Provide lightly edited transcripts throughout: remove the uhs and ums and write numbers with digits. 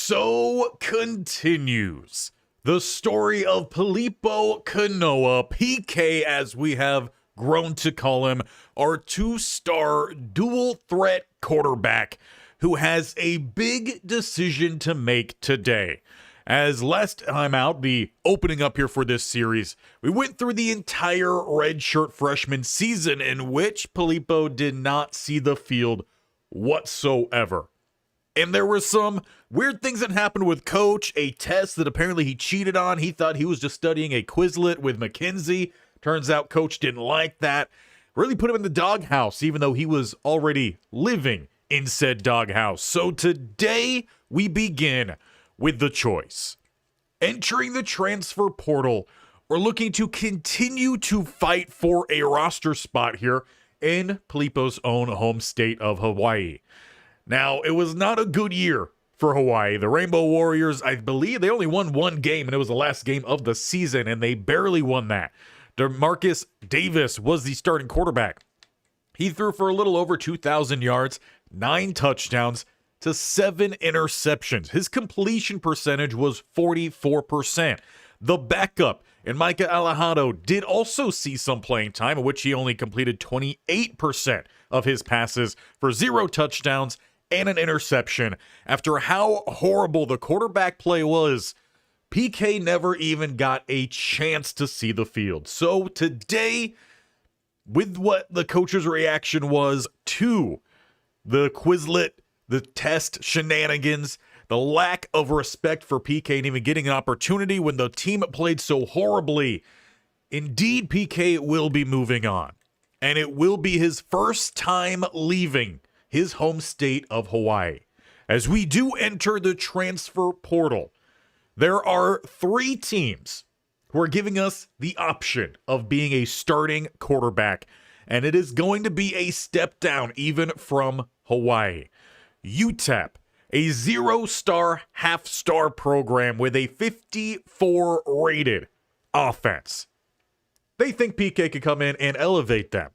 So continues the story of Filippo Canoa, PK as we have grown to call him, our two-star dual-threat quarterback who has a big decision to make today. As last time out, the opening up here for this series, we went through the entire redshirt freshman season in which Filippo did not see the field whatsoever. And there were some weird things that happened with Coach, a test that apparently he cheated on. He thought he was just studying a Quizlet with McKinsey. Turns out Coach didn't like that. Really put him in the doghouse, even though he was already living in said doghouse. So today we begin with the choice. Entering the transfer portal or looking to continue to fight for a roster spot here in Filippo's own home state of Hawaii. Now, it was not a good year for Hawaii. The Rainbow Warriors, I believe they only won one game, and it was the last game of the season, and they barely won that. DeMarcus Davis was the starting quarterback. He threw for a little over 2,000 yards, 9 touchdowns to 7 interceptions. His completion percentage was 44%. The backup, and Micah Alejado, did also see some playing time, in which he only completed 28% of his passes for 0 touchdowns and an interception. After how horrible the quarterback play was, PK never even got a chance to see the field. So today, with what the coach's reaction was to the Quizlet, the test shenanigans, the lack of respect for PK and even getting an opportunity when the team played so horribly, indeed PK will be moving on. And it will be his first time leaving his home state of Hawaii. As we do enter the transfer portal, there are 3 teams who are giving us the option of being a starting quarterback, and it is going to be a step down even from Hawaii. UTEP, a 0-star, half-star program with a 54 rated offense. They think PK could come in and elevate them.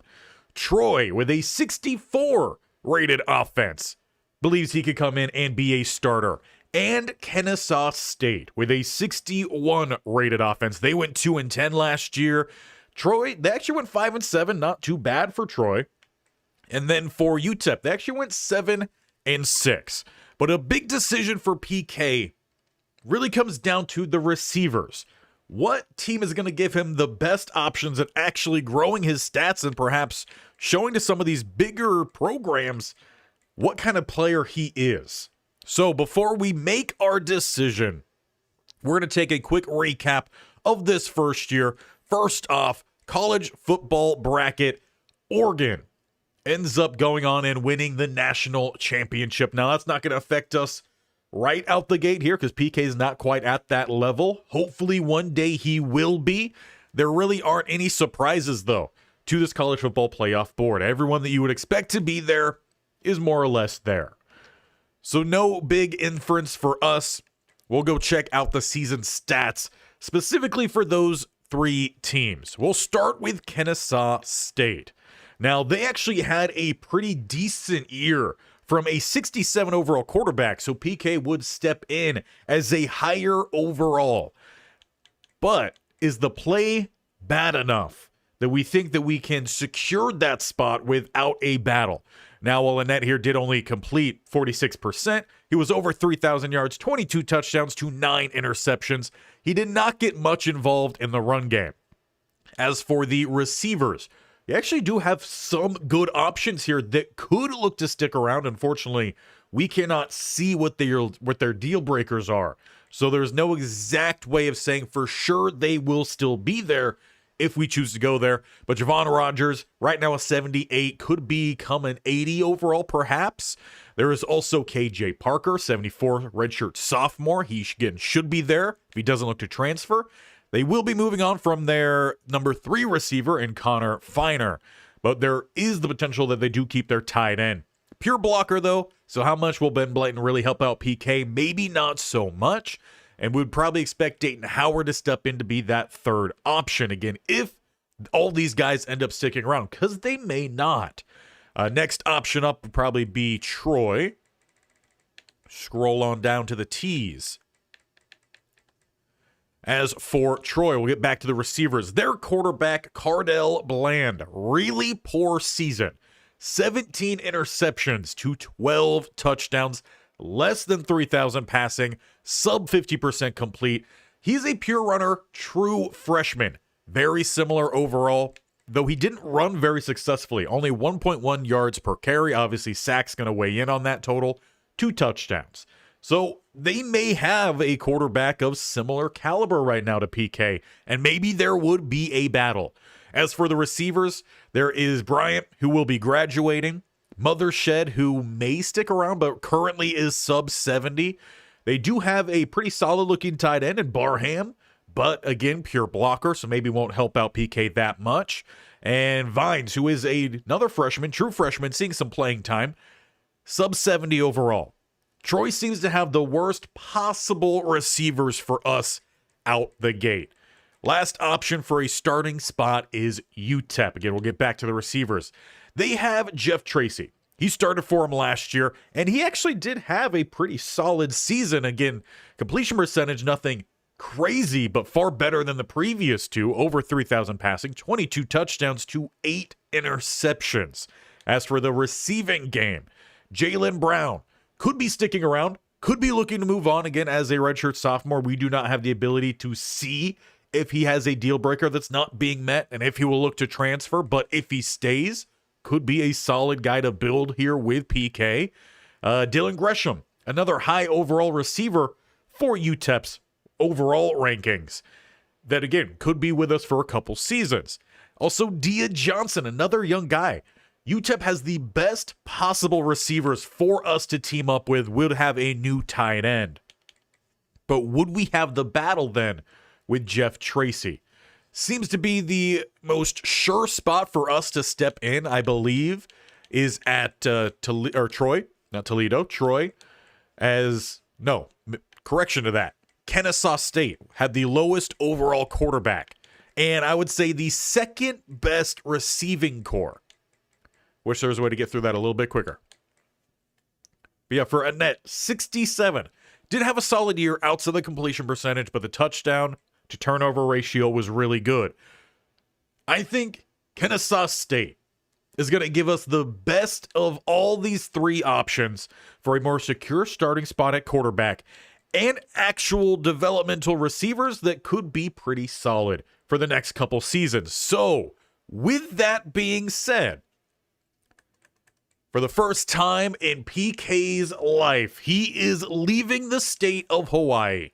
Troy, with a 64 rated offense, believes he could come in and be a starter. And Kennesaw State, with a 61 rated offense. They went 2-10 last year. Troy, they actually went 5-7, not too bad for Troy. And then for UTEP, they actually went 7-6. But a big decision for PK really comes down to the receivers. What team is going to give him the best options at actually growing his stats and perhaps showing to some of these bigger programs what kind of player he is? So before we make our decision, we're going to take a quick recap of this first year. First off, college football bracket, Oregon ends up going on and winning the national championship. Now, that's not going to affect us right out the gate here because PK is not quite at that level. Hopefully one day he will be. There really aren't any surprises, though, to this college football playoff board. Everyone that you would expect to be there is more or less there. So no big inference for us. We'll go check out the season stats specifically for those 3 teams. We'll start with Kennesaw State. Now, they actually had a pretty decent year from a 67 overall quarterback, so PK would step in as a higher overall. But is the play bad enough that we think that we can secure that spot without a battle? Now, while Annette here did only complete 46%, he was over 3,000 yards, 22 touchdowns to 9 interceptions. He did not get much involved in the run game. As for the receivers, they actually do have some good options here that could look to stick around. Unfortunately, we cannot see what their deal breakers are. So there's no exact way of saying for sure they will still be there if we choose to go there. But Javon Rogers, right now a 78, could become an 80 overall perhaps. There is also KJ Parker, 74 redshirt sophomore. He should be there if he doesn't look to transfer. They will be moving on from their number 3 receiver in Connor Finer. But there is the potential that they do keep their tight end. Pure blocker, though, so how much will Ben Blayton really help out PK? Maybe not so much. And we would probably expect Dayton Howard to step in to be that 3rd option again if all these guys end up sticking around, because they may not. Next option up would probably be Troy. Scroll on down to the T's. As for Troy, we'll get back to the receivers. Their quarterback, Cardell Bland, really poor season. 17 interceptions to 12 touchdowns, less than 3,000 passing, sub 50% complete. He's a pure runner, true freshman. Very similar overall, though he didn't run very successfully. Only 1.1 yards per carry. Obviously, Sack's going to weigh in on that total. 2 touchdowns. So they may have a quarterback of similar caliber right now to PK, and maybe there would be a battle. As for the receivers, there is Bryant, who will be graduating, Mothershed, who may stick around but currently is sub 70. They do have a pretty solid-looking tight end in Barham, but again, pure blocker, so maybe won't help out PK that much. And Vines, who is another freshman, true freshman, seeing some playing time, sub 70 overall. Troy seems to have the worst possible receivers for us out the gate. Last option for a starting spot is UTEP. Again, we'll get back to the receivers. They have Jeff Tracy. He started for him last year, and he actually did have a pretty solid season. Again, completion percentage, nothing crazy, but far better than the previous two. Over 3,000 passing, 22 touchdowns to 8 interceptions. As for the receiving game, Jalen Brown could be sticking around, could be looking to move on again as a redshirt sophomore. We do not have the ability to see if he has a deal breaker that's not being met and if he will look to transfer, but if he stays, could be a solid guy to build here with PK. Dylan Gresham, another high overall receiver for UTEP's overall rankings that, again, could be with us for a couple seasons. Also, Dia Johnson, another young guy. UTEP has the best possible receivers for us to team up with. We'll have a new tight end. But would we have the battle then with Jeff Tracy? Seems to be the most sure spot for us to step in, I believe, is at Troy, not Toledo, Troy, correction to that. Kennesaw State had the lowest overall quarterback, and I would say the second best receiving core. Wish there was a way to get through that a little bit quicker. But yeah, for Annette, 67. Did have a solid year outside the completion percentage, but the touchdown to turnover ratio was really good. I think Kennesaw State is going to give us the best of all these three options for a more secure starting spot at quarterback and actual developmental receivers that could be pretty solid for the next couple seasons. So, with that being said, for the first time in PK's life, he is leaving the state of Hawaii,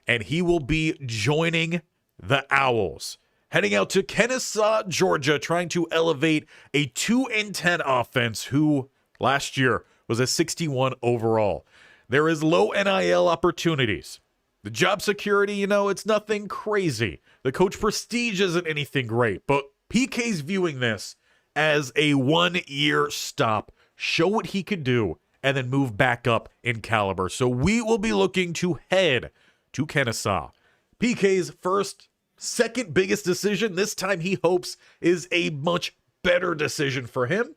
and he will be joining the Owls, heading out to Kennesaw, Georgia, trying to elevate a 2-10 offense who last year was a 61 overall. There is low NIL opportunities. The job security, it's nothing crazy. The coach prestige isn't anything great, but PK's viewing this as a 1-year stop, show what he could do, and then move back up in caliber. So we will be looking to head to Kennesaw. PK's second biggest decision, this time he hopes is a much better decision for him.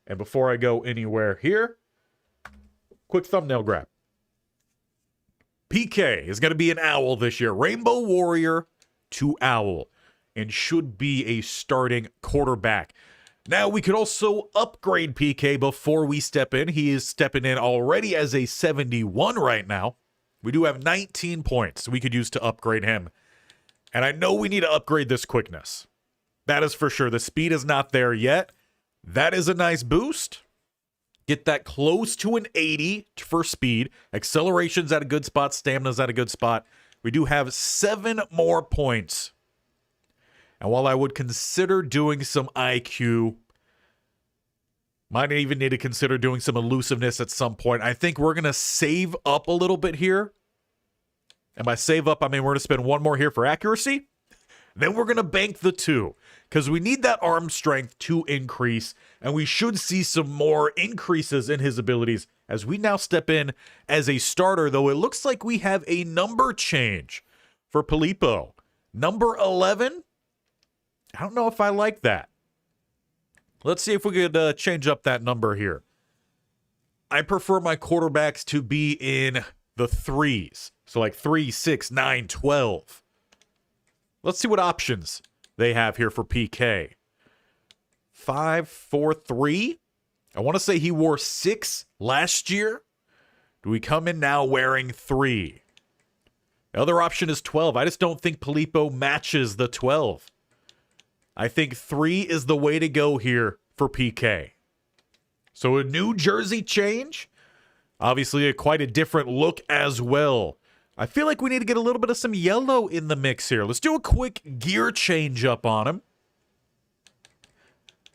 And before I go anywhere here, quick thumbnail grab. PK is going to be an Owl this year. Rainbow Warrior to Owl. And should be a starting quarterback. Now, we could also upgrade PK before we step in. He is stepping in already as a 71 right now. We do have 19 points we could use to upgrade him. And I know we need to upgrade this quickness. That is for sure. The speed is not there yet. That is a nice boost. Get that close to an 80 for speed. Acceleration's at a good spot. Stamina's at a good spot. We do have 7 more points. And while I would consider doing some IQ, might even need to consider doing some elusiveness at some point, I think we're going to save up a little bit here. And by save up, I mean we're going to spend 1 more here for accuracy. Then we're going to bank the 2 because we need that arm strength to increase. And we should see some more increases in his abilities as we now step in as a starter, though it looks like we have a number change for Filippo. Number 11. I don't know if I like that. Let's see if we could change up that number here. I prefer my quarterbacks to be in the threes. So like 3, 6, 9, 12. Let's see what options they have here for PK. 5, 4, 3. I want to say he wore 6 last year. Do we come in now wearing 3? The other option is 12. I just don't think Filippo matches the 12. I think 3 is the way to go here for PK. So a new jersey change. Obviously, quite a different look as well. I feel like we need to get a little bit of some yellow in the mix here. Let's do a quick gear change up on him.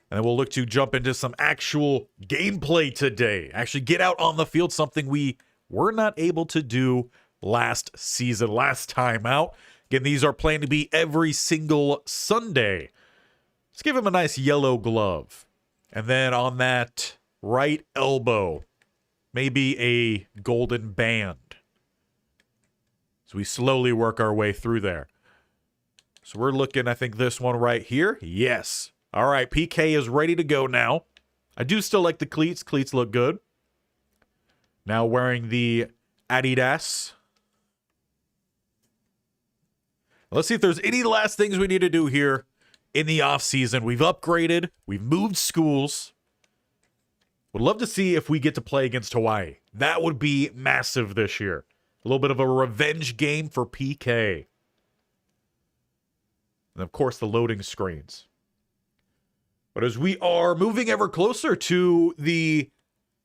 And then we'll look to jump into some actual gameplay today. Actually get out on the field, something we were not able to do last season, last time out. Again, these are planned to be every single Sunday. Let's give him a nice yellow glove. And then on that right elbow, maybe a golden band. So we slowly work our way through there. So we're looking, I think, this one right here. Yes. All right, PK is ready to go now. I do still like the cleats. Cleats look good. Now wearing the Adidas. Let's see if there's any last things we need to do here in the offseason. We've upgraded. We've moved schools. Would love to see if we get to play against Hawaii. That would be massive this year. A little bit of a revenge game for PK. And of course, the loading screens. But as we are moving ever closer to the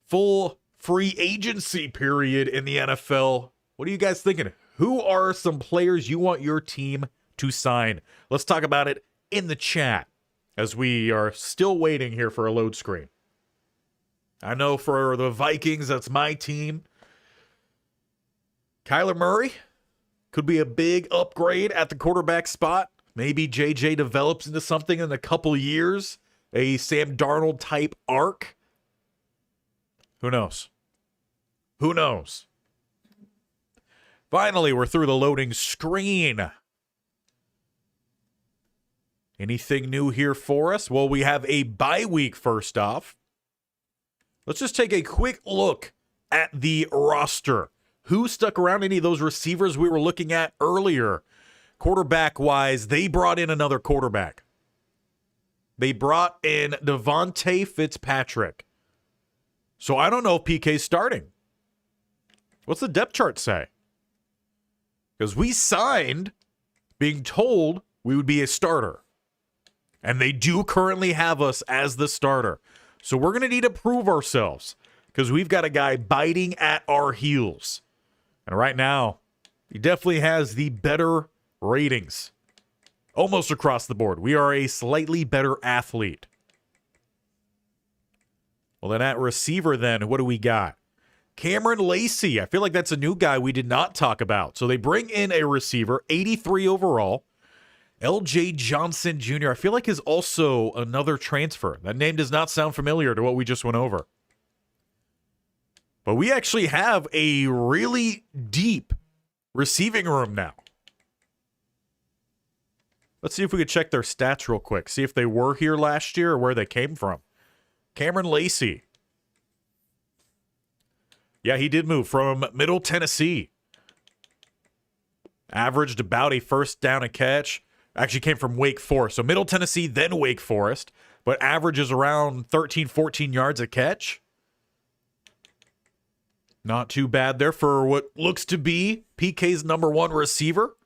full free agency period in the NFL, what are you guys thinking? Who are some players you want your team to sign? Let's talk about it in the chat as we are still waiting here for a load screen. I know for the Vikings, that's my team. Kyler Murray could be a big upgrade at the quarterback spot. Maybe JJ develops into something in a couple years. A Sam Darnold type arc. Who knows? Who knows? Finally, we're through the loading screen. Anything new here for us? Well, we have a bye week first off. Let's just take a quick look at the roster. Who stuck around? Any of those receivers we were looking at earlier? Quarterback-wise, they brought in another quarterback. They brought in Devontae Fitzpatrick. So I don't know if PK's starting. What's the depth chart say? Because we signed being told we would be a starter. And they do currently have us as the starter. So we're going to need to prove ourselves because we've got a guy biting at our heels. And right now, he definitely has the better ratings. Almost across the board. We are a slightly better athlete. Well, then at receiver then, what do we got? Cameron Lacey. I feel like that's a new guy we did not talk about. So they bring in a receiver, 83 overall. LJ Johnson Jr. I feel like is also another transfer. That name does not sound familiar to what we just went over. But we actually have a really deep receiving room now. Let's see if we could check their stats real quick. See if they were here last year or where they came from. Cameron Lacey. Yeah, he did move from Middle Tennessee. Averaged about a first down a catch. Actually came from Wake Forest. So Middle Tennessee, then Wake Forest. But averages around 13, 14 yards a catch. Not too bad there for what looks to be PK's number one receiver.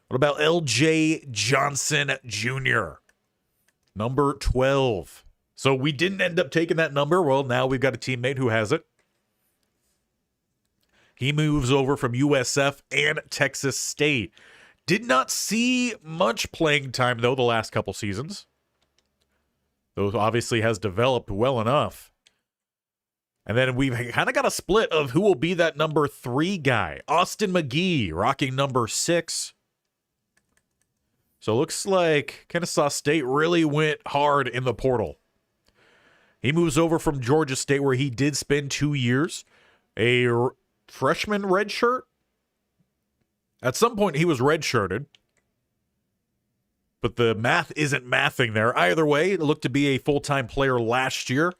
What about LJ Johnson Jr.? Number 12. So we didn't end up taking that number. Well, now we've got a teammate who has it. He moves over from USF and Texas State. Did not see much playing time, though, the last couple seasons. Though obviously has developed well enough. And then we've kind of got a split of who will be that number 3 guy. Austin McGee rocking number 6. So it looks like Kennesaw State really went hard in the portal. He moves over from Georgia State where he did spend 2 years. A freshman redshirt. At some point he was redshirted. But the math isn't mathing there. Either way, it looked to be a full-time player last year.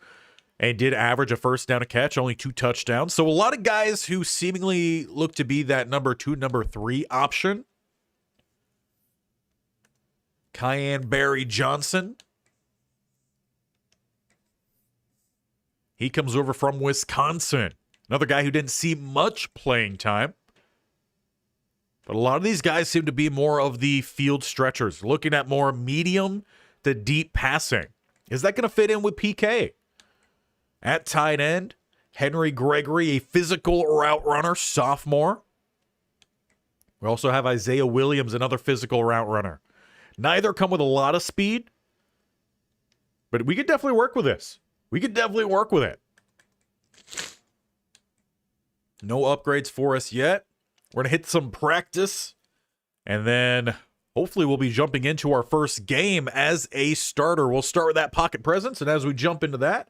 and did average a first down a catch, only 2 touchdowns. So a lot of guys who seemingly look to be that number 2, number 3 option. Cayenne Barry Johnson. He comes over from Wisconsin. Another guy who didn't see much playing time. But a lot of these guys seem to be more of the field stretchers, looking at more medium to deep passing. Is that going to fit in with PK? At tight end, Henry Gregory, a physical route runner, sophomore. We also have Isaiah Williams, another physical route runner. Neither come with a lot of speed, but we could definitely work with this. We could definitely work with it. No upgrades for us yet. We're going to hit some practice, and then hopefully we'll be jumping into our first game as a starter. We'll start with that pocket presence, and as we jump into that,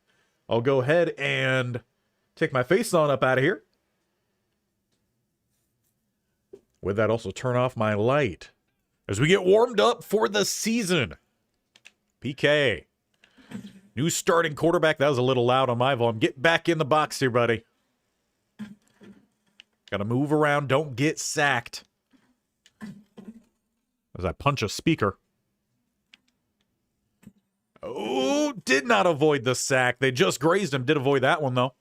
I'll go ahead and take my face on up out of here. With that, also turn off my light as we get warmed up for the season. PK. New starting quarterback. That was a little loud on my volume. Get back in the box here, buddy. Got to move around. Don't get sacked. As I punch a speaker. Oh, did not avoid the sack. They just grazed him. Did avoid that one, though.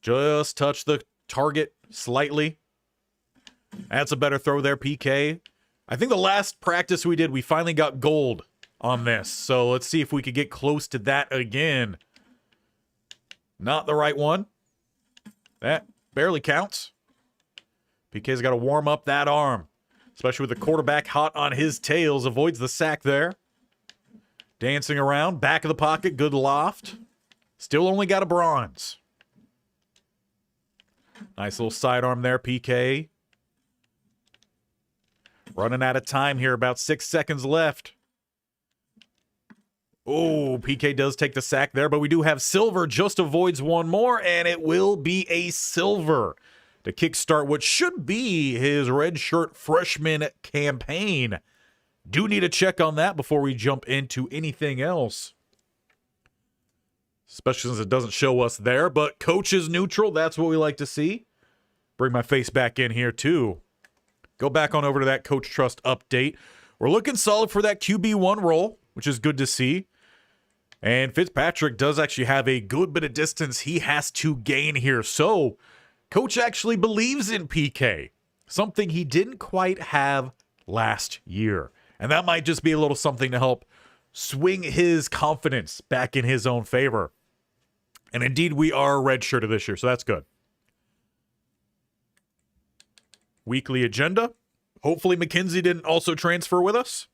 Just touched the target slightly. That's a better throw there, PK. I think the last practice we did, we finally got gold on this. So let's see if we could get close to that again. Not the right one. That barely counts. PK's got to warm up that arm, especially with the quarterback hot on his tails. Avoids the sack there. Dancing around, back of the pocket, good loft. Still only got a bronze. Nice little sidearm there, PK. Running out of time here, about 6 seconds left. Oh, PK does take the sack there, but we do have silver, just avoids one more, and it will be a silver to kickstart what should be his redshirt freshman campaign. Do need to check on that before we jump into anything else, especially since it doesn't show us there, but coach is neutral. That's what we like to see. Bring my face back in here, too. Go back on over to that Coach Trust update. We're looking solid for that QB1 role, which is good to see. And Fitzpatrick does actually have a good bit of distance he has to gain here. So, Coach actually believes in PK, something he didn't quite have last year. And that might just be a little something to help swing his confidence back in his own favor. And indeed, we are redshirted this year, so that's good. Weekly agenda. Hopefully McKenzie didn't also transfer with us.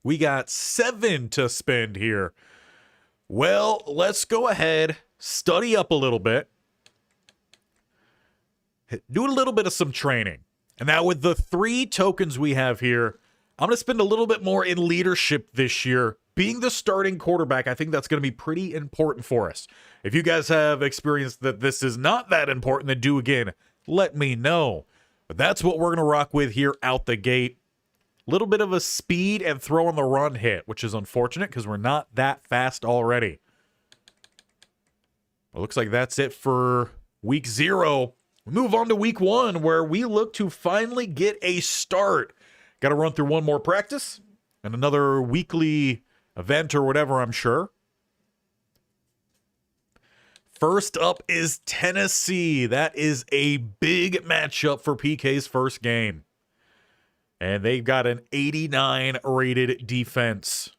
We got 7 to spend here. Well, let's go ahead, study up a little bit. Do a little bit of some training. And now with the 3 tokens we have here, I'm going to spend a little bit more in leadership this year. Being the starting quarterback, I think that's going to be pretty important for us. If you guys have experienced that this is not that important, then do again. Let me know. But that's what we're going to rock with here out the gate. A little bit of a speed and throw on the run hit, which is unfortunate because we're not that fast already. It looks like that's it for week 0. We move on to week 1, where we look to finally get a start. Got to run through one more practice and another weekly event or whatever, I'm sure. First up is Tennessee. That is a big matchup for PK's first game. And they've got an 89 rated defense.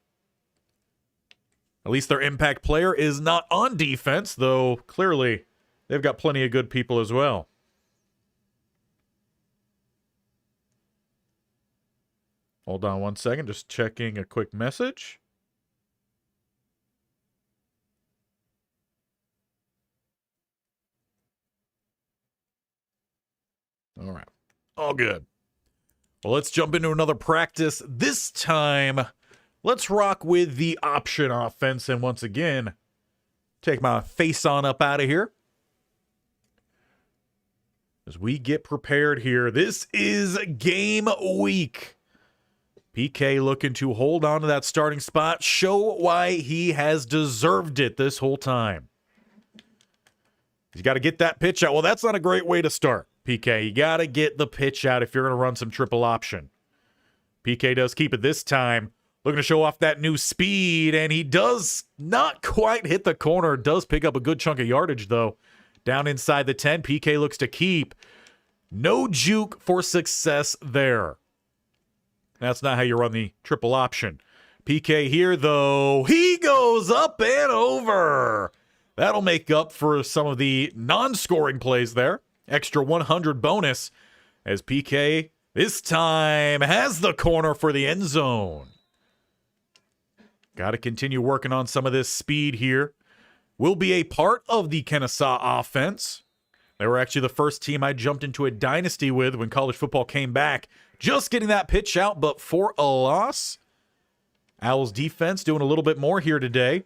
At least their impact player is not on defense, though clearly they've got plenty of good people as well. Hold on one second, just checking a quick message. All right, all good. Well, let's jump into another practice. This time, let's rock with the option offense. And once again, take my face on up out of here. As we get prepared here, this is game week. PK looking to hold on to that starting spot, show why he has deserved it this whole time. He's got to get that pitch out. Well, that's not a great way to start, PK. You got to get the pitch out if you're going to run some triple option. PK does keep it this time. Looking to show off that new speed, and he does not quite hit the corner. Does pick up a good chunk of yardage, though. Down inside the 10, PK looks to keep. No juke for success there. That's not how you run the triple option. PK here, though. He goes up and over. That'll make up for some of the non-scoring plays there. Extra 100 bonus as PK this time has the corner for the end zone. Got to continue working on some of this speed here. Will be a part of the Kennesaw offense. They were actually the first team I jumped into a dynasty with when college football came back. Just getting that pitch out, but for a loss. Owls defense doing a little bit more here today.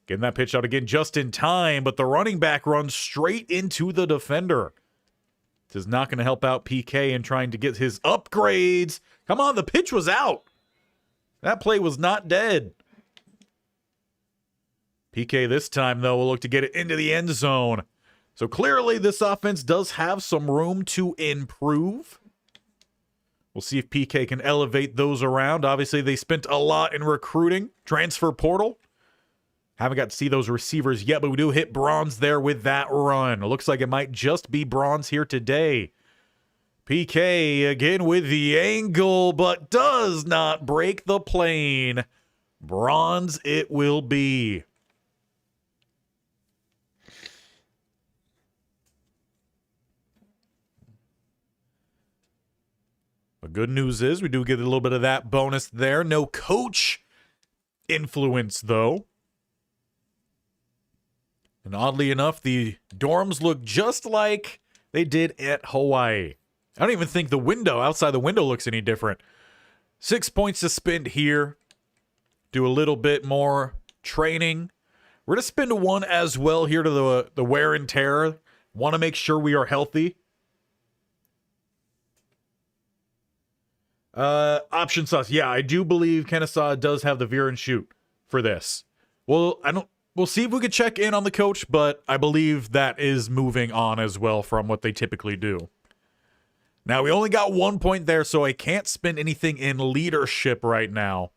Getting that pitch out again just in time, but the running back runs straight into the defender. This is not going to help out PK in trying to get his upgrades. Come on, the pitch was out. That play was not dead. PK this time, though, will look to get it into the end zone. So clearly this offense does have some room to improve. We'll see if PK can elevate those around. Obviously, they spent a lot in recruiting. Transfer portal. Haven't got to see those receivers yet, but we do hit bronze there with that run. It looks like it might just be bronze here today. PK again with the angle, but does not break the plane. Bronze it will be. The good news is we do get a little bit of that bonus there. No coach influence, though. And oddly enough, the dorms look just like they did at Hawaii. I don't even think the window, outside the window, looks any different. 6 points to spend here. Do a little bit more training. We're going to spend one as well here to the wear and tear. Want to make sure we are healthy. Option sauce. Yeah, I do believe Kennesaw does have the veer and shoot for this. Well, we'll see if we could check in on the coach, but I believe that is moving on as well from what they typically do. Now, we only got 1 point there, so I can't spend anything in leadership right now.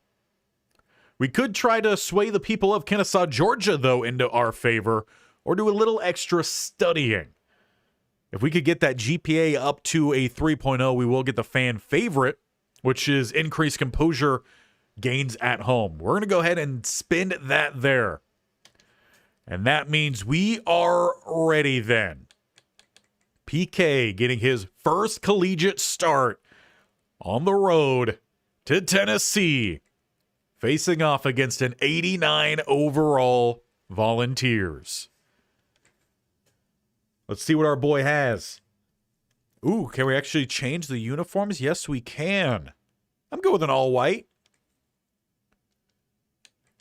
We could try to sway the people of Kennesaw, Georgia, though, into our favor, or do a little extra studying. If we could get that GPA up to a 3.0, we will get the fan favorite, which is increased composure gains at home. We're going to go ahead and spend that there. And that means we are ready then. PK getting his first collegiate start on the road to Tennessee, facing off against an 89 overall Volunteers. Let's see what our boy has. Ooh, can we actually change the uniforms? Yes, we can. I'm good with an all-white.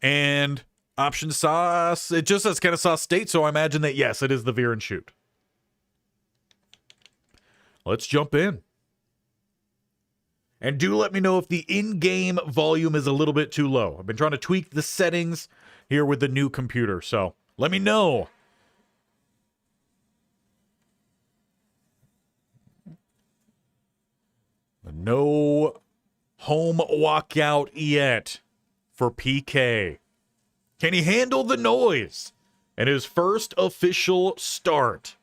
And option sauce. It just says Kennesaw State, so I imagine that, yes, it is the veer and shoot. Let's jump in. And do let me know if the in-game volume is a little bit too low. I've been trying to tweak the settings here with the new computer, so let me know. No home walkout yet for PK. Can he handle the noise? And his first official start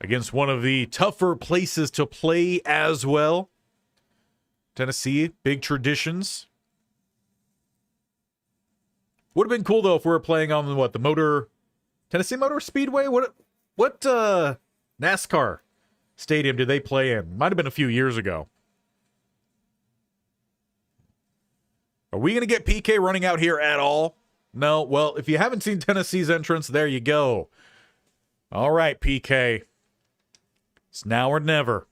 against one of the tougher places to play as well. Tennessee, big traditions. Would have been cool, though, if we were playing on, what, the Tennessee Motor Speedway? What NASCAR stadium did they play in? Might have been a few years ago. Are we going to get PK running out here at all? No. Well, if you haven't seen Tennessee's entrance, there you go. All right, PK. It's now or never.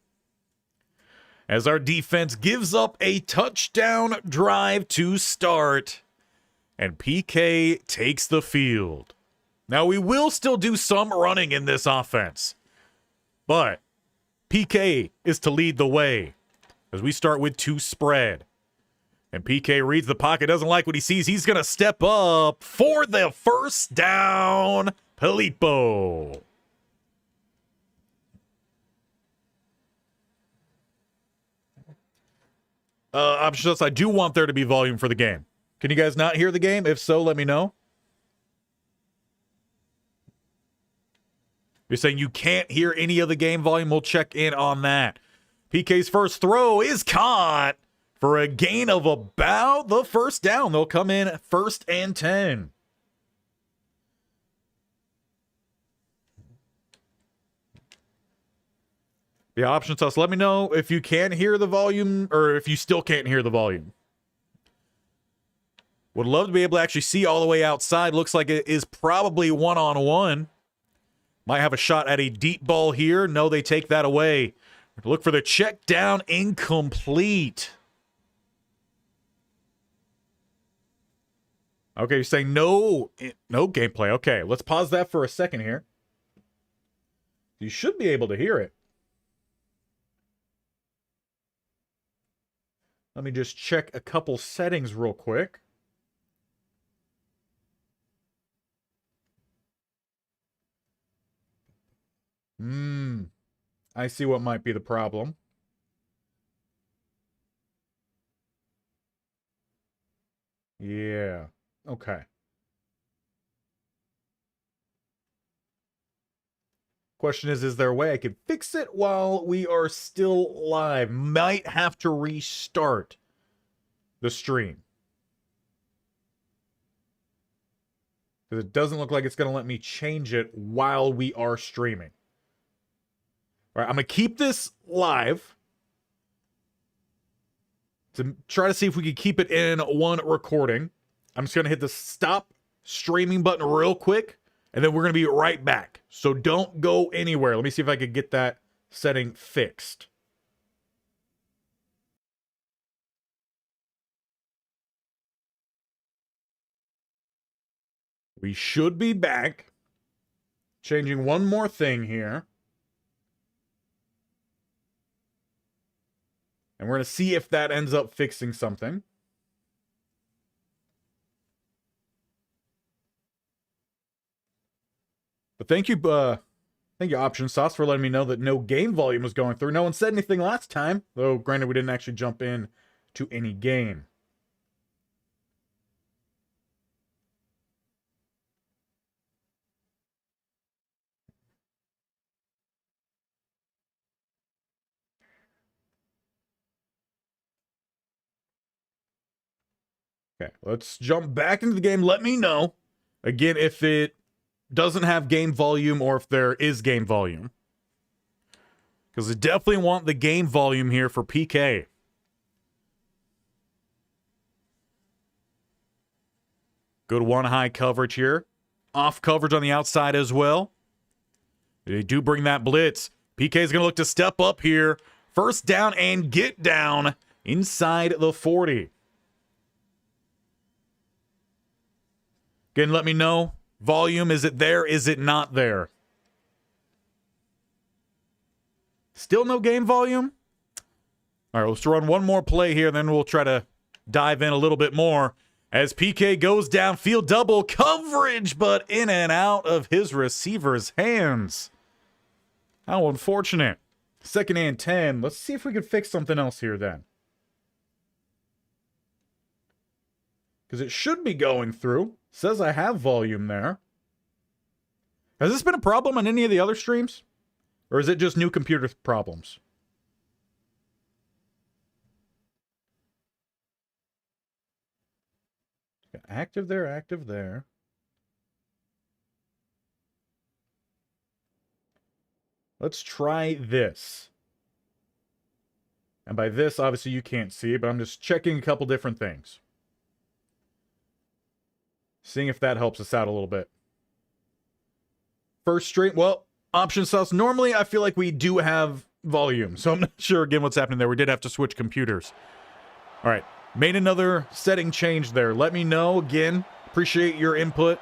As our defense gives up a touchdown drive to start, and PK takes the field. Now, we will still do some running in this offense, but PK is to lead the way. as we start with 2 spread. And PK reads the pocket, doesn't like what he sees. He's going to step up for the first down. Filippo. Options, I do want there to be volume for the game. Can you guys not hear the game? If so, let me know. You're saying you can't hear any of the game volume? We'll check in on that. PK's first throw is caught for a gain of about the first down. They'll come in 1st and 10. The option toss. Let me know if you can hear the volume or if you still can't hear the volume. Would love to be able to actually see all the way outside. Looks like it is probably one-on-one. Might have a shot at a deep ball here. No, they take that away. Look for the check down, incomplete. Okay, you're saying no gameplay. Okay, let's pause that for a second here. You should be able to hear it. Let me just check a couple settings real quick. I see what might be the problem. Yeah. Okay. Question is there a way I can fix it while we are still live? Might have to restart the stream. Because it doesn't look like it's going to let me change it while we are streaming. All right, I'm going to keep this live to try to see if we can keep it in one recording. I'm just going to hit the stop streaming button real quick, and then we're going to be right back. So don't go anywhere. Let me see if I can get that setting fixed. We should be back. Changing one more thing here. And we're going to see if that ends up fixing something. But thank you, Option Sauce, for letting me know that no game volume was going through. No one said anything last time, though granted we didn't actually jump in to any game. Okay, let's jump back into the game. Let me know, again, if it doesn't have game volume or if there is game volume. Because I definitely want the game volume here for PK. Good one high coverage here. Off coverage on the outside as well. They do bring that blitz. PK is going to look to step up here. First down and get down inside the 40. Again, let me know. Volume, is it there? Is it not there? Still no game volume? All right, let's run one more play here, then we'll try to dive in a little bit more. As PK goes downfield, double coverage, but in and out of his receiver's hands. How unfortunate. 2nd and 10. Let's see if we can fix something else here then. Because it should be going through. Says I have volume there. Has this been a problem on any of the other streams? Or is it just new computer problems? Active there, active there. Let's try this. And by this, obviously you can't see it, but I'm just checking a couple different things. Seeing if that helps us out a little bit. First stream, well, option sauce. Normally, I feel like we do have volume, so I'm not sure again what's happening there. We did have to switch computers. All right, made another setting change there. Let me know again. Appreciate your input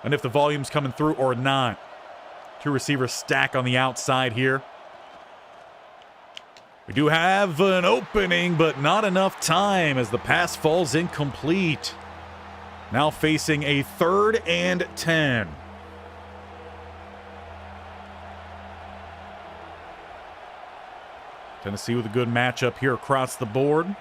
and if the volume's coming through or not. Two receivers stack on the outside here. We do have an opening, but not enough time as the pass falls incomplete. Now facing a 3rd and 10. Tennessee with a good matchup here across the board.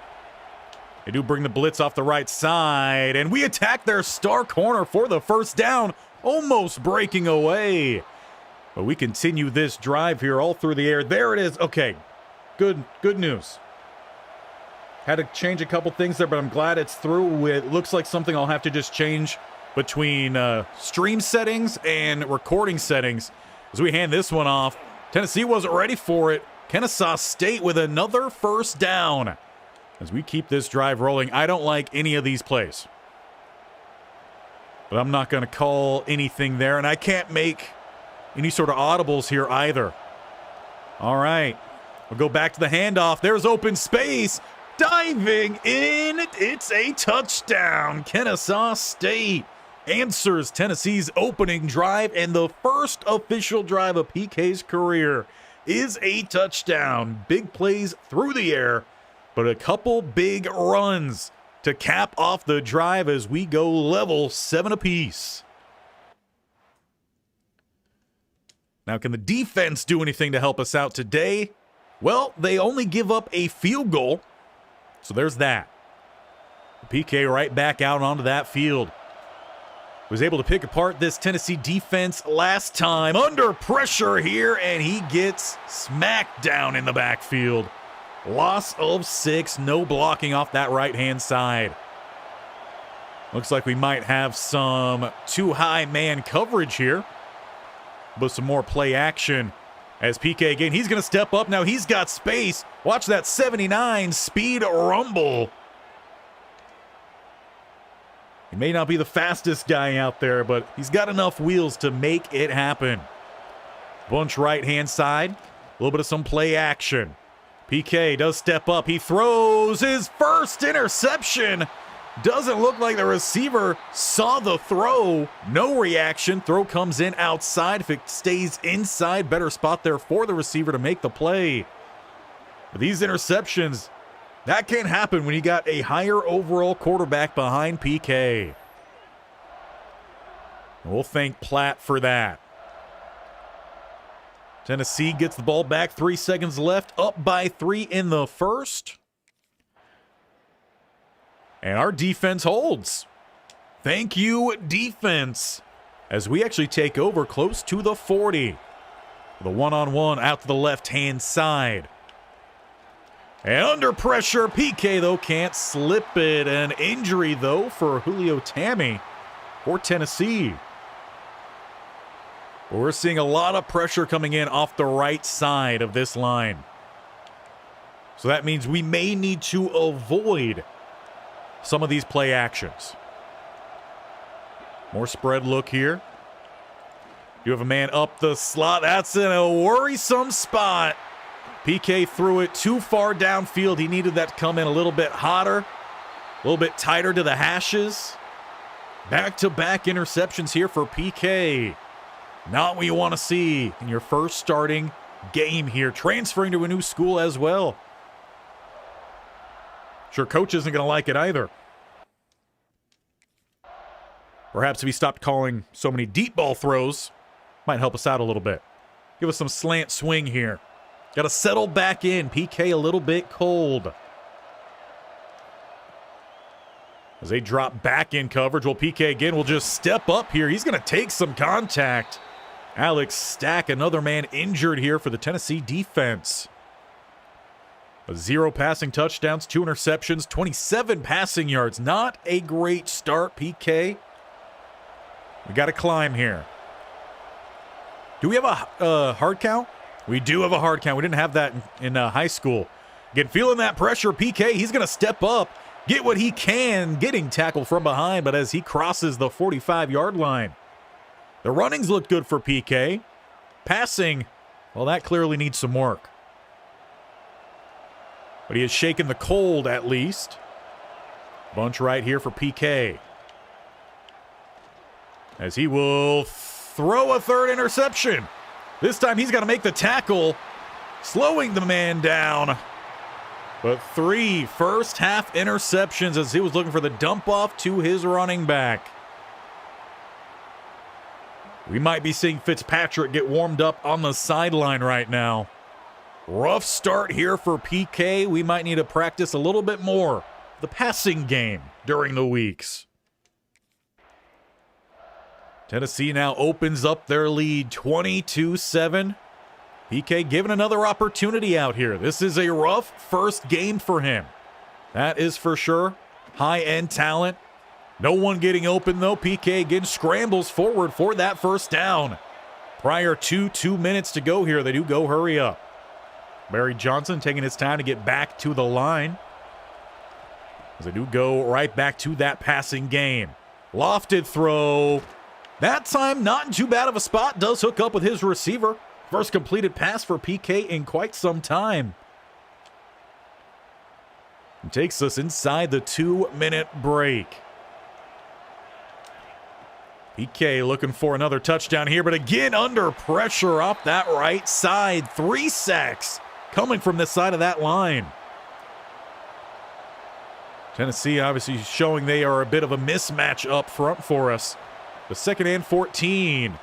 They do bring the blitz off the right side, and we attack their star corner for the first down, almost breaking away. But we continue this drive here all through the air. There it is. Okay, good news. Had to change a couple things there, but I'm glad it's through. It looks like something I'll have to just change between stream settings and recording settings as we hand this one off. Tennessee wasn't ready for it. Kennesaw State with another first down. As we keep this drive rolling, I don't like any of these plays. But I'm not going to call anything there, and I can't make any sort of audibles here either. All right. We'll go back to the handoff. There's open space. Diving in. It's a touchdown. Kennesaw State answers Tennessee's opening drive, and the first official drive of PK's career is a touchdown. Big plays through the air, but a couple big runs to cap off the drive as we go level 7 apiece. Now, can the defense do anything to help us out today? Well, they only give up a field goal, so there's that. PK right back out onto that field. Was able to pick apart this Tennessee defense last time. Under pressure here, and he gets smacked down in the backfield. Loss of 6, no blocking off that right-hand side. Looks like we might have some too-high man coverage here. But some more play action as PK again. He's going to step up now. He's got space. Watch that 79 speed rumble. He may not be the fastest guy out there, but he's got enough wheels to make it happen. Bunch right-hand side. A little bit of some play action. PK does step up. He throws his first interception. Doesn't look like the receiver saw the throw. No reaction. Throw comes in outside. If it stays inside, better spot there for the receiver to make the play. But these interceptions, that can't happen when you got a higher overall quarterback behind PK. We'll thank Platt for that. Tennessee gets the ball back. 3 seconds left. Up by 3 in the first. And our defense holds. Thank you, defense. As we actually take over close to the 40. The one-on-one out to the left-hand side. And under pressure, PK, though, can't slip it. An injury, though, for Julio Tammy for Tennessee. But we're seeing a lot of pressure coming in off the right side of this line. So that means we may need to avoid some of these play actions. More spread look here. You have a man up the slot. That's in a worrisome spot. PK threw it too far downfield. He needed that to come in a little bit hotter, a little bit tighter to the hashes. Back-to-back interceptions here for PK. Not what you want to see in your first starting game here. Transferring to a new school as well. Sure, coach isn't going to like it either. Perhaps if he stopped calling so many deep ball throws, might help us out a little bit. Give us some slant swing here. Got to settle back in. PK a little bit cold. As they drop back in coverage, well, PK again will just step up here. He's going to take some contact. Alex Stack, another man injured here for the Tennessee defense. 0 passing touchdowns, 2 interceptions, 27 passing yards. Not a great start, PK. We got to climb here. Do we have a hard count? We do have a hard count. We didn't have that in high school. Again, feeling that pressure, PK, he's going to step up, get what he can, getting tackled from behind, but as he crosses the 45-yard line. The runnings look good for PK. Passing, well, that clearly needs some work. But he has shaken the cold at least. Bunch right here for PK. As he will throw a third interception. This time he's got to make the tackle, slowing the man down. But 3 first-half interceptions as he was looking for the dump-off to his running back. We might be seeing Fitzpatrick get warmed up on the sideline right now. Rough start here for PK. We might need to practice a little bit more the passing game during the weeks. Tennessee now opens up their lead 22-7. PK given another opportunity out here. This is a rough first game for him. That is for sure. High-end talent. No one getting open, though. PK again scrambles forward for that first down. Prior to 2 minutes to go here, they do go hurry up. Barry Johnson taking his time to get back to the line. As they do go right back to that passing game. Lofted throw. That time not in too bad of a spot. Does hook up with his receiver. First completed pass for PK in quite some time. And takes us inside the 2-minute break. PK looking for another touchdown here, but again under pressure off that right side. 3 sacks coming from this side of that line. Tennessee obviously showing they are a bit of a mismatch up front for us. The 2nd and 14.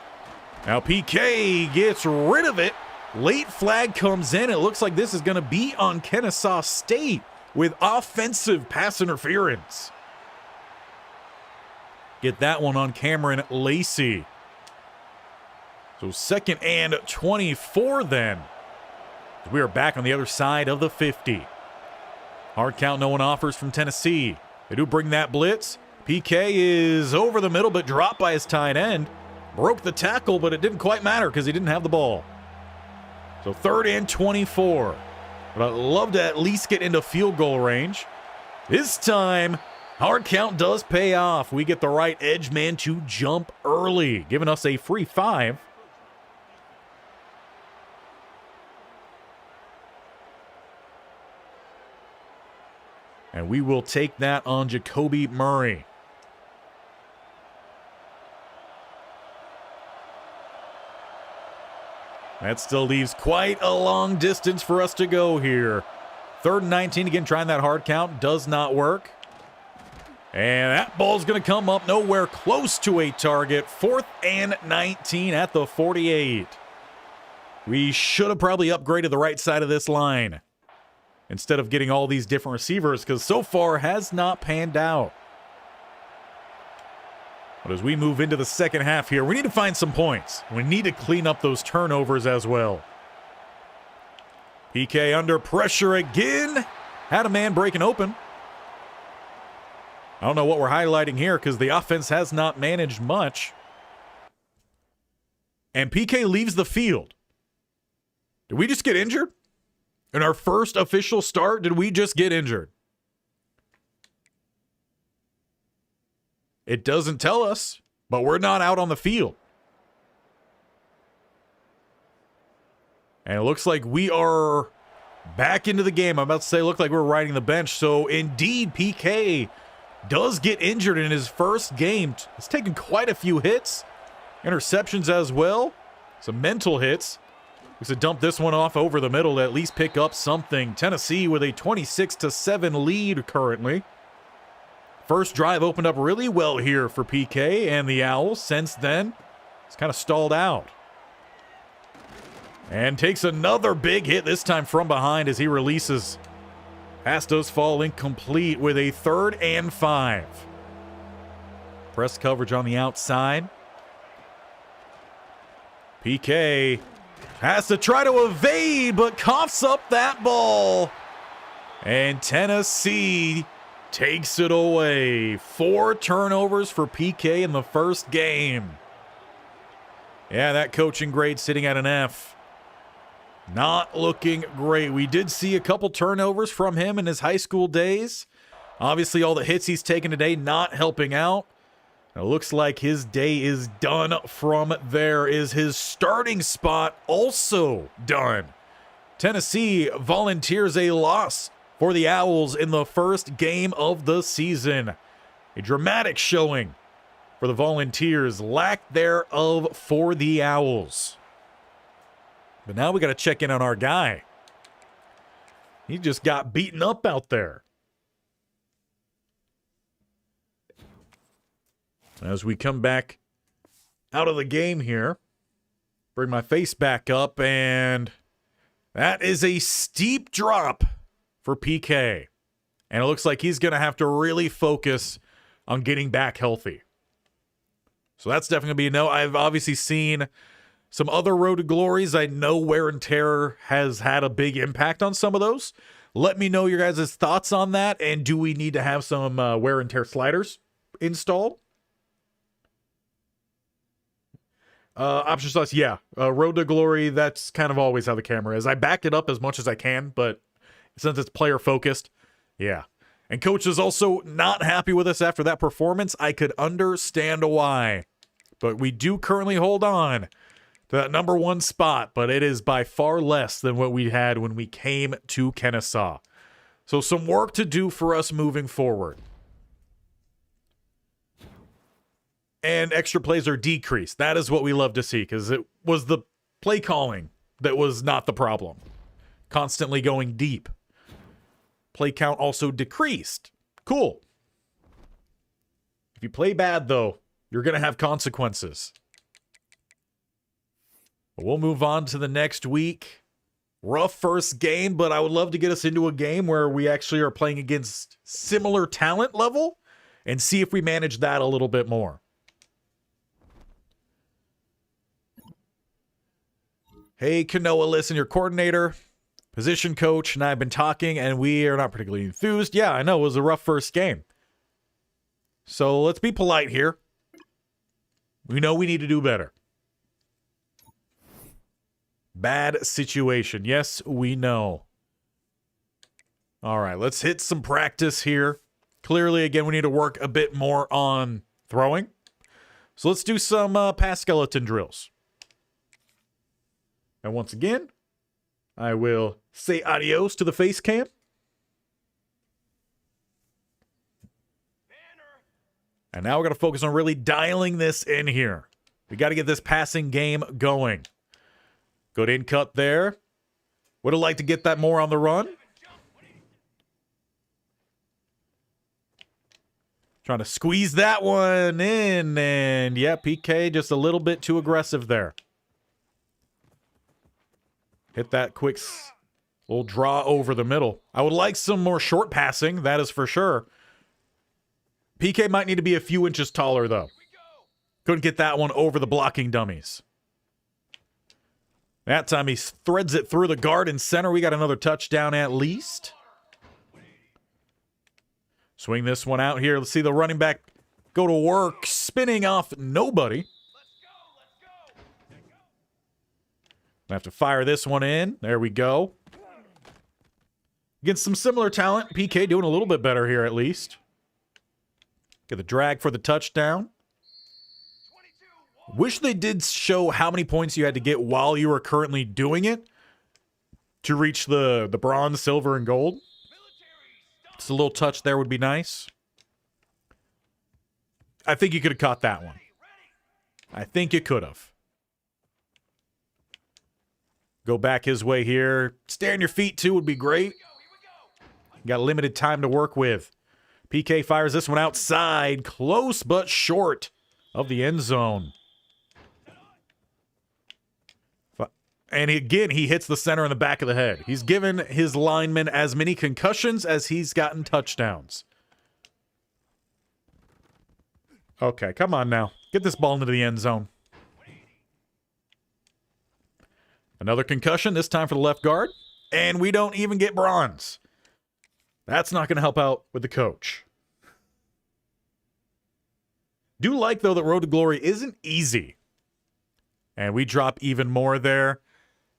Now PK gets rid of it. Late flag comes in. It looks like this is going to be on Kennesaw State with offensive pass interference. Get that one on Cameron Lacey. So 2nd and 24 then. We are back on the other side of the 50. Hard count, no one offers from Tennessee. They do bring that blitz. PK is over the middle, but dropped by his tight end. Broke the tackle, but it didn't quite matter because he didn't have the ball. So 3rd and 24. But I'd love to at least get into field goal range. This time, hard count does pay off. We get the right edge man to jump early, giving us a free 5. And we will take that on Jacoby Murray. That still leaves quite a long distance for us to go here. 3rd and 19, again, trying that hard count. Does not work. And that ball's going to come up nowhere close to a target. 4th and 19 at the 48. We should have probably upgraded the right side of this line instead of getting all these different receivers, because so far has not panned out. But as we move into the second half here, we need to find some points. We need to clean up those turnovers as well. PK under pressure again. Had a man breaking open. I don't know what we're highlighting here because the offense has not managed much. And PK leaves the field. Did we just get injured? In our first official start, did we just get injured? It doesn't tell us, but we're not out on the field. And it looks like we are back into the game. I'm about to say, look like we're riding the bench. So indeed, PK does get injured in his first game. He's taken quite a few hits, interceptions as well, some mental hits. We should dump this one off over the middle to at least pick up something. Tennessee with a 26-7 lead currently. First drive opened up really well here for PK and the Owls. Since then, it's kind of stalled out. And takes another big hit, this time from behind as he releases. Pass does fall incomplete with a 3rd and 5. Press coverage on the outside. PK has to try to evade, but coughs up that ball. And Tennessee takes it away. 4 turnovers for PK in the first game. Yeah, that coaching grade sitting at an F. Not looking great. We did see a couple turnovers from him in his high school days. Obviously, all the hits he's taken today not helping out. It looks like his day is done from there. Is his starting spot also done? Tennessee volunteers a loss for the Owls in the first game of the season. A dramatic showing for the Volunteers, lack thereof for the Owls. But now we got to check in on our guy. He just got beaten up out there. As we come back out of the game here, bring my face back up, and that is a steep drop for PK. And it looks like he's going to have to really focus on getting back healthy. So that's definitely going to be a no. I've obviously seen some other Road to Glories. I know wear and tear has had a big impact on some of those. Let me know your guys' thoughts on that. And do we need to have some wear and tear sliders installed? Option slots, yeah. Road to Glory, that's kind of always how the camera is. I backed it up as much as I can, but since it's player focused, yeah. And coach is also not happy with us after that performance. I could understand why. But we do currently hold on to that number 1 spot, but it is by far less than what we had when we came to Kennesaw. So some work to do for us moving forward. And extra plays are decreased. That is what we love to see, because it was the play calling that was not the problem. Constantly going deep. Play count also decreased. Cool. If you play bad, though, you're going to have consequences. But we'll move on to the next week. Rough first game, but I would love to get us into a game where we actually are playing against similar talent level and see if we manage that a little bit more. Hey, Kanoa, listen, your coordinator, position coach, and I have been talking, and we are not particularly enthused. Yeah, I know, it was a rough first game. So let's be polite here. We know we need to do better. Bad situation. Yes, we know. All right, let's hit some practice here. Clearly, again, we need to work a bit more on throwing. So let's do some pass skeleton drills. And once again, I will say adios to the face cam. And now we're going to focus on really dialing this in here. We got to get this passing game going. Good in cut there. Would have liked to get that more on the run. Trying to squeeze that one in. And yeah, PK just a little bit too aggressive there. Hit that quick little draw over the middle. I would like some more short passing, that is for sure. PK might need to be a few inches taller, though. Couldn't get that one over the blocking dummies. That time he threads it through the guard and center. We got another touchdown at least. Swing this one out here. Let's see the running back go to work, spinning off nobody. I have to fire this one in. There we go. Against some similar talent. PK doing a little bit better here at least. Get the drag for the touchdown. Wish they did show how many points you had to get while you were currently doing it to reach the bronze, silver, and gold. Just a little touch there would be nice. I think you could have caught that one. I think you could have. Go back his way here. Stay on your feet, too, would be great. Got limited time to work with. PK fires this one outside. Close but short of the end zone. And again, he hits the center in the back of the head. He's given his linemen as many concussions as he's gotten touchdowns. Okay, come on now. Get this ball into the end zone. Another concussion, this time for the left guard. And we don't even get bronze. That's not going to help out with the coach. Do like, though, that Road to Glory isn't easy. And we drop even more there.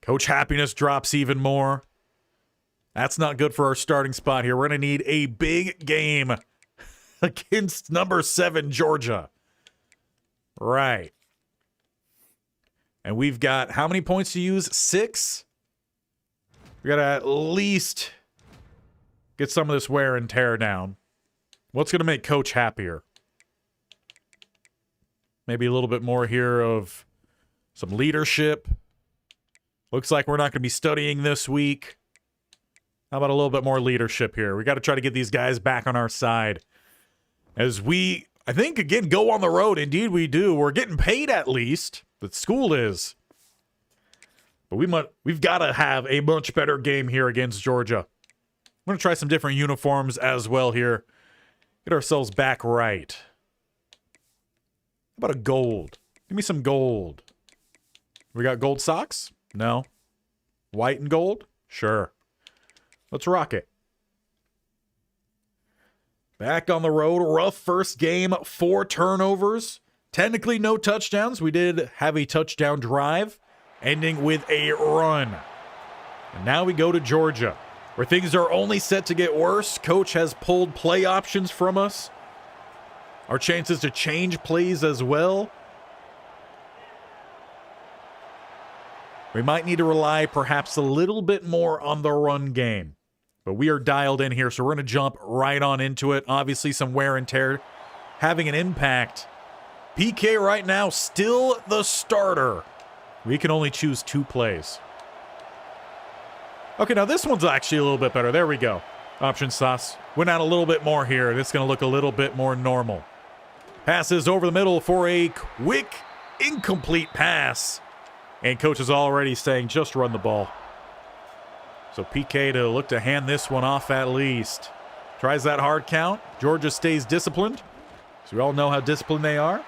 Coach Happiness drops even more. That's not good for our starting spot here. We're going to need a big game against number 7, Georgia. Right. And we've got how many points to use? 6? We got to at least get some of this wear and tear down. What's going to make Coach happier? Maybe a little bit more here of some leadership. Looks like we're not going to be studying this week. How about a little bit more leadership here? We got to try to get these guys back on our side. As we, I think, again, go on the road. Indeed, we do. We're getting paid at least. The school is. But we've got to have a much better game here against Georgia. I'm going to try some different uniforms as well here. Get ourselves back right. How about a gold? Give me some gold. We got gold socks? No. White and gold? Sure. Let's rock it. Back on the road. Rough first game. 4 turnovers. Technically no touchdowns. We did have a touchdown drive, ending with a run. And now we go to Georgia, where things are only set to get worse. Coach has pulled play options from us. Our chances to change plays as well. We might need to rely perhaps a little bit more on the run game. But we are dialed in here, so we're going to jump right on into it. Obviously, some wear and tear having an impact. PK right now still the starter. We can only choose 2 plays. Okay, now this one's actually a little bit better. There we go. Option sauce. Went out a little bit more here, and it's going to look a little bit more normal. Passes over the middle for a quick, incomplete pass. And coach is already saying, just run the ball. So PK to look to hand this one off at least. Tries that hard count. Georgia stays disciplined. So we all know how disciplined they are.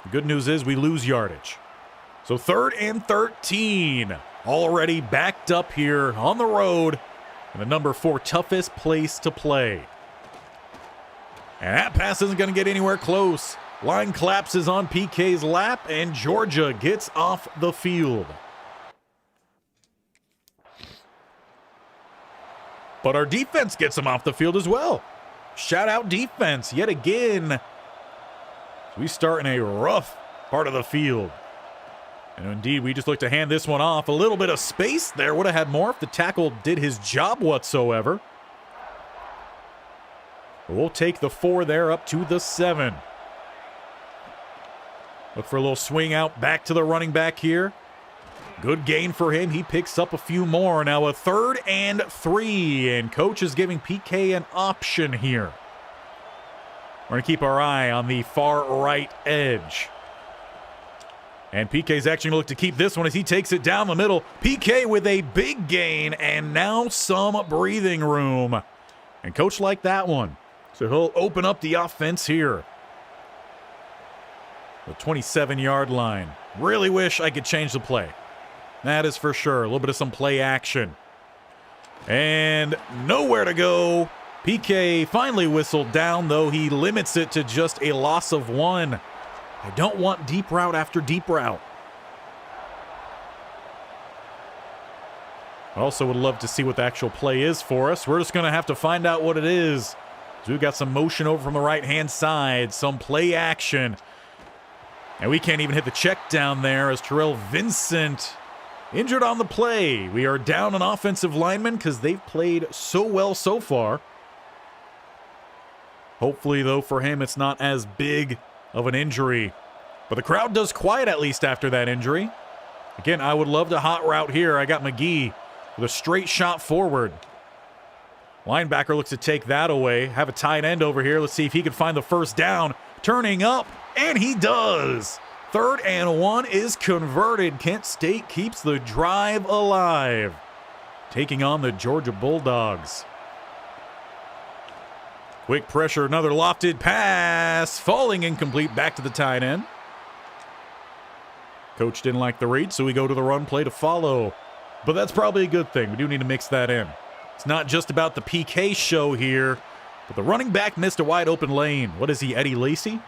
The good news is we lose yardage. So 3rd and 13. Already backed up here on the road. And the number 4 toughest place to play. And that pass isn't going to get anywhere close. Line collapses on PK's lap, and Georgia gets off the field. But our defense gets them off the field as well. Shout out defense yet again. We start in a rough part of the field. And indeed, we just look to hand this one off. A little bit of space there. Would have had more if the tackle did his job whatsoever. But we'll take the 4 there up to the 7. Look for a little swing out back to the running back here. Good gain for him. He picks up a few more. Now a 3rd and 3. And coach is giving PK an option here. We're going to keep our eye on the far right edge. And PK's actually going to look to keep this one as he takes it down the middle. PK with a big gain and now some breathing room. And coach liked that one. So he'll open up the offense here. The 27-yard line. Really wish I could change the play. That is for sure. A little bit of some play action. And nowhere to go. PK finally whistled down, though he limits it to just a loss of 1. I don't want deep route after deep route. I also would love to see what the actual play is for us. We're just going to have to find out what it is. So we've got some motion over from the right-hand side, some play action. And we can't even hit the check down there as Terrell Vincent injured on the play. We are down an offensive lineman because they've played so well so far. Hopefully, though, for him, it's not as big of an injury. But the crowd does quiet at least after that injury. Again, I would love to hot route here. I got McGee with a straight shot forward. Linebacker looks to take that away. Have a tight end over here. Let's see if he can find the first down. Turning up, and he does. 3rd and 1 is converted. Kent State keeps the drive alive. Taking on the Georgia Bulldogs. Quick pressure, another lofted pass. Falling incomplete, back to the tight end. Coach didn't like the read, so we go to the run play to follow. But that's probably a good thing. We do need to mix that in. It's not just about the PK show here, but the running back missed a wide open lane. What is he, Eddie Lacy?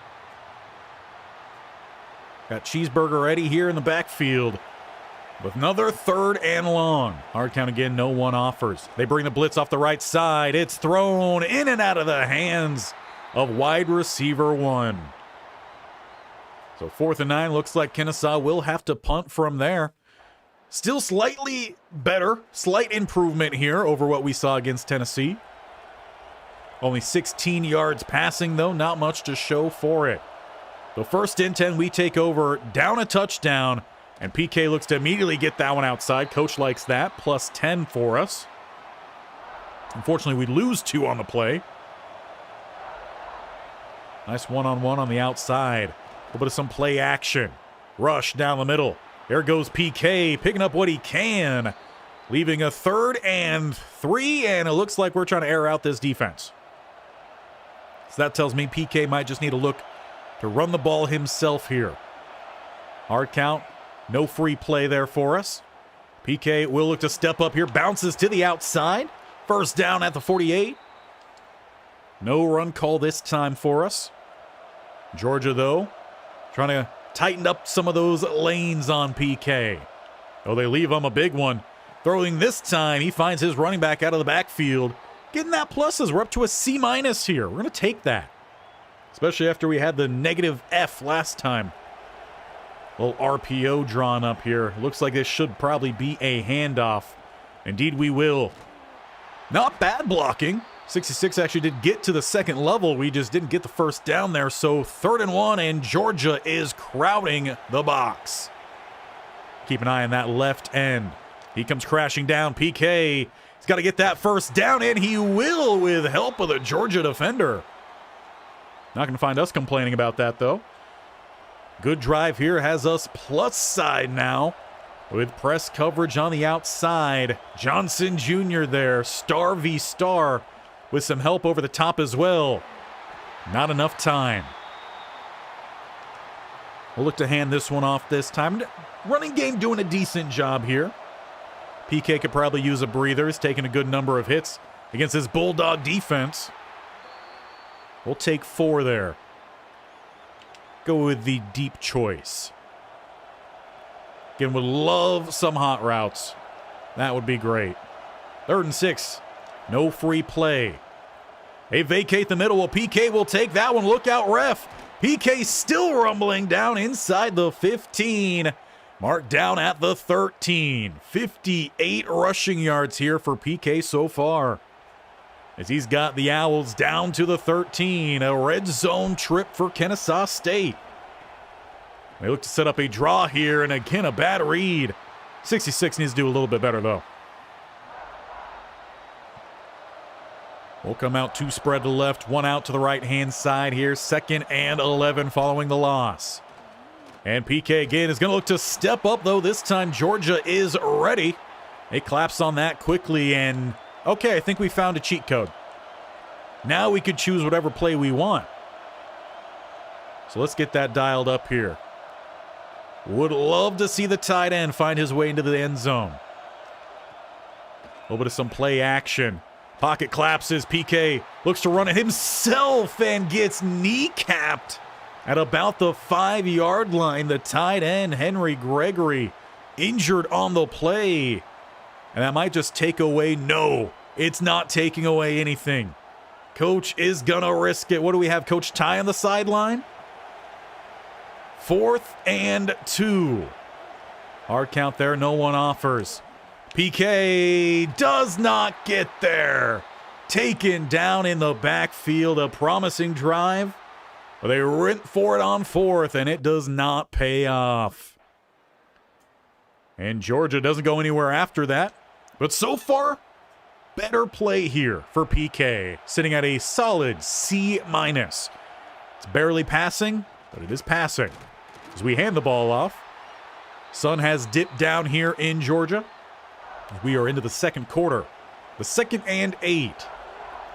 Got Cheeseburger Eddie here in the backfield. With another 3rd and long. Hard count again, no one offers. They bring the blitz off the right side. It's thrown in and out of the hands of wide receiver 1. So 4th and 9, looks like Kennesaw will have to punt from there. Still slightly better, slight improvement here over what we saw against Tennessee. Only 16 yards passing, though, not much to show for it. The 1st and 10, we take over, down a touchdown, And PK looks to immediately get that one outside. Coach likes that. Plus 10 for us. Unfortunately, we lose 2 on the play. Nice one-on-one on the outside. A little bit of some play action. Rush down the middle. There goes PK, picking up what he can. Leaving a 3rd and 3, and it looks like we're trying to air out this defense. So that tells me PK might just need a look to run the ball himself here. Hard count. No free play there for us. PK will look to step up here. Bounces to the outside. First down at the 48. No run call this time for us. Georgia, though, trying to tighten up some of those lanes on PK. Oh, they leave him a big one. Throwing this time, he finds his running back out of the backfield. Getting that plus as we're up to a C- here. We're going to take that. Especially after we had the negative F last time. Little RPO drawn up here. Looks like this should probably be a handoff. Indeed we will. Not bad blocking. 66 actually did get to the second level. We just didn't get the first down there. So 3rd and 1, and Georgia is crowding the box. Keep an eye on that left end. He comes crashing down. PK, he's got to get that first down, and he will with help of the Georgia defender. Not going to find us complaining about that, though. Good drive here has us plus side now with press coverage on the outside. Johnson Jr. there, star v star, with some help over the top as well. Not enough time. We'll look to hand this one off this time. Running game doing a decent job here. PK could probably use a breather. He's taking a good number of hits against his Bulldog defense. We'll take 4 there. Go with the deep choice. Again, would love some hot routes. That would be great. 3rd and 6. No free play. They vacate the middle. Well, PK will take that one. Look out, ref. PK still rumbling down inside the 15. Marked down at the 13. 58 rushing yards here for PK so far, as he's got the Owls down to the 13. A red zone trip for Kennesaw State. They look to set up a draw here, and again, a bad read. 66 needs to do a little bit better, though. We'll come out 2 spread to the left, 1 out to the right-hand side here. 2nd and 11 following the loss. And PK again is going to look to step up, though. This time, Georgia is ready. They claps on that quickly, and okay, I think we found a cheat code. Now we could choose whatever play we want. So let's get that dialed up here. Would love to see the tight end find his way into the end zone. A little bit of some play action. Pocket collapses. PK looks to run it himself and gets kneecapped at about the 5-yard line. The tight end, Henry Gregory, injured on the play. And that might just take away. No, it's not taking away anything. Coach is going to risk it. What do we have? Coach Ty on the sideline? 4th and 2. Hard count there. No one offers. PK does not get there. Taken down in the backfield. A promising drive. But they went for it on 4th, and it does not pay off. And Georgia doesn't go anywhere after that. But so far, better play here for PK. Sitting at a solid C-. It's barely passing, but it is passing. As we hand the ball off, sun has dipped down here in Georgia. We are into the 2nd quarter. The 2nd and 8.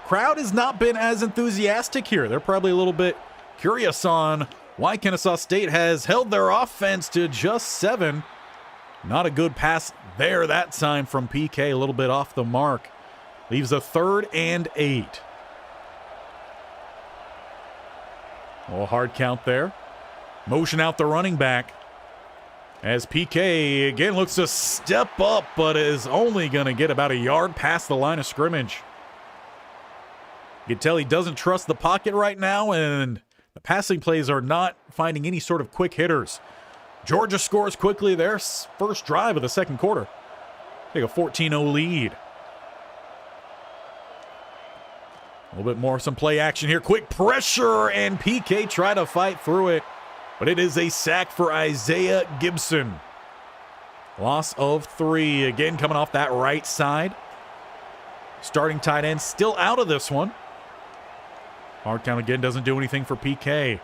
Crowd has not been as enthusiastic here. They're probably a little bit curious on why Kennesaw State has held their offense to just 7. Not a good pass there that time from PK. A little bit off the mark. Leaves a 3rd and 8. A hard count there. Motion out the running back. As PK again looks to step up, but is only going to get about a yard past the line of scrimmage. You can tell he doesn't trust the pocket right now, and the passing plays are not finding any sort of quick hitters. Georgia scores quickly their first drive of the 2nd quarter. Take a 14-0 lead. A little bit more, some play action here. Quick pressure, and PK try to fight through it. But it is a sack for Isaiah Gibson. Loss of 3. Again, coming off that right side. Starting tight end still out of this one. Hard count again doesn't do anything for PK.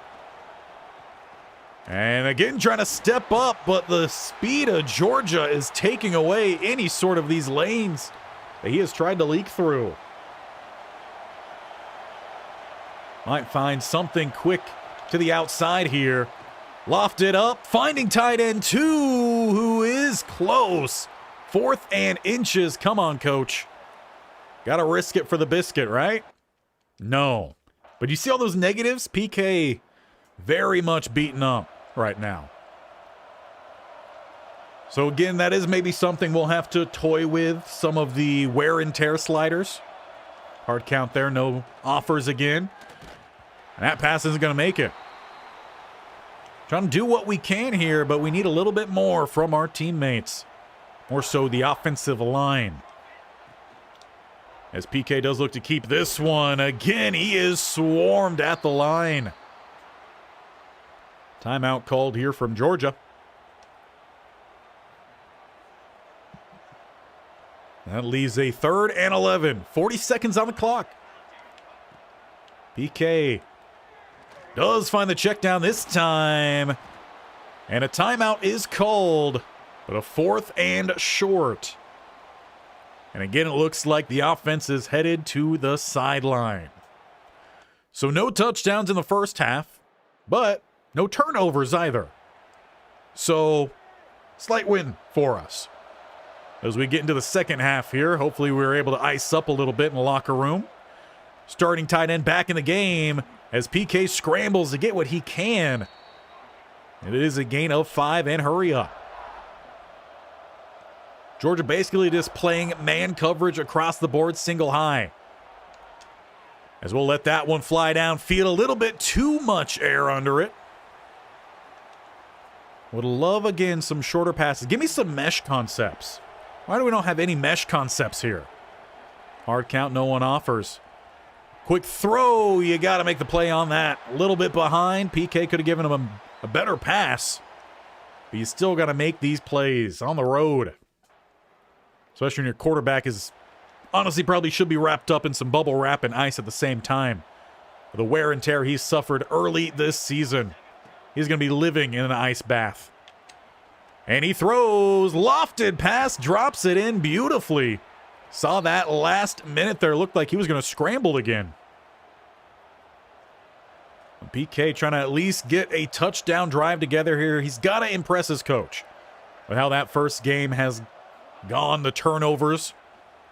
And again, trying to step up, but the speed of Georgia is taking away any sort of these lanes that he has tried to leak through. Might find something quick to the outside here. Lofted up, finding tight end 2, who is close. 4th and inches. Come on, coach. Got to risk it for the biscuit, right? No. But you see all those negatives? PK very much beaten up right now. So again, that is maybe something we'll have to toy with. Some of the wear and tear sliders. Hard count there, no offers again. And that pass isn't going to make it. Trying to do what we can here, but we need a little bit more from our teammates. More so the offensive line. As PK does look to keep this one. Again, he is swarmed at the line. Timeout called here from Georgia. That leaves a 3rd and 11. 40 seconds on the clock. PK does find the check down this time. And a timeout is called. But a 4th and short. And again, it looks like the offense is headed to the sideline. So no touchdowns in the first half, but no turnovers either. So slight win for us. As we get into the second half here, hopefully we were able to ice up a little bit in the locker room. Starting tight end back in the game as PK scrambles to get what he can. And it is a gain of 5 and hurry up. Georgia basically just playing man coverage across the board, single high. As we'll let that one fly down, feel a little bit too much air under it. Would love, again, some shorter passes. Give me some mesh concepts. Why do we not have any mesh concepts here? Hard count, no one offers. Quick throw, you got to make the play on that. A little bit behind. PK could have given him a better pass. But you still got to make these plays on the road. Especially when your quarterback is, honestly, probably should be wrapped up in some bubble wrap and ice at the same time. For the wear and tear he's suffered early this season. He's going to be living in an ice bath. And he throws, lofted pass, drops it in beautifully. Saw that last minute there. Looked like he was going to scramble again. PK trying to at least get a touchdown drive together here. He's got to impress his coach with how that first game has gone, the turnovers.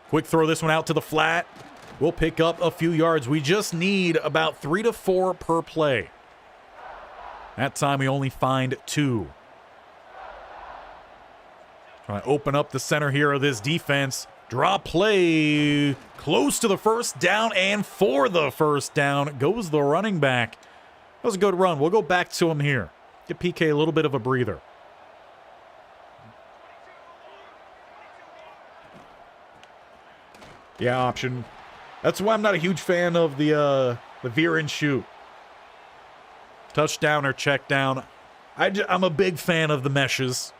Quick throw this one out to the flat. We'll pick up a few yards. We just need about 3 to 4 per play. That time we only find 2. Trying to open up the center here of this defense. Draw play. Close to the first down, and for the first down goes the running back. That was a good run. We'll go back to him here. Get PK a little bit of a breather. Yeah, option. That's why I'm not a huge fan of the veer and shoot. Touchdown or check down. I'm a big fan of the meshes.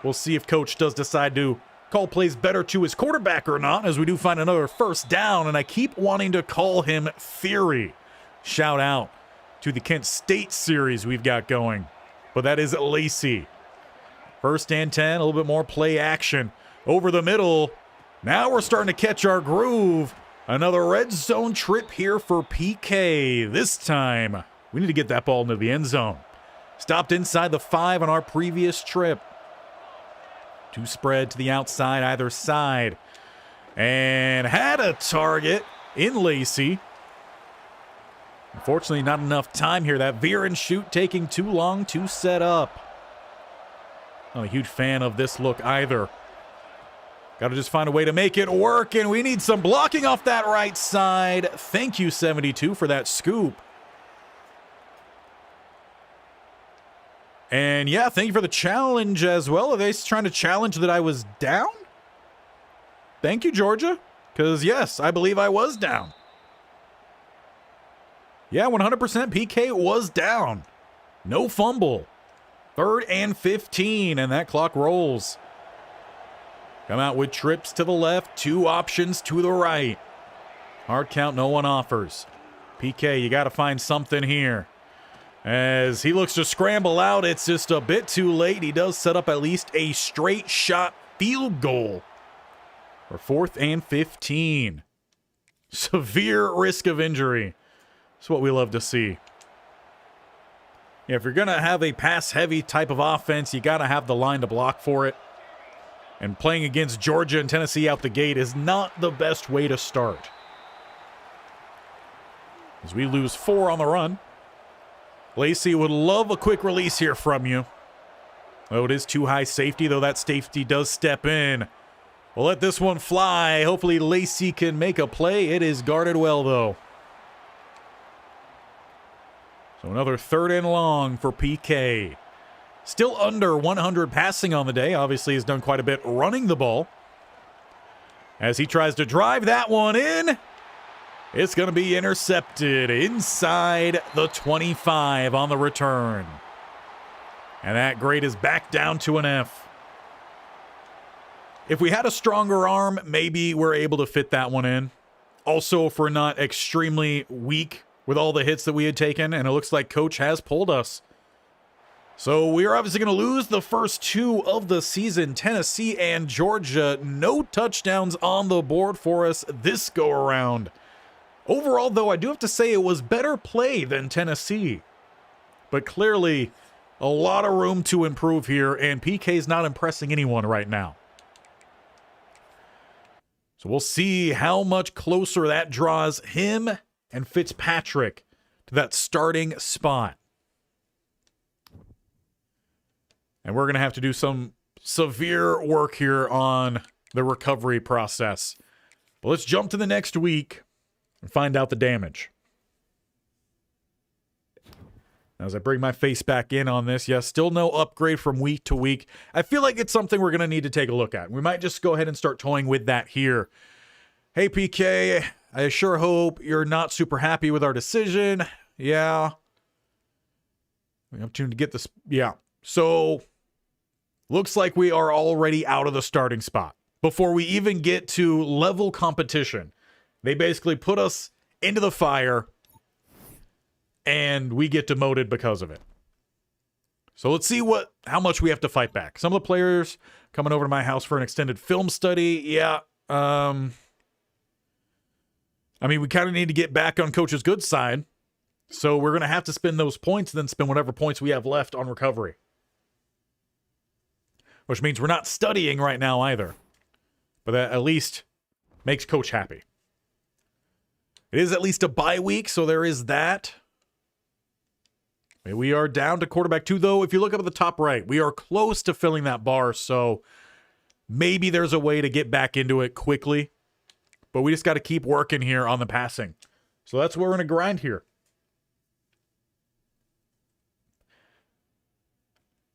We'll see if coach does decide to call plays better to his quarterback or not, as we do find another first down, and I keep wanting to call him Theory. Shout out to the Kent State series we've got going. But that is Lacey. 1st and 10, a little bit more play action. Over the middle. Now we're starting to catch our groove. Another red zone trip here for PK. This time, we need to get that ball into the end zone. Stopped inside the 5 on our previous trip. 2 spread to the outside, either side. And had a target in Lacey. Unfortunately, not enough time here. That veer and shoot taking too long to set up. Not a huge fan of this look either. Got to just find a way to make it work, and we need some blocking off that right side. Thank you, 72, for that scoop. And yeah, thank you for the challenge as well. Are they trying to challenge that I was down? Thank you, Georgia. Because yes, I believe I was down. Yeah, 100% PK was down. No fumble. 3rd and 15, and that clock rolls. Come out with trips to the left, 2 options to the right. Hard count, no one offers. PK, you got to find something here. As he looks to scramble out, it's just a bit too late. He does set up at least a straight shot field goal for 4th and 15. Severe risk of injury. That's what we love to see. Yeah, if you're going to have a pass-heavy type of offense, you got to have the line to block for it. And playing against Georgia and Tennessee out the gate is not the best way to start. As we lose 4 on the run. Lacey would love a quick release here from you. Oh, it is too high safety, though that safety does step in. We'll let this one fly. Hopefully Lacey can make a play. It is guarded well, though. So another 3rd and long for PK. Still under 100 passing on the day. Obviously has done quite a bit running the ball. As he tries to drive that one in. It's going to be intercepted inside the 25 on the return. And that grade is back down to an F. If we had a stronger arm, maybe we're able to fit that one in. Also, if we're not extremely weak with all the hits that we had taken, and it looks like Coach has pulled us. So we are obviously going to lose the first 2 of the season. Tennessee and Georgia, no touchdowns on the board for us this go-around. Overall, though, I do have to say it was better play than Tennessee. But clearly, a lot of room to improve here, and PK's not impressing anyone right now. So we'll see how much closer that draws him and Fitzpatrick to that starting spot. And we're going to have to do some severe work here on the recovery process. But let's jump to the next week and find out the damage. As I bring my face back in on this, yes, still no upgrade from week to week. I feel like it's something we're going to need to take a look at. We might just go ahead and start toying with that here. Hey, PK, I sure hope you're not super happy with our decision. Yeah. We have to get this. Yeah. So, looks like we are already out of the starting spot. Before we even get to level competition, they basically put us into the fire, and we get demoted because of it. So let's see how much we have to fight back. Some of the players coming over to my house for an extended film study. Yeah. I mean, we kind of need to get back on Coach's good side. So we're going to have to spend those points and then spend whatever points we have left on recovery. Which means we're not studying right now either. But that at least makes Coach happy. It is at least a bye week, so there is that. We are down to quarterback 2, though. If you look up at the top right, we are close to filling that bar, so maybe there's a way to get back into it quickly. But we just got to keep working here on the passing. So that's where we're going to grind here.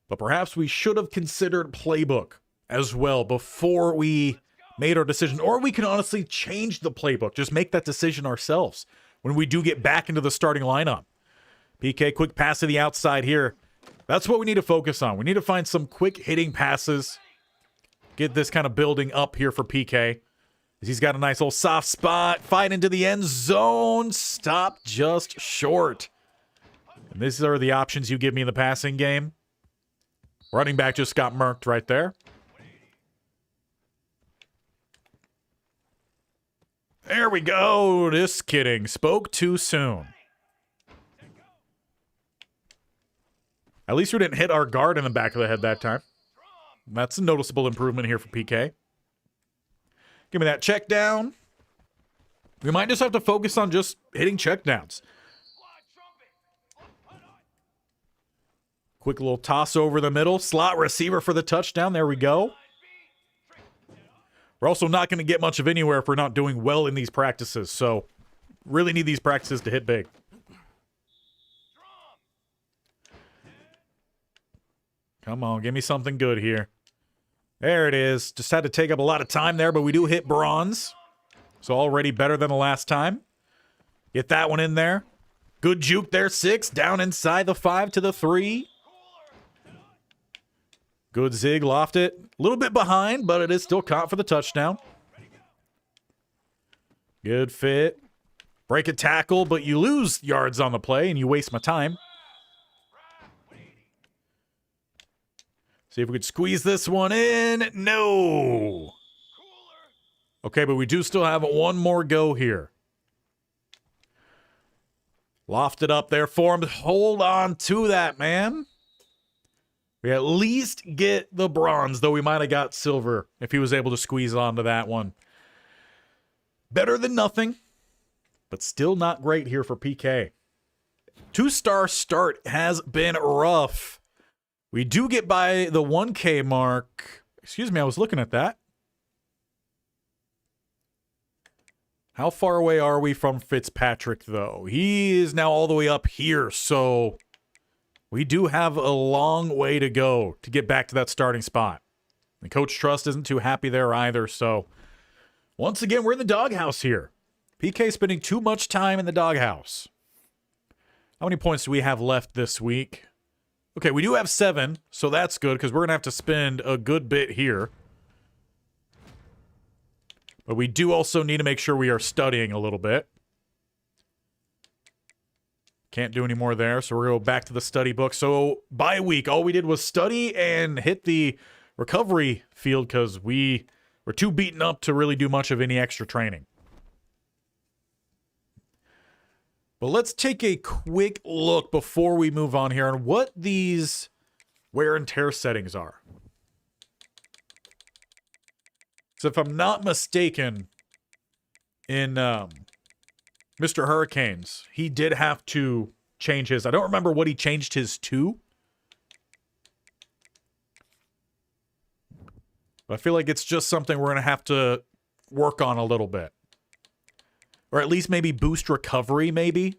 But perhaps we should have considered playbook as well before we made our decision. Or we can honestly change the playbook. Just make that decision ourselves when we do get back into the starting lineup. PK, quick pass to the outside here. That's what we need to focus on. We need to find some quick hitting passes. Get this kind of building up here for PK. He's got a nice little soft spot. Fight into the end zone. Stop just short. And these are the options you give me in the passing game. Running back just got murked right there. There we go. Just kidding. Spoke too soon. At least we didn't hit our guard in the back of the head that time. That's a noticeable improvement here for PK. Give me that check down. We might just have to focus on just hitting check downs. Quick little toss over the middle. Slot receiver for the touchdown. There we go. We're also not going to get much of anywhere if we're not doing well in these practices. So, really need these practices to hit big. Come on, give me something good here. There it is. Just had to take up a lot of time there, but we do hit bronze. So already better than the last time. Get that one in there. Good juke there, 6. Down inside the 5 to the 3. Good zig, loft it. A little bit behind, but it is still caught for the touchdown. Good fit. Break a tackle, but you lose yards on the play, and you waste my time. See if we could squeeze this one in. No. Okay, but we do still have one more go here. Loft it up there for him. Hold on to that, man. We at least get the bronze, though we might have got silver if he was able to squeeze onto that one. Better than nothing, but still not great here for PK. 2-star start has been rough. We do get by the 1K mark. Excuse me, I was looking at that. How far away are we from Fitzpatrick, though? He is now all the way up here, so we do have a long way to go to get back to that starting spot. And Coach Trust isn't too happy there either, so once again, we're in the doghouse here. PK spending too much time in the doghouse. How many points do we have left this week? Okay, we do have 7, so that's good because we're going to have to spend a good bit here. But we do also need to make sure we are studying a little bit. Can't do any more there, so we're going to go back to the study book. So, bye week, all we did was study and hit the recovery field because we were too beaten up to really do much of any extra training. But let's take a quick look before we move on here on what these wear and tear settings are. So if I'm not mistaken, in Mr. Hurricanes, he did have to change his. I don't remember what he changed his to. But I feel like it's just something we're going to have to work on a little bit. Or at least maybe boost recovery, maybe.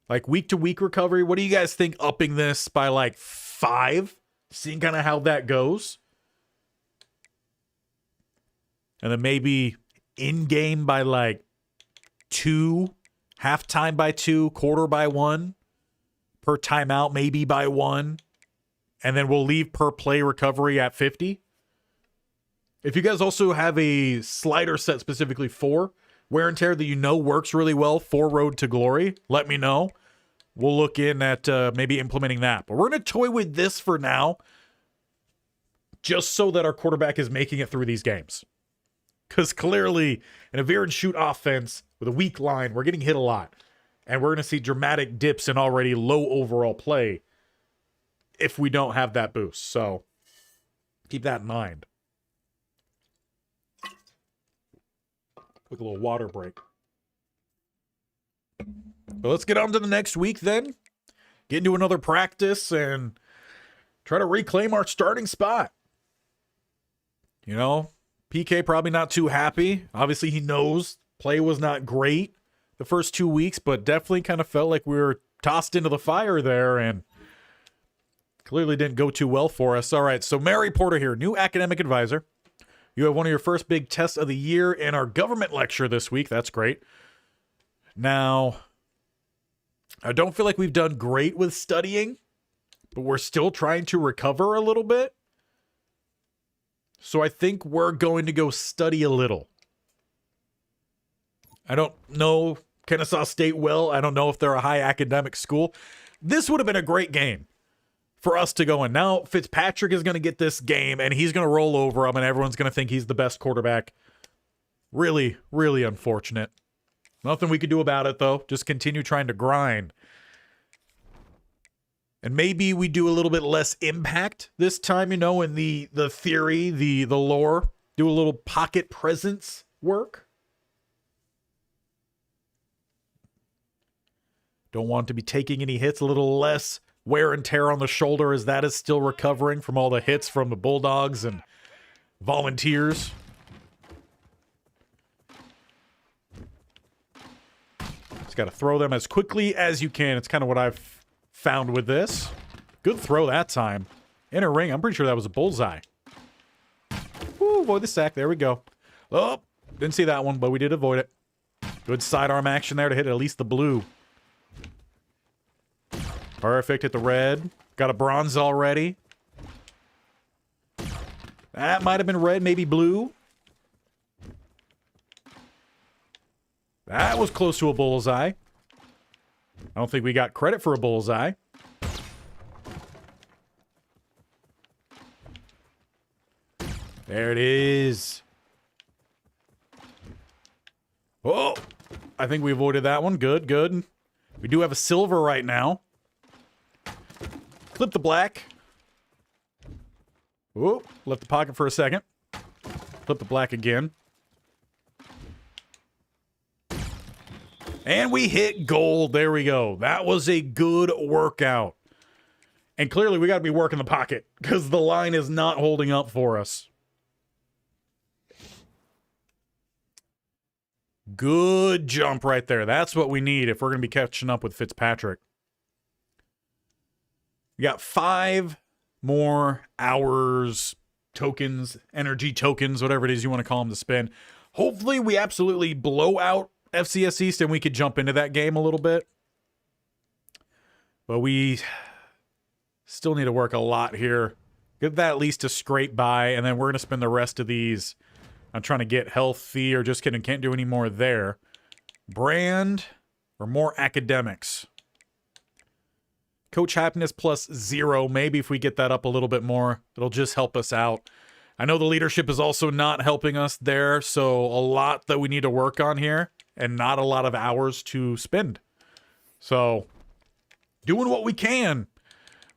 Like week-to-week recovery. What do you guys think upping this by like 5? Seeing kind of how that goes. And then maybe in-game by like 2, halftime by 2, quarter by 1, per timeout maybe by 1. And then we'll leave per play recovery at 50. If you guys also have a slider set specifically for wear and tear that you know works really well for Road to Glory, let me know. We'll look in at maybe implementing that. But we're going to toy with this for now, just so that our quarterback is making it through these games. Because clearly, in a veer and shoot offense with a weak line, we're getting hit a lot. And we're going to see dramatic dips in already low overall play if we don't have that boost. So keep that in mind. Quick little water break. But let's get on to the next week then. Get into another practice and try to reclaim our starting spot. You know, PK probably not too happy. Obviously, he knows play was not great the first 2 weeks, but definitely kind of felt like we were tossed into the fire there and clearly didn't go too well for us. All right, so Mary Porter here, new academic advisor. You have one of your first big tests of the year in our government lecture this week. That's great. Now, I don't feel like we've done great with studying, but we're still trying to recover a little bit. So I think we're going to go study a little. I don't know Kennesaw State well. I don't know if they're a high academic school. This would have been a great game for us to go in. Now Fitzpatrick is going to get this game, and he's going to roll over them, and everyone's going to think he's the best quarterback. Really, really unfortunate. Nothing we could do about it, though. Just continue trying to grind. And maybe we do a little bit less impact this time, you know, in the theory, the lore. Do a little pocket presence work. Don't want to be taking any hits. A little less wear and tear on the shoulder as that is still recovering from all the hits from the Bulldogs and Volunteers. Just got to throw them as quickly as you can. It's kind of what I've found with this. Good throw that time. Inner ring. I'm pretty sure that was a bullseye. Woo, avoid the sack. There we go. Oh, didn't see that one, but we did avoid it. Good sidearm action there to hit at least the blue. Perfect. Hit the red. Got a bronze already. That might have been red, maybe blue. That was close to a bullseye. I don't think we got credit for a bullseye. There it is. Oh, I think we avoided that one. Good, good. We do have a silver right now. Flip the black. Oh, left the pocket for a second. Flip the black again. And we hit gold. There we go. That was a good workout. And clearly we got to be working the pocket because the line is not holding up for us. Good jump right there. That's what we need if we're going to be catching up with Fitzpatrick. We got 5 more hours, tokens, energy tokens, whatever it is you want to call them to spin. Hopefully we absolutely blow out FCS East and we could jump into that game a little bit. But we still need to work a lot here. Get that at least a scrape by, and then we're going to spend the rest of these on trying to get healthy, or just kidding, can't do any more there. Brand or more academics. Coach happiness plus 0. Maybe if we get that up a little bit more, it'll just help us out. I know the leadership is also not helping us there, so a lot that we need to work on here and not a lot of hours to spend. So, doing what we can.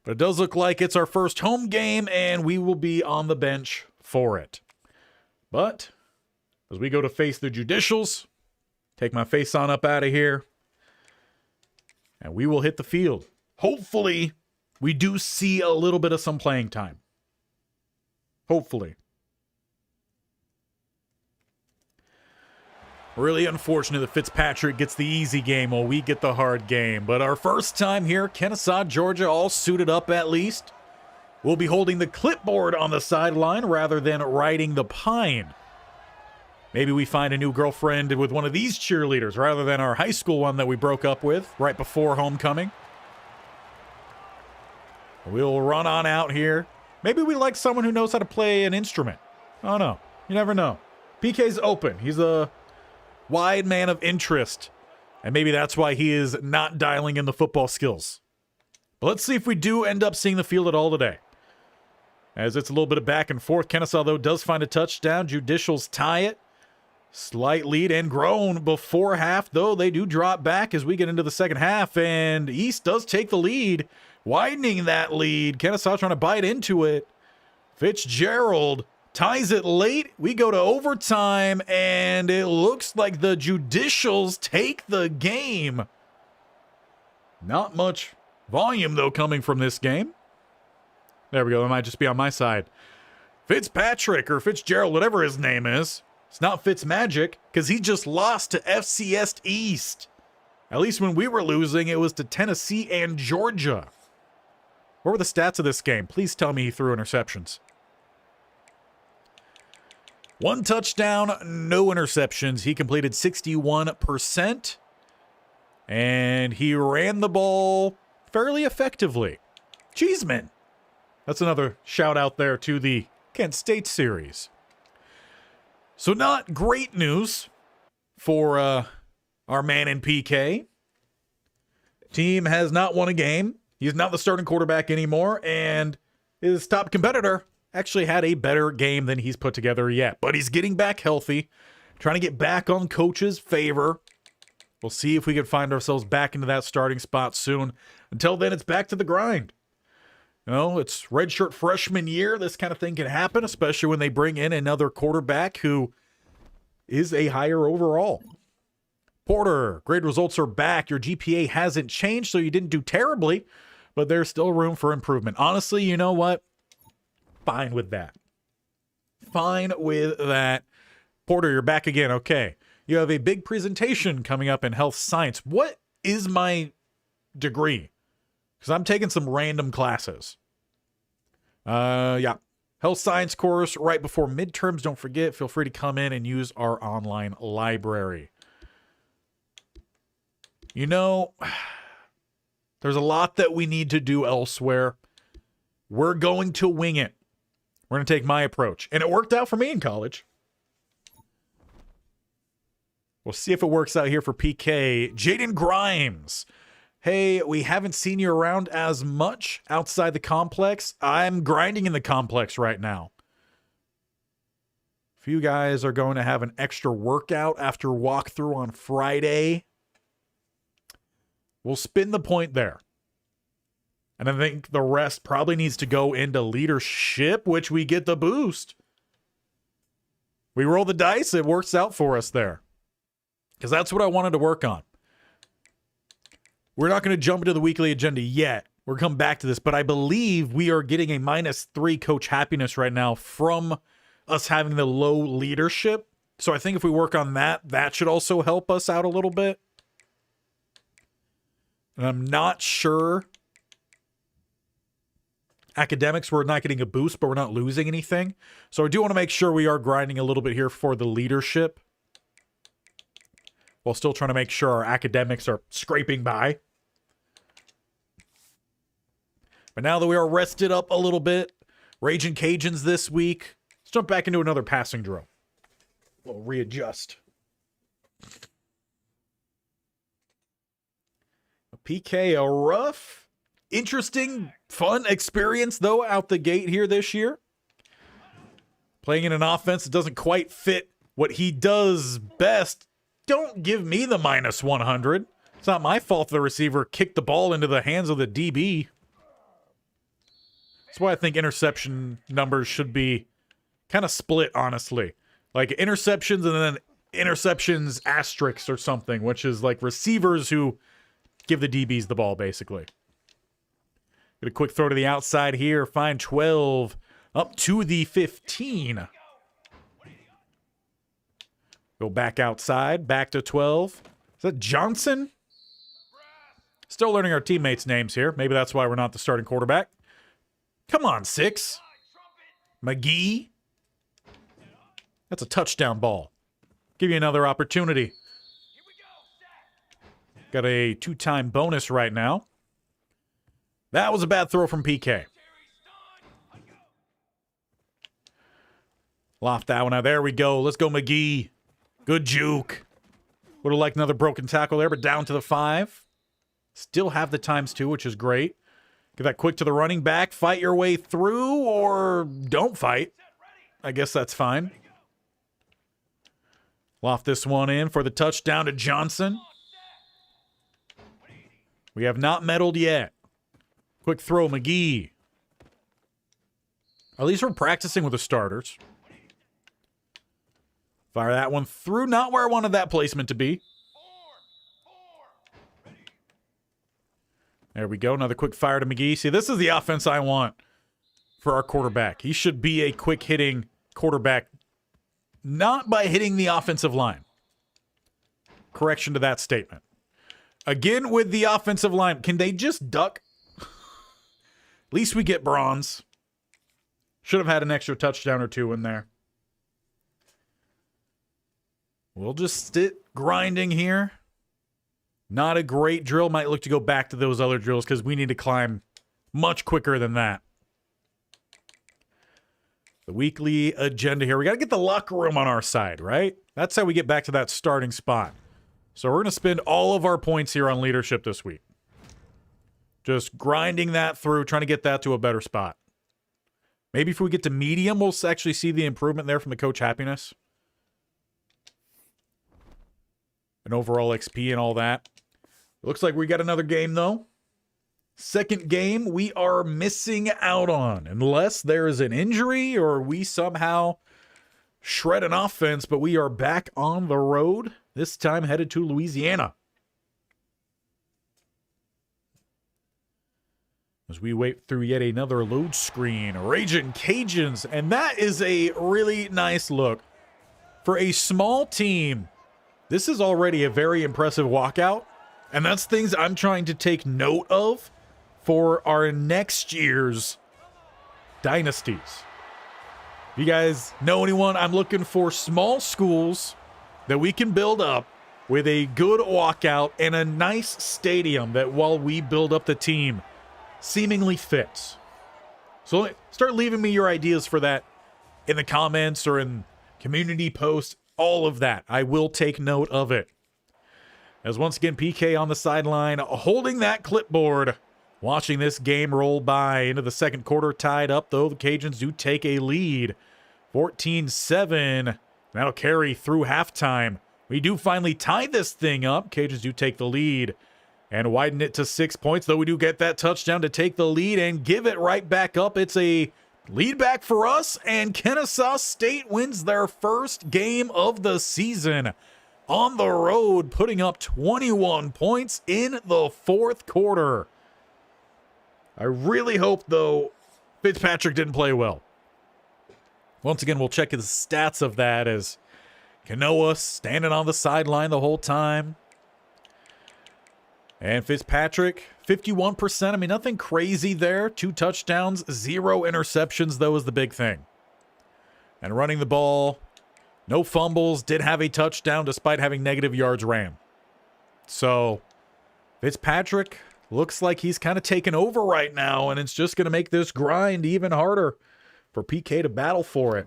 But it does look like it's our first home game, and we will be on the bench for it. But, as we go to face the judicials, take my face on up out of here, and we will hit the field. Hopefully, we do see a little bit of some playing time. Hopefully. Really unfortunate that Fitzpatrick gets the easy game while we get the hard game. But our first time here, Kennesaw, Georgia, all suited up at least. We'll be holding the clipboard on the sideline rather than riding the pine. Maybe we find a new girlfriend with one of these cheerleaders rather than our high school one that we broke up with right before homecoming. We'll run on out here. Maybe we like someone who knows how to play an instrument. I don't know. You never know. PK's open. He's a wide man of interest. And maybe that's why he is not dialing in the football skills. But let's see if we do end up seeing the field at all today. As it's a little bit of back and forth. Kennesaw, though, does find a touchdown. Judicials tie it. Slight lead and grown before half, though they do drop back as we get into the second half. And East does take the lead, widening that lead. Kennesaw trying to bite into it. Fitzgerald ties it late. We go to overtime, and it looks like the Judicials take the game. Not much volume, though, coming from this game. There we go. It might just be on my side. Fitzpatrick or Fitzgerald, whatever his name is. It's not Fitzmagic, because he just lost to FCS East. At least when we were losing, it was to Tennessee and Georgia. What were the stats of this game? Please tell me he threw interceptions. 1 touchdown, no interceptions. He completed 61%. And he ran the ball fairly effectively. Cheeseman. That's another shout out there to the Kent State series. So not great news for our man in PK. Team has not won a game. He's not the starting quarterback anymore, and his top competitor actually had a better game than he's put together yet. But he's getting back healthy, trying to get back on coach's favor. We'll see if we can find ourselves back into that starting spot soon. Until then, it's back to the grind. You know, it's redshirt freshman year. This kind of thing can happen, especially when they bring in another quarterback who is a higher overall. Porter, grade results are back. Your GPA hasn't changed, so you didn't do terribly, but there's still room for improvement. Honestly, you know what? Fine with that. Fine with that. Porter, you're back again. Okay. You have a big presentation coming up in health science. What is my degree? Because I'm taking some random classes. Yeah. Health science course right before midterms. Don't forget, feel free to come in and use our online library. You know, there's a lot that we need to do elsewhere. We're going to wing it. We're going to take my approach. And it worked out for me in college. We'll see if it works out here for PK. Jaden Grimes. Hey, we haven't seen you around as much outside the complex. I'm grinding in the complex right now. A few guys are going to have an extra workout after walkthrough on Friday. We'll spin the point there. And I think the rest probably needs to go into leadership, which we get the boost. We roll the dice. It works out for us there. Because that's what I wanted to work on. We're not going to jump into the weekly agenda yet. We're coming back to this, but I believe we are getting a -3 coach happiness right now from us having the low leadership. So I think if we work on that, that should also help us out a little bit. And I'm not sure. Academics, we're not getting a boost, but we're not losing anything. So I do want to make sure we are grinding a little bit here for the leadership, while still trying to make sure our academics are scraping by. But now that we are rested up a little bit, Raging Cajuns this week, let's jump back into another passing drill. We'll readjust. PK, a rough, interesting, fun experience, though, out the gate here this year. Playing in an offense that doesn't quite fit what he does best. Don't give me the -100. It's not my fault the receiver kicked the ball into the hands of the DB. That's why I think interception numbers should be kind of split, honestly. Like interceptions and then interceptions asterisks or something, which is like receivers who give the DBs the ball, basically. Get a quick throw to the outside here. Find 12 up to the 15. Go back outside, back to 12. Is that Johnson? Still learning our teammates' names here. Maybe that's why we're not the starting quarterback. Come on, 6. McGee. That's a touchdown ball. Give you another opportunity. Got a 2-time bonus right now. That was a bad throw from PK. Loft that one out. There we go. Let's go, McGee. Good juke. Would have liked another broken tackle there, but down to the 5. Still have the ×2, which is great. Get that quick to the running back. Fight your way through or don't fight. I guess that's fine. Loft this one in for the touchdown to Johnson. We have not meddled yet. Quick throw, McGee. At least we're practicing with the starters. Fire that one through. Not where I wanted that placement to be. There we go. Another quick fire to McGee. See, this is the offense I want for our quarterback. He should be a quick-hitting quarterback, not by hitting the offensive line. Correction to that statement. Again, with the offensive line, can they just duck? At least we get bronze. Should have had an extra touchdown or 2 in there. We'll just sit grinding here. Not a great drill. Might look to go back to those other drills because we need to climb much quicker than that. The weekly agenda here. We got to get the locker room on our side, right? That's how we get back to that starting spot. So we're going to spend all of our points here on leadership this week. Just grinding that through, trying to get that to a better spot. Maybe if we get to medium, we'll actually see the improvement there from the coach happiness. And overall XP and all that. Looks like we got another game, though. Second game we are missing out on. Unless there is an injury or we somehow shred an offense. But we are back on the road. This time headed to Louisiana. As we wait through yet another load screen. Raging Cajuns. And that is a really nice look. For a small team, this is already a very impressive walkout. And that's things I'm trying to take note of for our next year's dynasties. If you guys know anyone, I'm looking for small schools that we can build up with a good walkout and a nice stadium that while we build up the team seemingly fits. So start leaving me your ideas for that in the comments or in community posts, all of that. I will take note of it. As once again, PK on the sideline, holding that clipboard, watching this game roll by into the second quarter, tied up, though. The Cajuns do take a lead, 14-7. That'll carry through halftime. We do finally tie this thing up. Cajuns do take the lead and widen it to 6 points, though we do get that touchdown to take the lead and give it right back up. It's a lead back for us, and Kennesaw State wins their first game of the season on the road, putting up 21 points in the fourth quarter. I really hope, though, Fitzpatrick didn't play well. Once again, we'll check his stats of that as Kanoa standing on the sideline the whole time. And Fitzpatrick, 51%. I mean, nothing crazy there. 2 touchdowns, 0 interceptions, though, is the big thing. And running the ball, no fumbles, did have a touchdown despite having negative yards ran. So, Fitzpatrick looks like he's kind of taken over right now, and it's just going to make this grind even harder for PK to battle for it.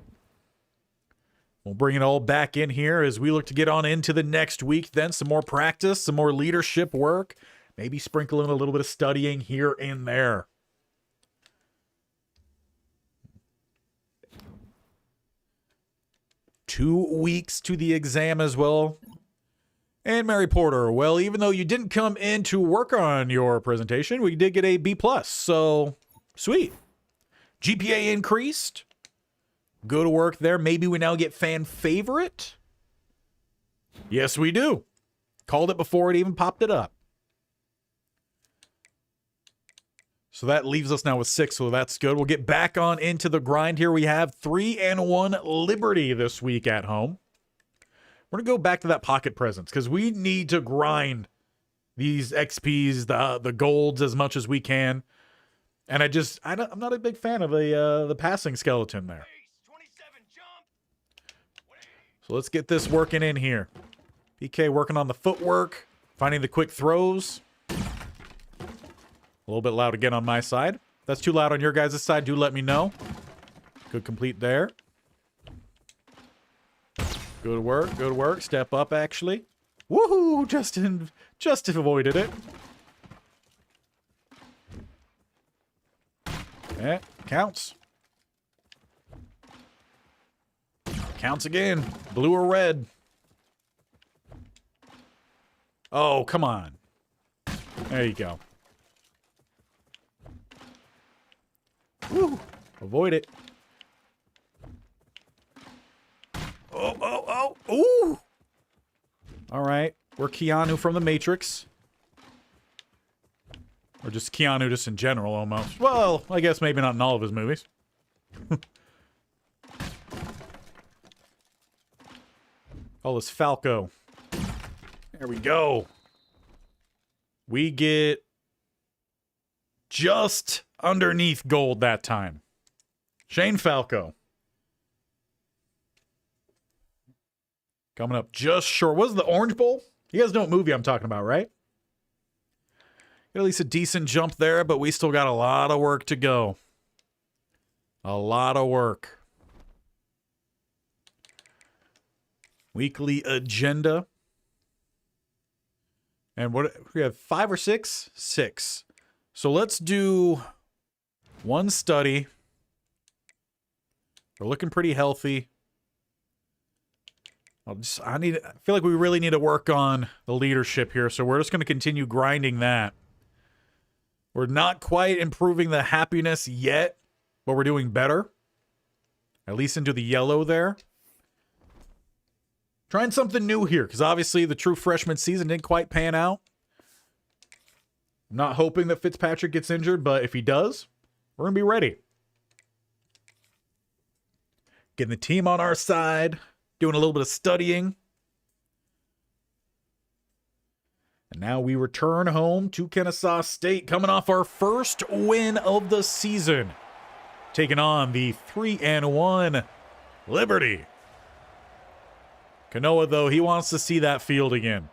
We'll bring it all back in here as we look to get on into the next week. Then some more practice, some more leadership work, maybe sprinkle in a little bit of studying here and there. Two weeks to the exam as well. And Mary Porter, well, even though you didn't come in to work on your presentation, we did get a B+, so sweet. GPA increased. Go to work there. Maybe we now get fan favorite. Yes, we do. Called it before it even popped it up. So that leaves us now with 6, so that's good. We'll get back on into the grind here. We have 3-1 Liberty this week at home. We're going to go back to that pocket presence because we need to grind these XPs, the golds as much as we can. And I'm not a big fan of the passing skeleton there. So let's get this working in here. PK working on the footwork, finding the quick throws. A little bit loud again on my side. If that's too loud on your guys' side, do let me know. Good complete there. Good work. Step up, actually. Woohoo! Just avoided it. Yeah, counts. Counts again. Blue or red. Oh, come on. There you go. Woo! Avoid it. Oh. Ooh! All right. We're Keanu from The Matrix. Or just Keanu just in general, almost. Well, I guess maybe not in all of his movies. Call this Falco. There we go. We get just underneath gold that time. Shane Falco. Coming up just short. What was the Orange Bowl? You guys know what movie I'm talking about, right? Got at least a decent jump there, but we still got a lot of work to go. A lot of work. Weekly agenda. And what we have 5 or 6? 6. So let's do one study. We're looking pretty healthy. I feel like we really need to work on the leadership here, so we're just going to continue grinding that. We're not quite improving the happiness yet, but we're doing better. At least into the yellow there. Trying something new here, because obviously the true freshman season didn't quite pan out. I'm not hoping that Fitzpatrick gets injured, but if he does, we're going to be ready. Getting the team on our side. Doing a little bit of studying. And now we return home to Kennesaw State, coming off our first win of the season. Taking on the 3-1 Liberty. Kanoa, though, he wants to see that field again.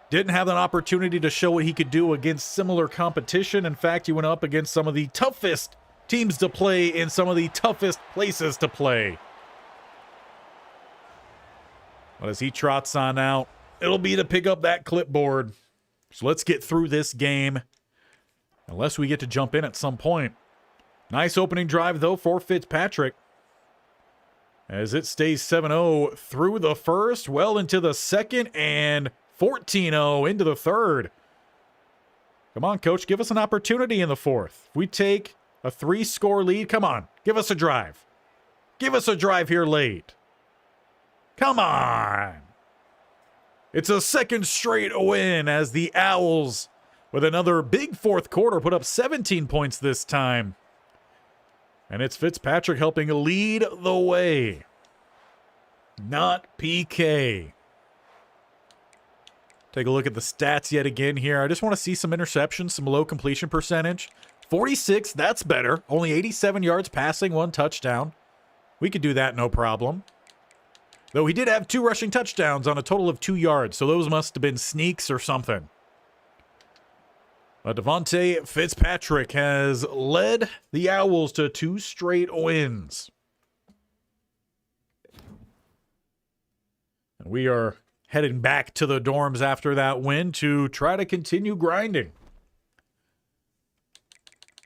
Didn't have an opportunity to show what he could do against similar competition. In fact, he went up against some of the toughest teams to play in some of the toughest places to play. But as he trots on out, it'll be to pick up that clipboard. So let's get through this game, unless we get to jump in at some point. Nice opening drive, though, for Fitzpatrick, as it stays 7-0 through the first, well into the second, and 14-0 into the third. Come on, coach, give us an opportunity in the fourth. If we take a 3-score lead, come on, give us a drive. Give us a drive here late. Come on. It's a second straight win as the Owls, with another big fourth quarter, put up 17 points this time. And it's Fitzpatrick helping lead the way. Not PK. Take a look at the stats yet again here. I just want to see some interceptions, some low completion percentage. 46, that's better. Only 87 yards passing, 1 touchdown. We could do that, no problem. Though he did have 2 rushing touchdowns on a total of 2 yards, so those must have been sneaks or something. But Devontae Fitzpatrick has led the Owls to 2 straight wins. And we are heading back to the dorms after that win to try to continue grinding.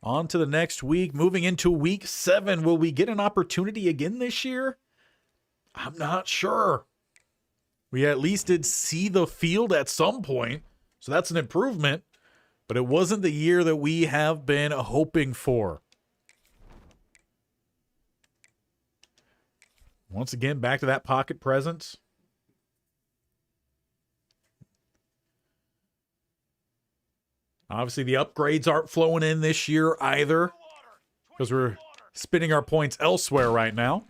On to the next week, moving into week 7. Will we get an opportunity again this year? I'm not sure. We at least did see the field at some point, so that's an improvement. But it wasn't the year that we have been hoping for. Once again, back to that pocket presence. Obviously, the upgrades aren't flowing in this year either, because we're spending our points elsewhere right now.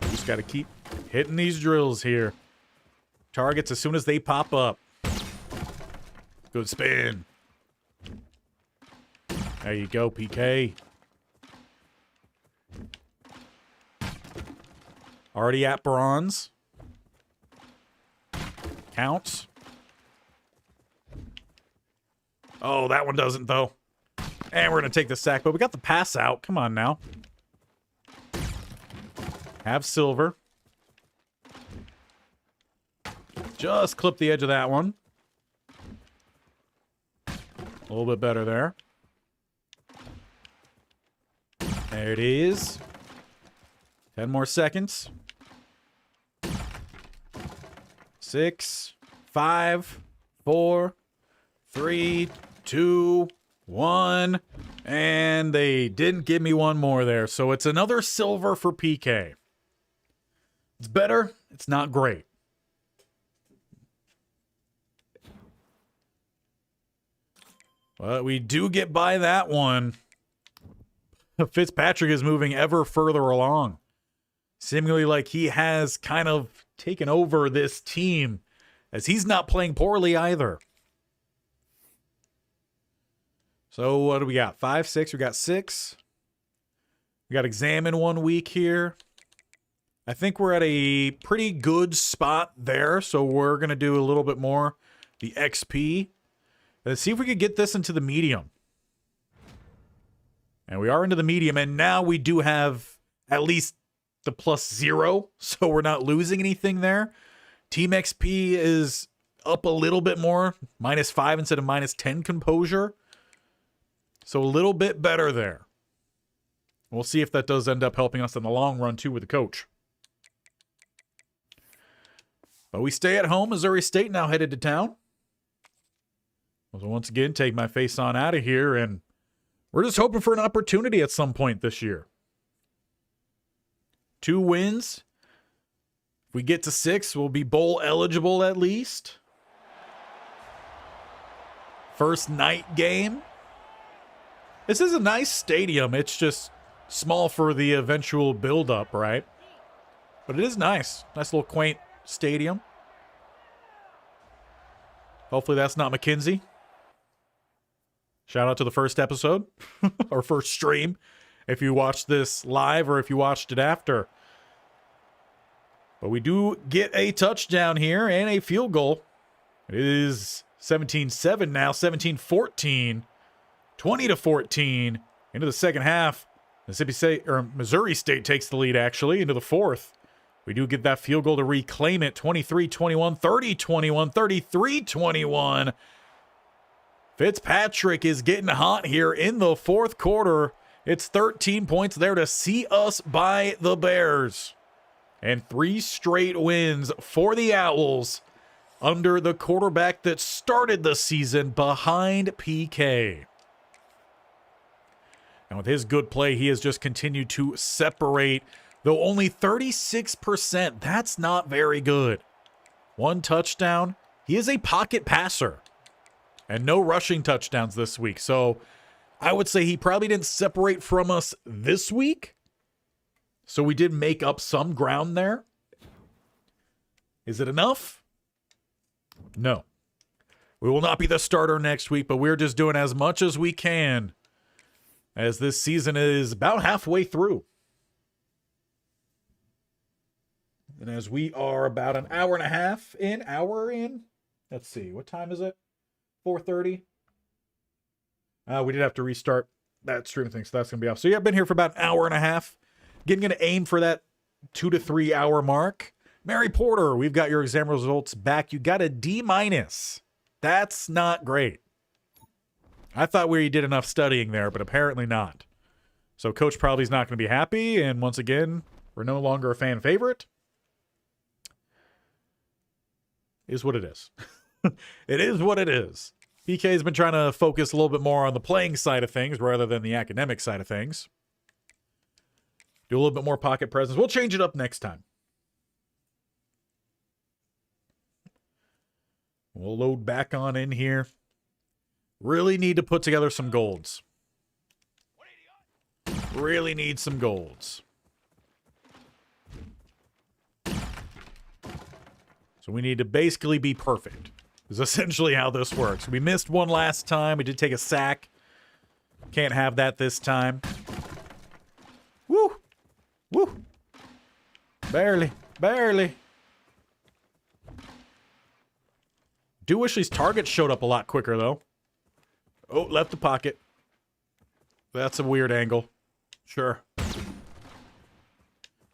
Just got to keep hitting these drills here. Targets as soon as they pop up. Good spin. There you go, PK. Already at bronze. Counts. Oh, that one doesn't, though. And we're going to take the sack, but we got the pass out. Come on now. Have silver. Just clip the edge of that one. A little bit better there. There it is. 10 more seconds. 6, 5, 4, 3, 2, 1. And they didn't give me one more there. So it's another silver for PK. It's better. It's not great. But we do get by that one. Fitzpatrick is moving ever further along. Seemingly like he has kind of taken over this team, as he's not playing poorly either. So what do we got? 5, 6. We got 6. We got exam in 1 week here. I think we're at a pretty good spot there, so we're going to do a little bit more the XP. Let's see if we could get this into the medium. And we are into the medium, and now we do have at least the +0, so we're not losing anything there. Team XP is up a little bit more, -5 instead of -10 composure. So a little bit better there. We'll see if that does end up helping us in the long run, too, with the coach. But we stay at home. Missouri State now headed to town. So once again, take my face on out of here, and we're just hoping for an opportunity at some point this year. 2 wins. If we get to 6, we'll be bowl eligible at least. First night game. This is a nice stadium. It's just small for the eventual build-up, right? But it is nice. Nice little quaint stadium. Hopefully that's not McKenzie. Shout out to the first episode, or first stream, if you watched this live or if you watched it after. But we do get a touchdown here and a field goal. It is 17-7 now, 17-14, 20-14 into the second half. Missouri State takes the lead, actually, into the fourth. We do get that field goal to reclaim it. 23-21, 30-21, 33-21. Fitzpatrick is getting hot here in the fourth quarter. It's 13 points there to see us by the Bears. And 3 straight wins for the Owls under the quarterback that started the season behind PK. And with his good play, he has just continued to separate, though only 36%. That's not very good. 1 touchdown. He is a pocket passer. And no rushing touchdowns this week. So I would say he probably didn't separate from us this week. So we did make up some ground there. Is it enough? No. We will not be the starter next week, but we're just doing as much as we can as this season is about halfway through. And as we are about an hour and a half in, let's see, what time is it? 4:30. We did have to restart that stream thing, so that's going to be off. So yeah, I've been here for about an hour and a half. Again, going to aim for that 2 to 3 hour mark. Mary Porter, we've got your exam results back. You got a D-. That's not great. I thought we did enough studying there, but apparently not. So Coach probably is not going to be happy, and once again, we're no longer a fan favorite. Is what it is. It is what it is. PK has been trying to focus a little bit more on the playing side of things rather than the academic side of things. Do a little bit more pocket presence. We'll change it up next time. We'll load back on in here. Really need to put together some golds. Really need some golds. So we need to basically be perfect. Is essentially how this works. We missed one last time. We did take a sack. Can't have that this time. Woo! Woo! Barely. Barely. Do wish these targets showed up a lot quicker, though. Oh, left the pocket. That's a weird angle. Sure.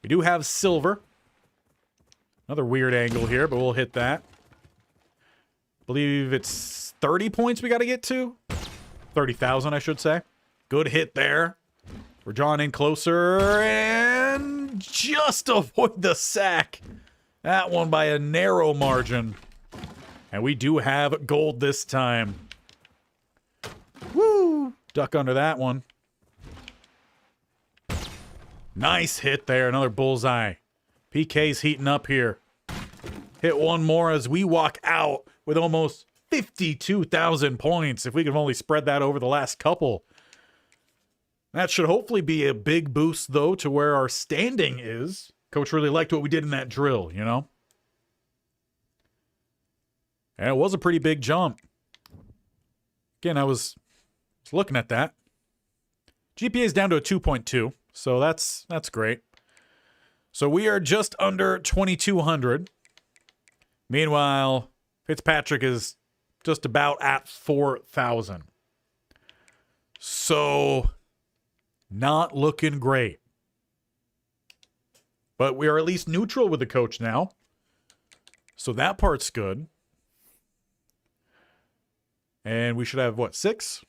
We do have silver. Another weird angle here, but we'll hit that. Believe it's 30 points we got to get to. 30,000, I should say. Good hit there. We're drawing in closer and just avoid the sack. That one by a narrow margin. And we do have gold this time. Woo! Duck under that one. Nice hit there. Another bullseye. PK's heating up here. Hit one more as we walk out with almost 52,000 points. If we could only spread that over the last couple. That should hopefully be a big boost, though, to where our standing is. Coach really liked what we did in that drill, you know? And it was a pretty big jump. Again, I was looking at that. GPA is down to a 2.2, so that's great. So we are just under 2,200. Meanwhile, Fitzpatrick is just about at 4,000. So, not looking great. But we are at least neutral with the coach now. So that part's good. And we should have, what, 6?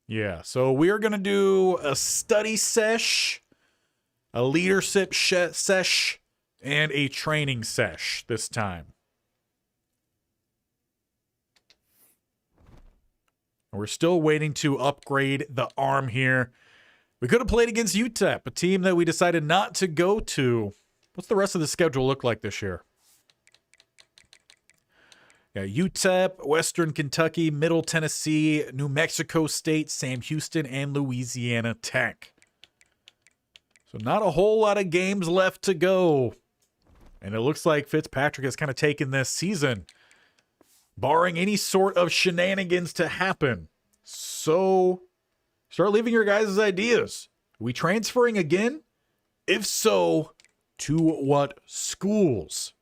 Yeah, so we are going to do a study sesh, a leadership sesh, and a training sesh this time. We're still waiting to upgrade the arm here. We could have played against UTEP, a team that we decided not to go to. What's the rest of the schedule look like this year? Yeah, UTEP, Western Kentucky, Middle Tennessee, New Mexico State, Sam Houston, and Louisiana Tech. So not a whole lot of games left to go. And it looks like Fitzpatrick has kind of taken this season, barring any sort of shenanigans to happen. So, start leaving your guys' ideas. Are we transferring again? If so, to what schools?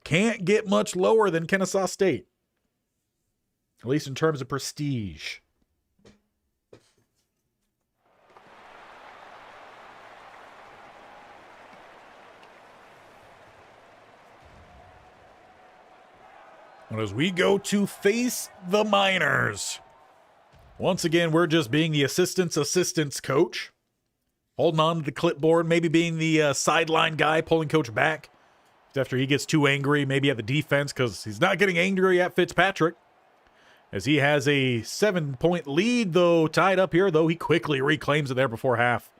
Can't get much lower than Kennesaw State, at least in terms of prestige. And as we go to face the Miners, once again, we're just being the assistant's coach, holding on to the clipboard, maybe being the sideline guy, pulling coach back after he gets too angry, maybe at the defense, because he's not getting angry at Fitzpatrick, as he has a 7-point lead, though, tied up here, though he quickly reclaims it there before half.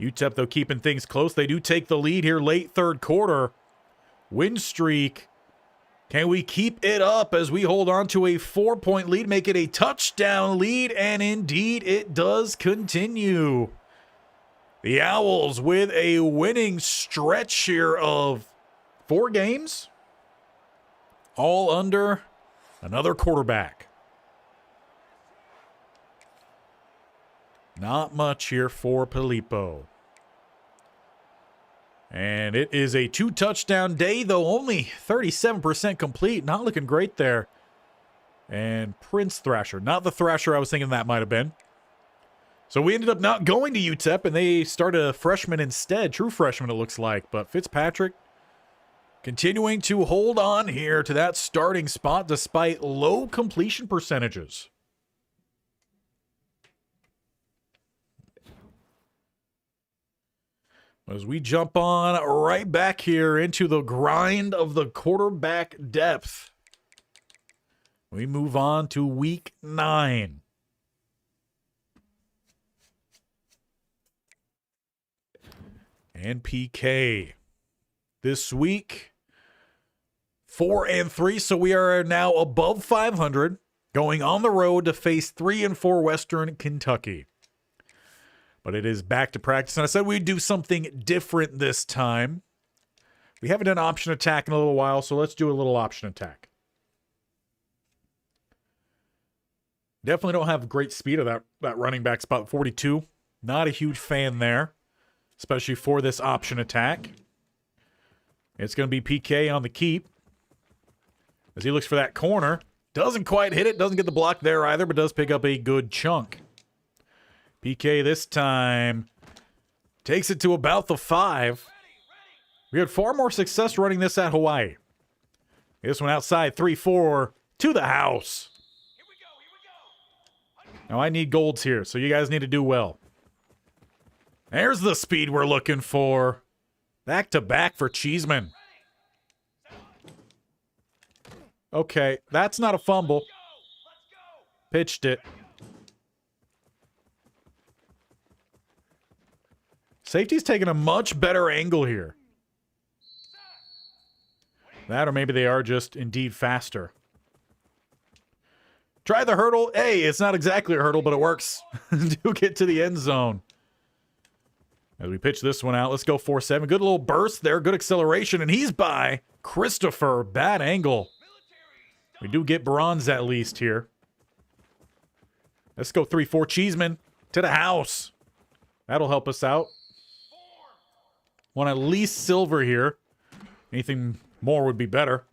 UTEP, though, keeping things close. They do take the lead here late third quarter. Win streak. Can we keep it up as we hold on to a 4-point lead, make it a touchdown lead? And indeed, it does continue. The Owls with a winning stretch here of 4 games, all under another quarterback. Not much here for Filippo. And it is a 2-touchdown day, though only 37% complete. Not looking great there. And Prince Thrasher, not the Thrasher I was thinking that might have been. So we ended up not going to UTEP, and they started a freshman instead. True freshman, it looks like. But Fitzpatrick continuing to hold on here to that starting spot despite low completion percentages. As we jump on right back here into the grind of the quarterback depth, we move on to week 9. And PK this week, 4-3, so we are now above 500, going on the road to face 3-4 Western Kentucky. But it is back to practice, and I said we'd do something different this time. We haven't done option attack in a little while, so let's do a little option attack. Definitely don't have great speed of that running back spot, 42. Not a huge fan there, especially for this option attack. It's going to be PK on the keep as he looks for that corner. Doesn't quite hit it, doesn't get the block there either, but does pick up a good chunk. PK this time takes it to about the 5. We had far more success running this at Hawaii. This one outside, 3-4 to the house. Now I need golds here, so you guys need to do well. There's the speed we're looking for. Back to back for Cheeseman. Okay, that's not a fumble. Pitched it. Safety's taking a much better angle here. That, or maybe they are just indeed faster. Try the hurdle. Hey, it's not exactly a hurdle, but it works. Do get to the end zone. As we pitch this one out, let's go 4-7. Good little burst there. Good acceleration, and he's by Christopher. Bad angle. We do get bronze at least here. Let's go 3-4. Cheeseman to the house. That'll help us out. Want at least silver here. Anything more would be better.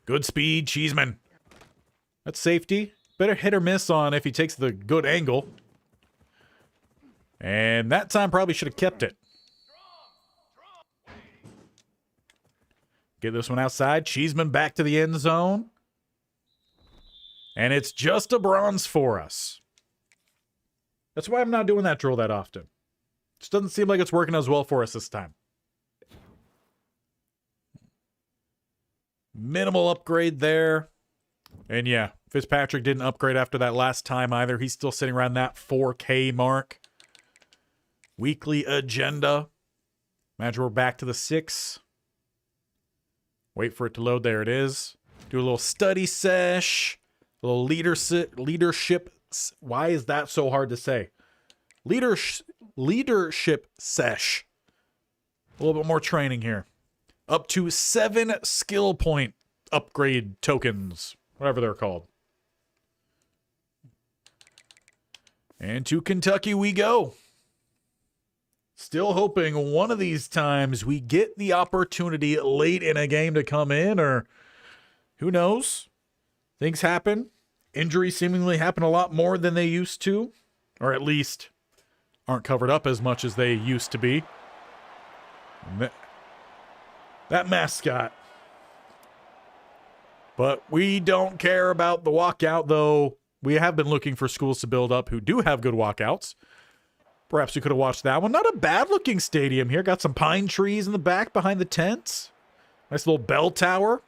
Good speed, Cheeseman. That's safety. Better hit or miss on if he takes the good angle. And that time probably should have kept it. Get this one outside. Cheeseman back to the end zone. And it's just a bronze for us. That's why I'm not doing that drill that often. Just doesn't seem like it's working as well for us this time. Minimal upgrade there. And yeah, Fitzpatrick didn't upgrade after that last time either. He's still sitting around that 4K mark. Weekly agenda. Imagine we're back to the 6. Wait for it to load. There it is. Do a little study sesh. A little leadership. Why is that so hard to say? Leadership sesh. A little bit more training here. Up to 7 skill point upgrade tokens. Whatever they're called. And to Kentucky we go. Still hoping one of these times we get the opportunity late in a game to come in, or who knows? Things happen. Injuries seemingly happen a lot more than they used to, or at least aren't covered up as much as they used to be. That mascot. But we don't care about the walkout, though we have been looking for schools to build up who do have good walkouts. Perhaps we could have watched that one. Not a bad-looking stadium here. Got some pine trees in the back behind the tents. Nice little bell tower.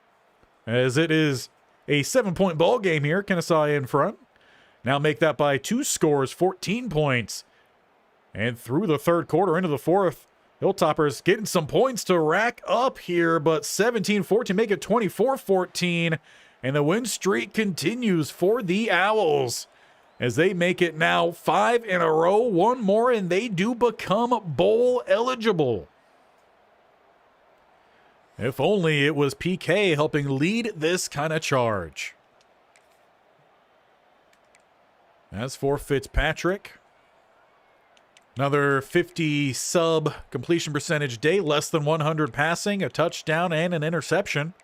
As it is a 7-point ball game here. Kennesaw in front. Now make that by 2 scores, 14 points. And through the third quarter into the fourth, Hilltoppers getting some points to rack up here, but 17-14, make it 24-14. And the win streak continues for the Owls as they make it now 5 in a row, one more, and they do become bowl eligible. If only it was PK helping lead this kind of charge. As for Fitzpatrick, another 50 sub completion percentage day, less than 100 passing, a touchdown and an interception.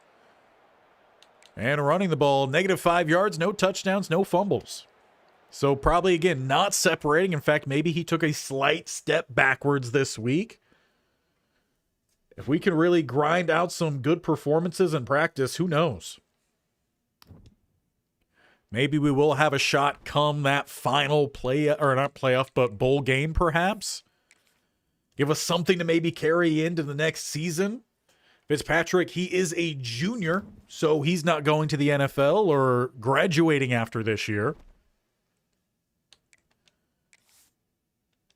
And running the ball, -5 yards, no touchdowns, no fumbles. So probably, again, not separating. In fact, maybe he took a slight step backwards this week. If we can really grind out some good performances in practice, who knows? Maybe we will have a shot come that final play, or not playoff, but bowl game perhaps. Give us something to maybe carry into the next season. Fitzpatrick, he is a junior, so he's not going to the NFL or graduating after this year.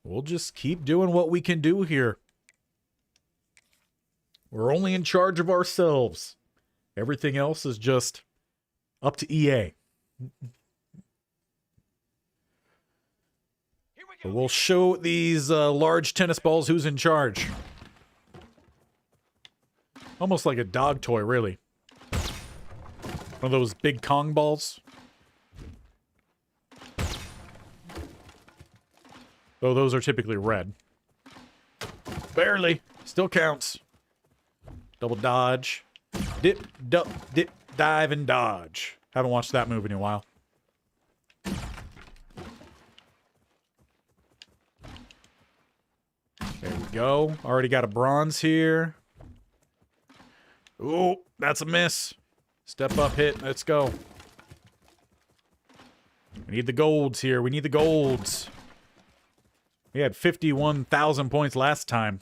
We'll just keep doing what we can do here. We're only in charge of ourselves. Everything else is just up to EA. But we'll show these large tennis balls who's in charge. Almost like a dog toy, really. One of those big Kong balls. Though those are typically red. Barely. Still counts. Double dodge. Dip, duck, dip, dive, and dodge. Haven't watched that movie in a while. There we go. Already got a bronze here. Ooh, that's a miss. Step up hit. Let's go. We need the golds here. We need the golds. We had 51,000 points last time.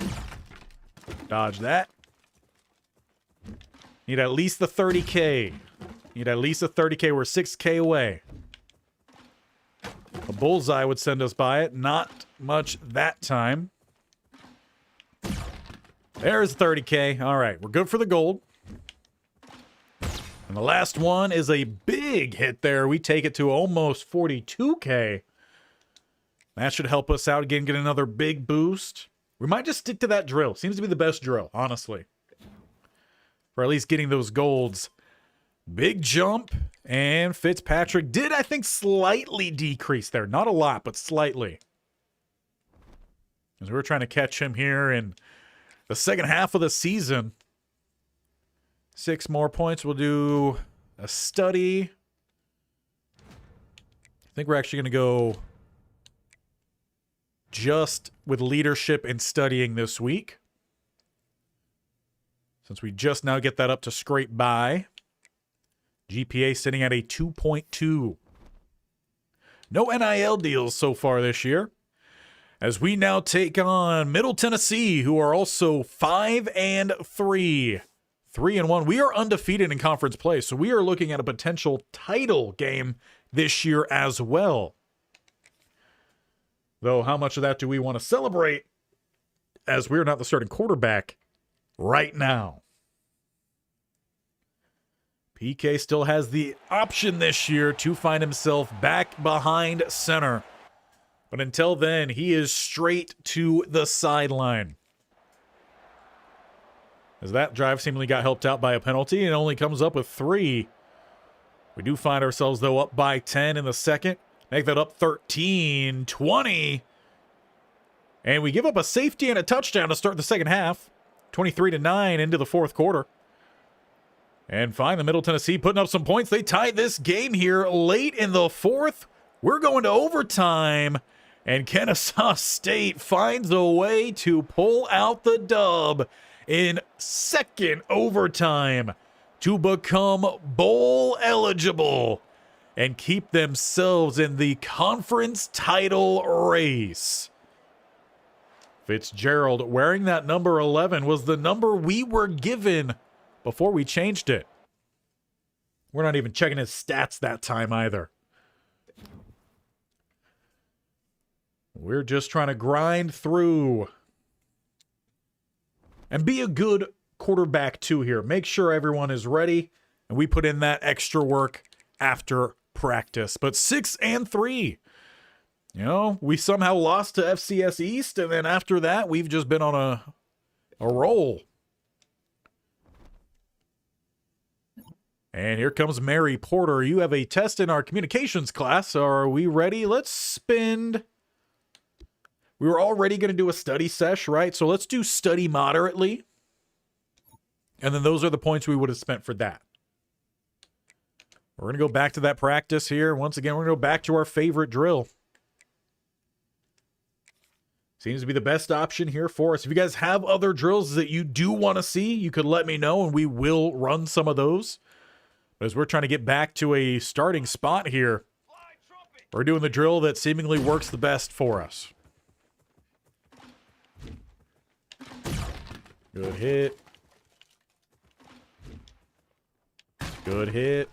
Dodge that. Need at least the 30K. Need at least a 30K. We're 6K away. A bullseye would send us by it. Not much that time. There's 30K. All right, we're good for the gold. And the last one is a big hit there. We take it to almost 42K. That should help us out again, get another big boost. We might just stick to that drill. Seems to be the best drill, honestly. For at least getting those golds. Big jump. And Fitzpatrick did, I think, slightly decrease there. Not a lot, but slightly. As we were trying to catch him here in the second half of the season. 6 more points. We'll do a study. I think we're actually going to go just with leadership and studying this week. Since we just now get that up to scrape by. GPA sitting at a 2.2. No NIL deals so far this year. As we now take on Middle Tennessee, who are also 5-3. 3-1. We are undefeated in conference play, so we are looking at a potential title game this year as well. Though, how much of that do we want to celebrate as we're not the starting quarterback right now? PK still has the option this year to find himself back behind center. But until then, he is straight to the sideline. As that drive seemingly got helped out by a penalty and only comes up with 3. We do find ourselves, though, up by 10 in the second. Make that up 13, 20. And we give up a safety and a touchdown to start the second half. 23-9 into the fourth quarter. And finally, Middle Tennessee putting up some points. They tied this game here late in the fourth. We're going to overtime. And Kennesaw State finds a way to pull out the dub in second overtime to become bowl eligible and keep themselves in the conference title race. Fitzgerald wearing that number 11 was the number we were given before we changed it. We're not even checking his stats that time either. We're just trying to grind through and be a good quarterback too here. Make sure everyone is ready, and we put in that extra work after practice. But 6-3. You know, we somehow lost to FCS East, and then after that, we've just been on a roll. And here comes Mary Porter. You have a test in our communications class. Are we ready? Let's spend... We were already going to do a study sesh, right? So let's do study moderately. And then those are the points we would have spent for that. We're going to go back to that practice here. Once again, we're going to go back to our favorite drill. Seems to be the best option here for us. If you guys have other drills that you do want to see, you could let me know, and we will run some of those. But as we're trying to get back to a starting spot here, we're doing the drill that seemingly works the best for us. Good hit. Good hit.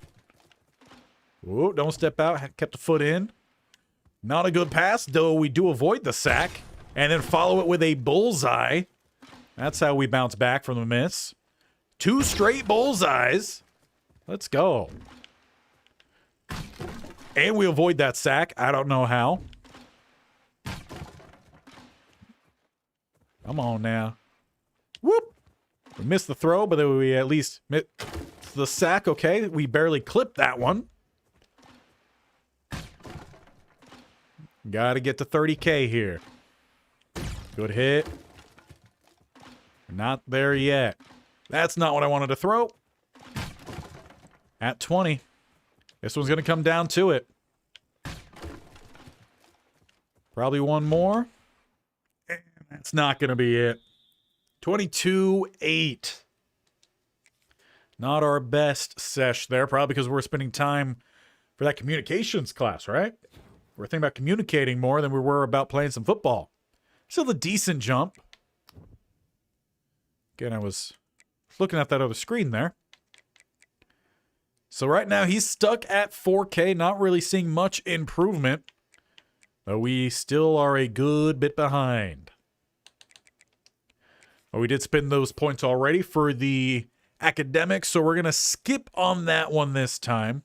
Whoa, don't step out. Kept the foot in. Not a good pass, though we do avoid the sack. And then follow it with a bullseye. That's how we bounce back from the miss. 2 straight bullseyes. Let's go. And we avoid that sack. I don't know how. Come on now. Whoop. We missed the throw, but then we at least missed the sack. Okay, we barely clipped that one. Got to get to 30K here. Good hit. Not there yet. That's not what I wanted to throw. At 20. This one's going to come down to it. Probably one more. And that's not going to be it. 22-8. Not our best sesh there. Probably because we're spending time for that communications class, right? We're thinking about communicating more than we were about playing some football. Still a decent jump. Again, I was looking at that other screen there. So right now he's stuck at 4K, not really seeing much improvement. But we still are a good bit behind. But we did spend those points already for the academics, so we're going to skip on that one this time.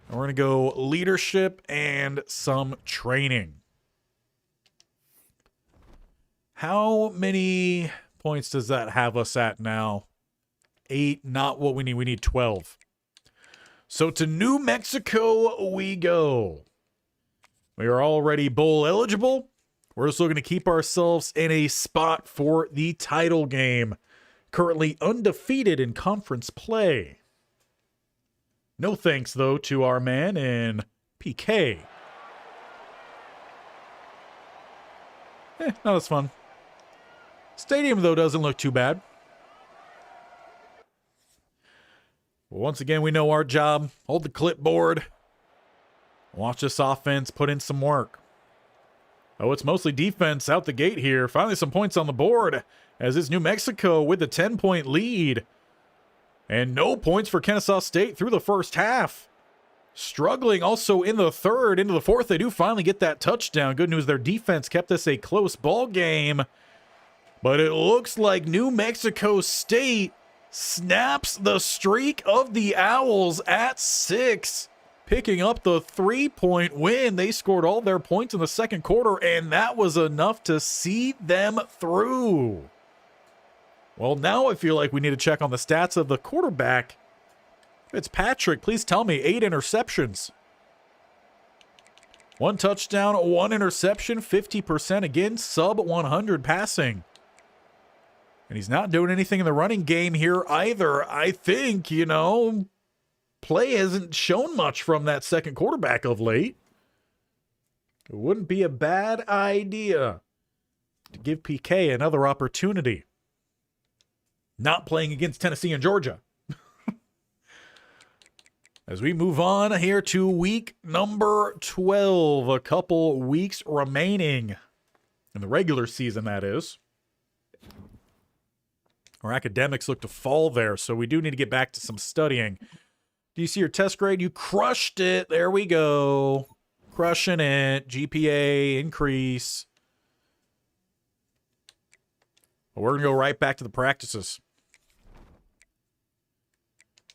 And we're going to go leadership and some training. How many points does that have us at now? 8, not what we need. We need 12. So to New Mexico we go. We are already bowl eligible. We're just looking to keep ourselves in a spot for the title game. Currently undefeated in conference play. No thanks, though, to our man in PK. Not as fun. Stadium, though, doesn't look too bad. Well, once again, we know our job. Hold the clipboard. Watch this offense put in some work. Oh, it's mostly defense out the gate here. Finally, some points on the board as it's New Mexico with a 10-point lead. And no points for Kennesaw State through the first half. Struggling also in the third. Into the fourth, they do finally get that touchdown. Good news, their defense kept this a close ball game. But it looks like New Mexico State snaps the streak of the Owls at 6. Picking up the 3-point win. They scored all their points in the second quarter, and that was enough to see them through. Well, now I feel like we need to check on the stats of the quarterback. Fitzpatrick, please tell me, 8 interceptions. 1 touchdown, 1 interception, 50% again, sub 100 passing. And he's not doing anything in the running game here either. I think, you know, play hasn't shown much from that second quarterback of late. It wouldn't be a bad idea to give PK another opportunity. Not playing against Tennessee and Georgia. As we move on here to week number 12, a couple weeks remaining in the regular season, that is. Our academics look to fall there, so we do need to get back to some studying. Do you see your test grade? You crushed it. There we go. Crushing it. GPA increase. But we're going to go right back to the practices.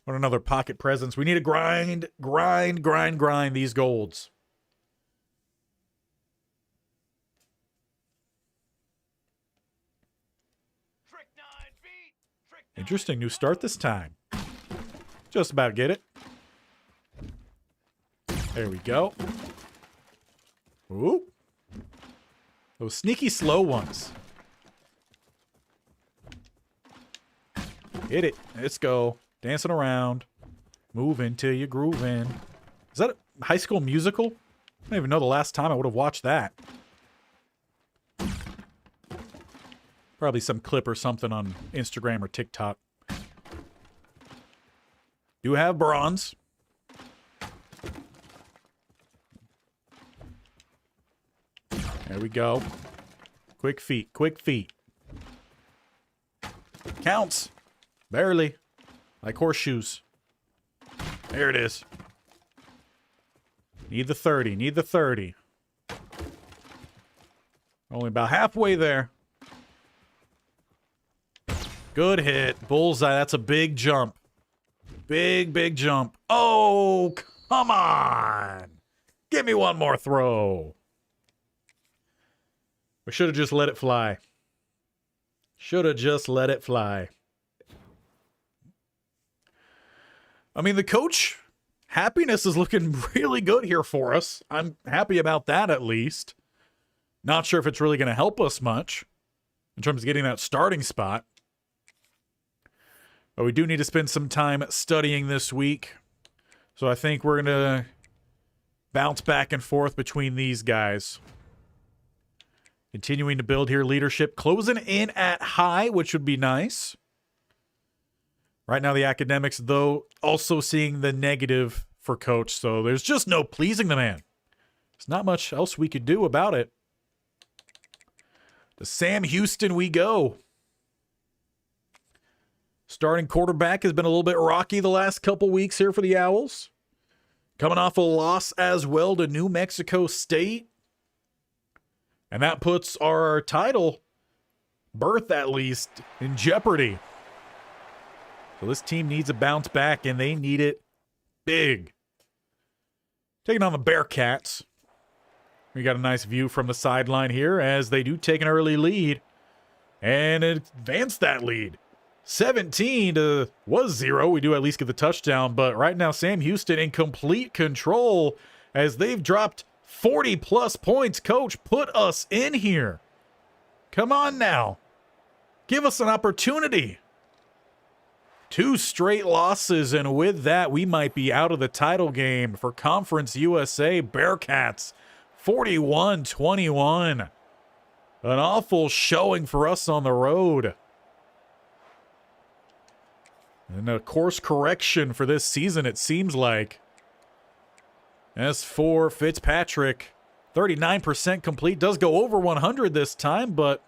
What another pocket presence. We need to grind these golds. Interesting new start this time. Just about get it. There we go. Ooh. Those sneaky slow ones. Hit it. Let's go. Dancing around. Moving till you grooving. Is that a High School Musical? I don't even know the last time I would have watched that. Probably some clip or something on Instagram or TikTok. Do have bronze. There we go. Quick feet, quick feet. Counts. Barely. Like horseshoes. There it is. Need the 30, need the 30. Only about halfway there. Good hit. Bullseye. That's a big jump. Big jump. Oh, come on. Give me one more throw. We should have just let it fly. Should have just let it fly. I mean, the coach happiness is looking really good here for us. I'm happy about that at least. Not sure if it's really going to help us much in terms of getting that starting spot. But we do need to spend some time studying this week. So I think we're going to bounce back and forth between these guys. Continuing to build here leadership. Closing in at high, which would be nice. Right now the academics, though, also seeing the negative for coach. So there's just no pleasing the man. There's not much else we could do about it. To Sam Houston we go. Starting quarterback has been a little bit rocky the last couple weeks here for the Owls. Coming off a loss as well to New Mexico State. And that puts our title berth, at least, in jeopardy. So this team needs a bounce back, and they need it big. Taking on the Bearcats. We got a nice view from the sideline here as they do take an early lead. And advance that lead. 17 to was 0. We do at least get the touchdown, but right now Sam Houston in complete control as they've dropped 40-plus points. Coach, put us in here. Come on now. Give us an opportunity. 2 straight losses, and with that, we might be out of the title game for Conference USA. Bearcats, 41-21. An awful showing for us on the road. And a course correction for this season, it seems like. As for Fitzpatrick, 39% complete. Does go over 100 this time, but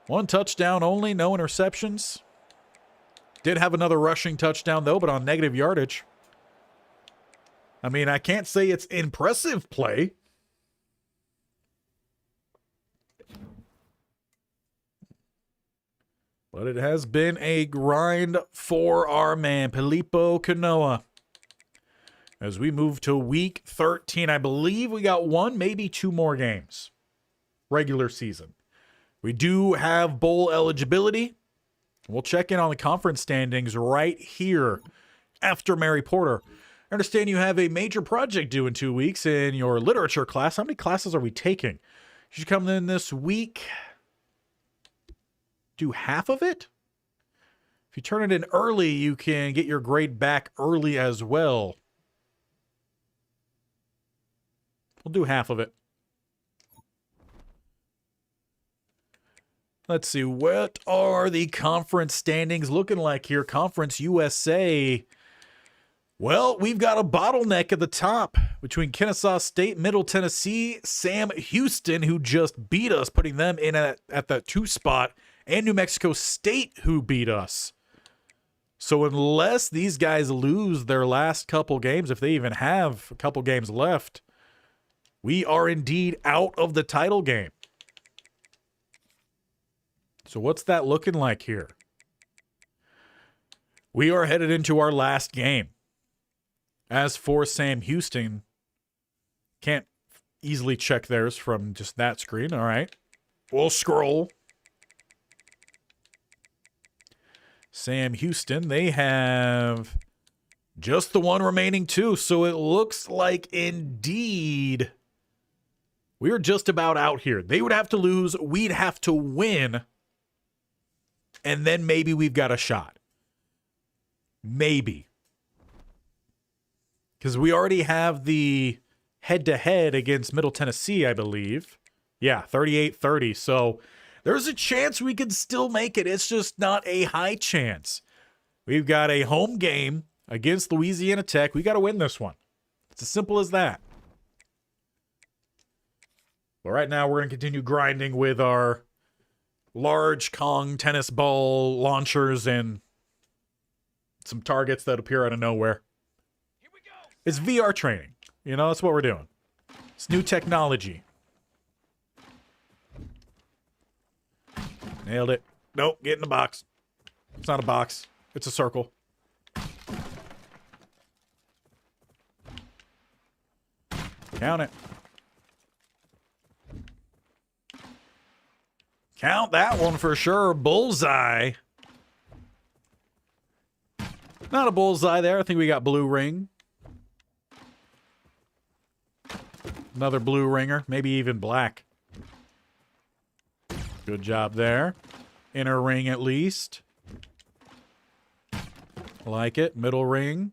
1 touchdown only, no interceptions. Did have another rushing touchdown, though, but on negative yardage. I mean, I can't say it's impressive play. But it has been a grind for our man, Filippo Canoa. As we move to week 13, I believe we got 1, maybe 2 more games. Regular season. We do have bowl eligibility. We'll check in on the conference standings right here after Mary Porter. I understand you have a major project due in 2 weeks in your literature class. How many classes are we taking? You should come in this week. Do half of it? If you turn it in early, you can get your grade back early as well. We'll do half of it. Let's see, what are the conference standings looking like here? Conference USA. Well, we've got a bottleneck at the top between Kennesaw State, Middle Tennessee, Sam Houston, who just beat us, putting them in at that 2 spot, and New Mexico State, who beat us. So unless these guys lose their last couple games, if they even have a couple games left, we are indeed out of the title game. So what's that looking like here? We are headed into our last game. As for Sam Houston, can't easily check theirs from just that screen. All right. We'll scroll. Sam Houston, they have just the one remaining too. So it looks like indeed we're just about out here. They would have to lose. We'd have to win. And then maybe we've got a shot. Maybe. Because we already have the head-to-head against Middle Tennessee, I believe. Yeah, 38-30. So there's a chance we could still make it. It's just not a high chance. We've got a home game against Louisiana Tech. We got to win this one. It's as simple as that. But right now, we're going to continue grinding with our large Kong tennis ball launchers and some targets that appear out of nowhere. Here we go. It's VR training. You know, that's what we're doing. It's new technology. Nailed it. Nope, get in the box. It's not a box. It's a circle. Count it. Count that one for sure. Bullseye. Not a bullseye there. I think we got blue ring. Another blue ringer. Maybe even black. Good job there. Inner ring at least. Like it. Middle ring.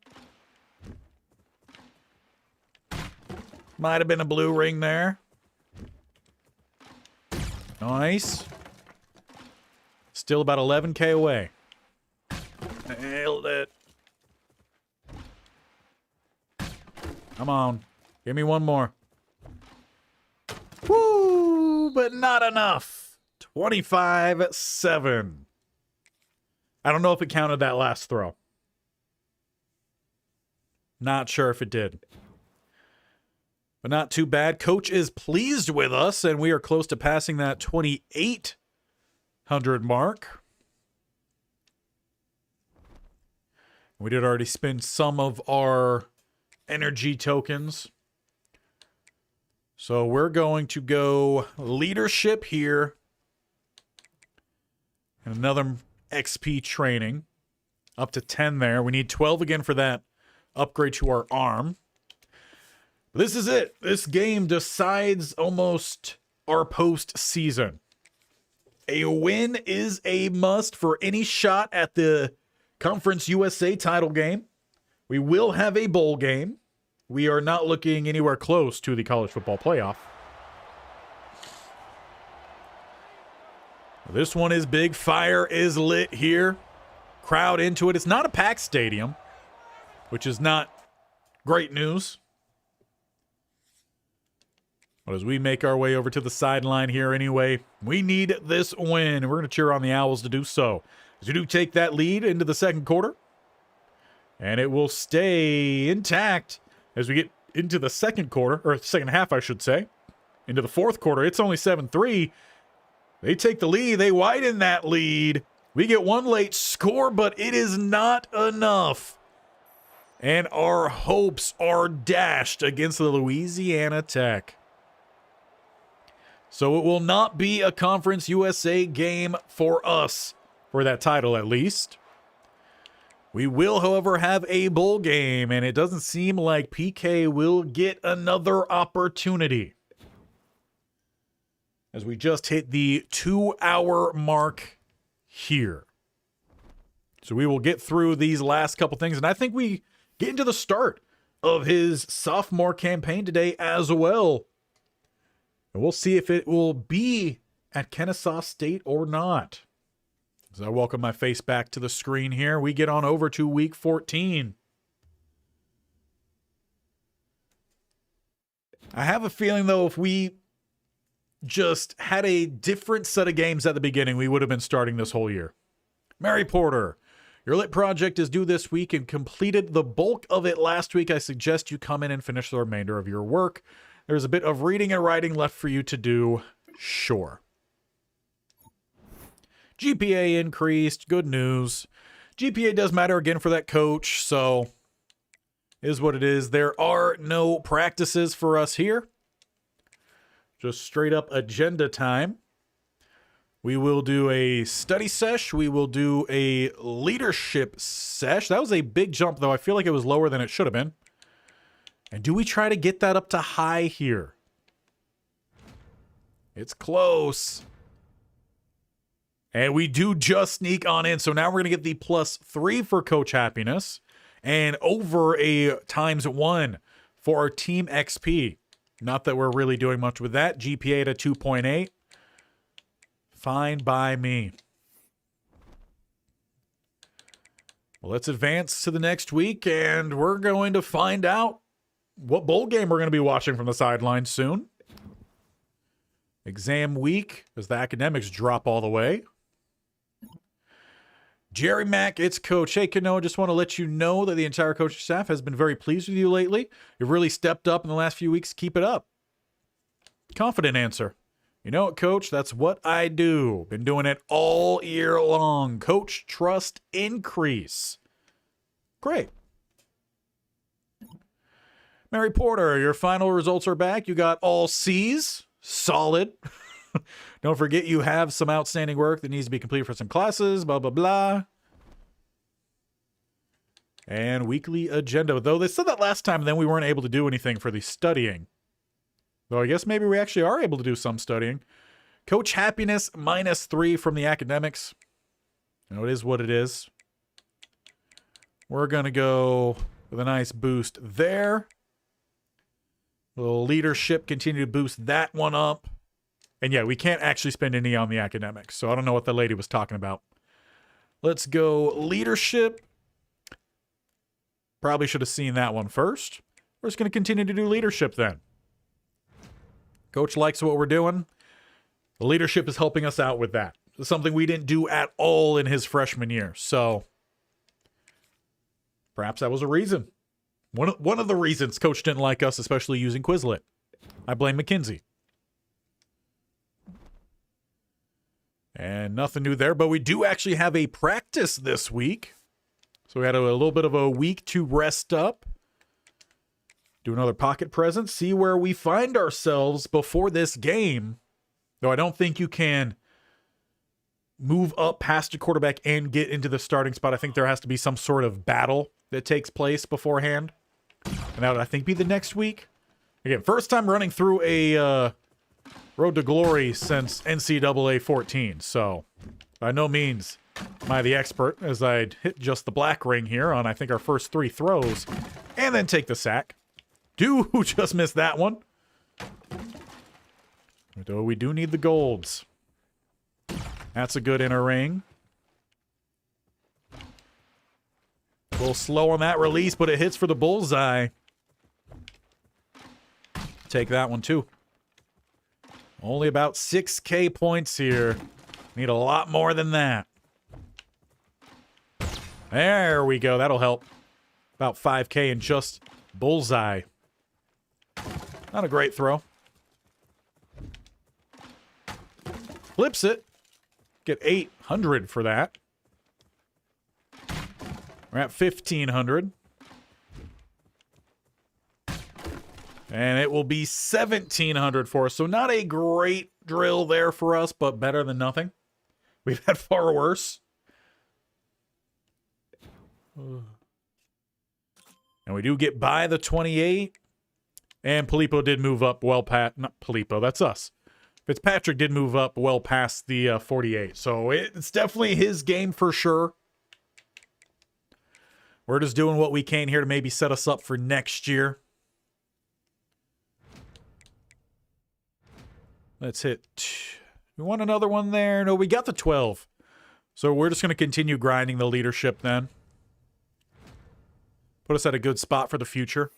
Might have been a blue ring there. Nice. Still about 11K away. Nailed it. Come on. Give me one more. Woo! But not enough. 25-7. I don't know if it counted that last throw. Not sure if it did. But not too bad. Coach is pleased with us, and we are close to passing that 2,800 mark. We did already spend some of our energy tokens. So we're going to go leadership here. And another XP training. Up to 10 there. We need 12 again for that upgrade to our arm. This is it. This game decides almost our postseason. A win is a must for any shot at the Conference USA title game. We will have a bowl game. We are not looking anywhere close to the college football playoff. This one is big. Fire is lit here. Crowd into it. It's not a packed stadium, which is not great news. But as we make our way over to the sideline here anyway, we need this win. We're going to cheer on the Owls to do so. As we do take that lead into the second quarter. And it will stay intact as we get into the second quarter, or second half, I should say. Into the fourth quarter, it's only 7-3. They take the lead. They widen that lead. We get one late score, but it is not enough. And our hopes are dashed against the Louisiana Tech. So it will not be a Conference USA game for us, for that title at least. We will, however, have a bowl game, and it doesn't seem like PK will get another opportunity, as we just hit the 2-hour mark here. So we will get through these last couple things, and I think we get into the start of his sophomore campaign today as well. And we'll see if it will be at Kennesaw State or not. As I welcome my face back to the screen here, we get on over to week 14. I have a feeling, though, if we just had a different set of games at the beginning, we would have been starting this whole year. Mary Porter, your lit project is due this week and completed the bulk of it last week. I suggest you come in and finish the remainder of your work. There's a bit of reading and writing left for you to do. Sure. GPA increased. Good news. GPA does matter again for that coach, so is what it is. There are no practices for us here. Just straight up agenda time. We will do a study sesh. We will do a leadership sesh. That was a big jump, though. I feel like it was lower than it should have been. And do we try to get that up to high here? It's close. And we do just sneak on in. So now we're going to get the +3 for Coach Happiness and over a ×1 for our Team XP. Not that we're really doing much with that. GPA at a 2.8. Fine by me. Well, let's advance to the next week, and we're going to find out what bowl game we're going to be watching from the sidelines soon. Exam week as the academics drop all the way. Jerry Mack, it's Coach. Hey, Kanoa, just want to let you know that the entire coaching staff has been very pleased with you lately. You've really stepped up in the last few weeks. Keep it up. Confident answer. You know what, Coach? That's what I do. Been doing it all year long. Coach, trust increase. Great. Mary Porter, your final results are back. You got all C's. Solid. Don't forget you have some outstanding work that needs to be completed for some classes, blah, blah, blah. And weekly agenda. Though they said that last time, then we weren't able to do anything for the studying. Though I guess maybe we actually are able to do some studying. Coach Happiness -3 from the academics. You know, it is what it is. We're going to go with a nice boost there. A little leadership, continue to boost that one up. And yeah, we can't actually spend any on the academics, so I don't know what the lady was talking about. Let's go leadership. Probably should have seen that one first. We're just going to continue to do leadership then. Coach likes what we're doing. The leadership is helping us out with that. It's something we didn't do at all in his freshman year, so perhaps that was a reason. One of the reasons Coach didn't like us, especially using Quizlet. I blame McKinsey. And nothing new there, but we do actually have a practice this week. So we had a little bit of a week to rest up. Do another pocket present. See where we find ourselves before this game. Though I don't think you can move up past your quarterback and get into the starting spot. I think there has to be some sort of battle that takes place beforehand. And that would, I think, be the next week. Again, first time running through a Road to Glory since NCAA 14. So, by no means am I the expert, as I'd hit just the black ring here on, I think, our first 3 throws. And then take the sack. Do just miss that one. Though we do need the golds. That's a good inner ring. A little slow on that release, but it hits for the bullseye. Take that one, too. Only about 6K points here. Need a lot more than that. There we go. That'll help. About 5K and just bullseye. Not a great throw. Flips it. Get 800 for that. We're at 1,500. And it will be 1,700 for us. So not a great drill there for us, but better than nothing. We've had far worse. And we do get by the 28. And Filippo did move up well past... Not Filippo, that's us. Fitzpatrick did move up well past the 48. So it's definitely his game for sure. We're just doing what we can here to maybe set us up for next year. Let's hit... We want another one there. No, we got the 12. So we're just going to continue grinding the leadership then. Put us at a good spot for the future.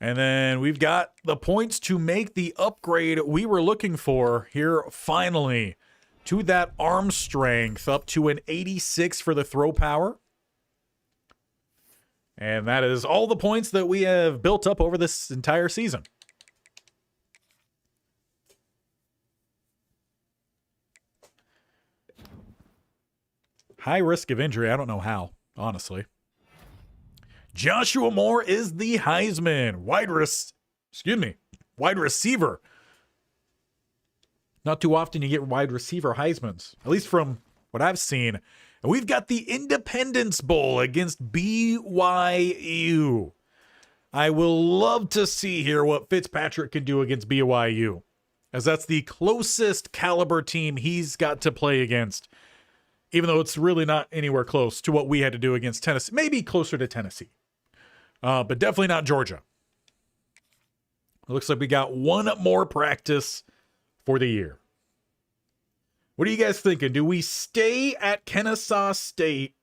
And then we've got the points to make the upgrade we were looking for here finally. To that arm strength, up to an 86 for the throw power. And that is all the points that we have built up over this entire season. High risk of injury. I don't know how, honestly. Joshua Moore is the Heisman. Wide receiver. Not too often you get wide receiver Heismans, at least from what I've seen. And we've got the Independence Bowl against BYU. I will love to see here what Fitzpatrick can do against BYU, as that's the closest caliber team he's got to play against, even though it's really not anywhere close to what we had to do against Tennessee. Maybe closer to Tennessee, but definitely not Georgia. It looks like we got one more practice for the year. What are you guys thinking? Do we stay at Kennesaw State,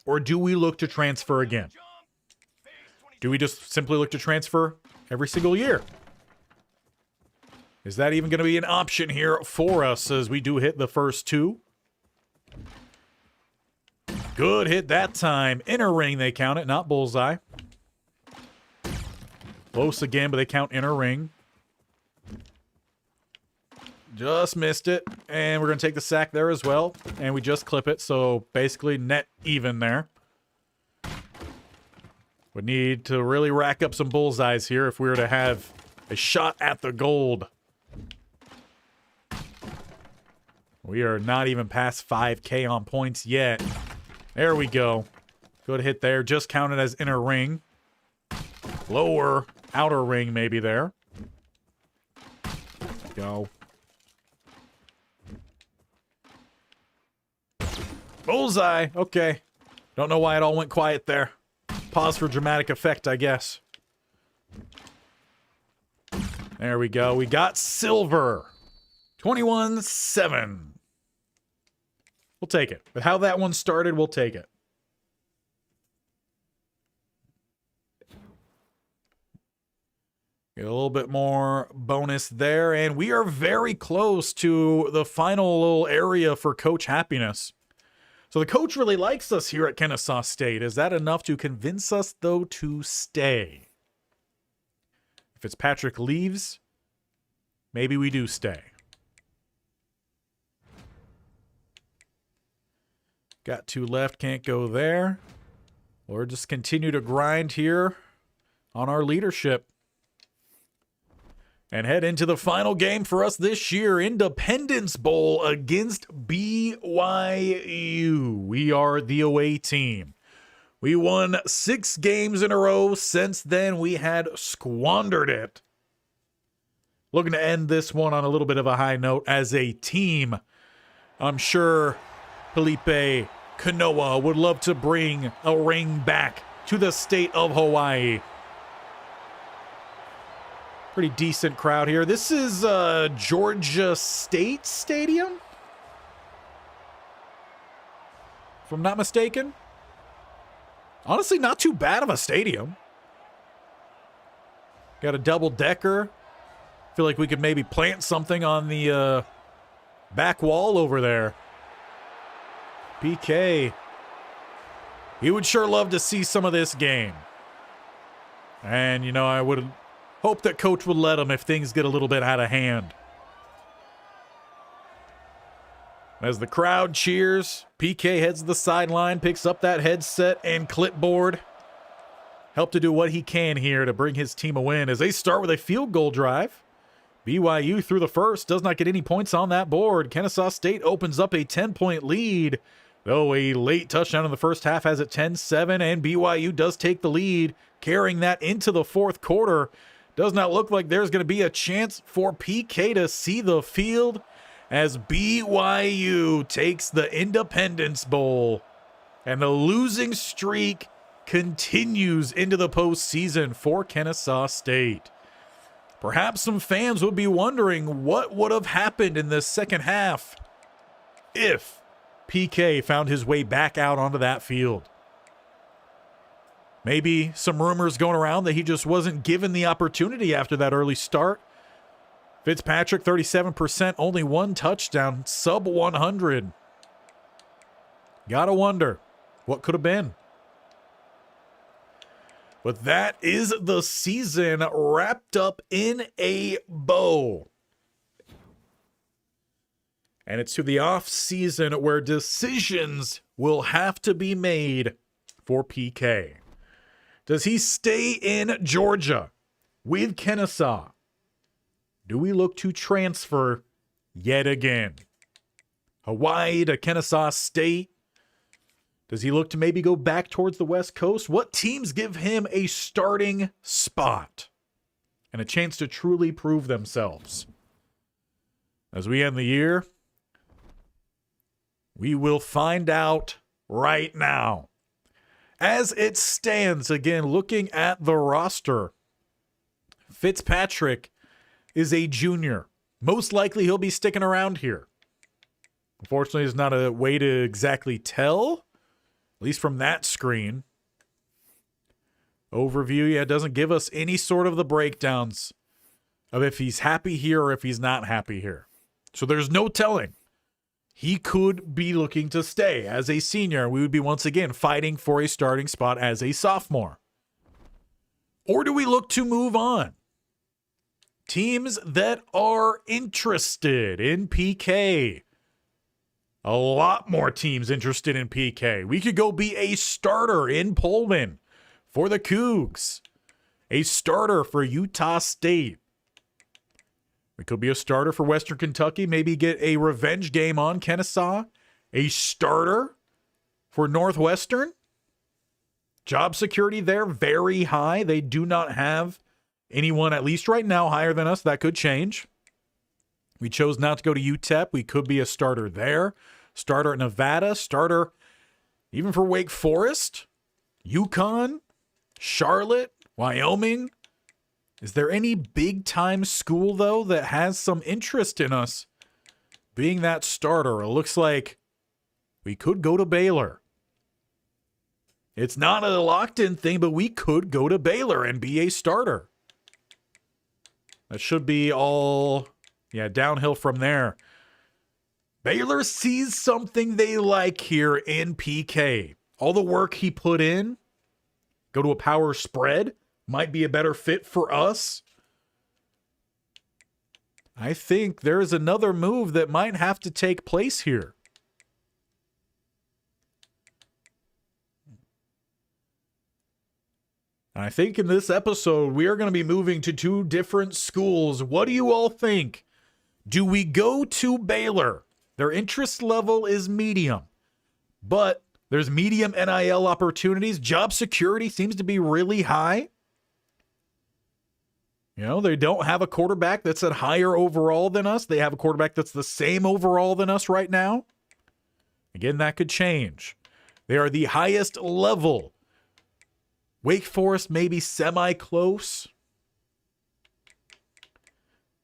or do we look to transfer again? Do we just simply look to transfer every single year? Is that even going to be an option here for us as we do hit the first two? Good hit that time. Inner ring, they count it, not bullseye. Close again, but they count inner ring. Just missed it. And we're going to take the sack there as well. And we just clip it, so basically net even there. We need to really rack up some bullseyes here if we were to have a shot at the gold. We are not even past 5K on points yet. There we go. Good hit there. Just counted as inner ring. Lower outer ring maybe there. Go. Bullseye. Okay. Don't know why it all went quiet there. Pause for dramatic effect, I guess. There we go. We got silver. 21-7. We'll take it. With how that one started, we'll take it. Get a little bit more bonus there. And we are very close to the final little area for Coach Happiness. So the coach really likes us here at Kennesaw State. Is that enough to convince us, though, to stay? If Fitzpatrick leaves, maybe we do stay. Got two left, can't go there. Or just continue to grind here on our leadership. And head into the final game for us this year, Independence Bowl against BYU. We are the away team. We won 6 games in a row. Since then, we had squandered it. Looking to end this one on a little bit of a high note as a team. I'm sure Felipe Kanoa would love to bring a ring back to the state of Hawaii. Pretty decent crowd here. This is Georgia State Stadium, if I'm not mistaken. Honestly, not too bad of a stadium. Got a double-decker. Feel like we could maybe plant something on the back wall over there. PK. He would sure love to see some of this game. And, you know, I would hope that coach would let him if things get a little bit out of hand. As the crowd cheers, PK heads to the sideline, picks up that headset and clipboard. Help to do what he can here to bring his team a win as they start with a field goal drive. BYU through the first, does not get any points on that board. Kennesaw State opens up a 10-point lead Though a late touchdown in the first half has it 10-7, and BYU does take the lead, carrying that into the fourth quarter. Does not look like there's going to be a chance for PK to see the field as BYU takes the Independence Bowl. And the losing streak continues into the postseason for Kennesaw State. Perhaps some fans would be wondering what would have happened in the second half if PK found his way back out onto that field. Maybe some rumors going around that he just wasn't given the opportunity after that early start. Fitzpatrick, 37%, only one touchdown, sub 100. Gotta wonder what could have been. But that is the season wrapped up in a bow. And it's to the off season where decisions will have to be made for PK. Does he stay in Georgia with Kennesaw? Do we look to transfer yet again? Hawaii to Kennesaw State? Does he look to maybe go back towards the West Coast? What teams give him a starting spot and a chance to truly prove themselves? As we end the year, we will find out right now. As it stands, again, looking at the roster, Fitzpatrick is a junior. Most likely he'll be sticking around here. Unfortunately, there's not a way to exactly tell, at least from that screen. Overview, yeah, it doesn't give us any sort of the breakdowns of if he's happy here or if he's not happy here. So there's no telling. He could be looking to stay as a senior. We would be once again fighting for a starting spot as a sophomore. Or do we look to move on? Teams that are interested in PK. A lot more teams interested in PK. We could go be a starter in Pullman for the Cougs. A starter for Utah State. We could be a starter for Western Kentucky, maybe get a revenge game on Kennesaw. A starter for Northwestern. Job security there, very high. They do not have anyone, at least right now, higher than us. That could change. We chose not to go to UTEP. We could be a starter there. Starter at Nevada. Starter even for Wake Forest. UConn. Charlotte. Wyoming. Is there any big-time school, though, that has some interest in us being that starter? It looks like we could go to Baylor. It's not a locked-in thing, but we could go to Baylor and be a starter. That should be all, downhill from there. Baylor sees something they like here in PK. All the work he put in, go to a power spread, might be a better fit for us. I think there's another move that might have to take place here. I think in this episode, we are going to be moving to two different schools. What do you all think? Do we go to Baylor? Their interest level is medium, but there's medium NIL opportunities. Job security seems to be really high. They don't have a quarterback that's at higher overall than us. They have a quarterback that's the same overall than us right now. Again, that could change. They are the highest level. Wake Forest maybe semi-close.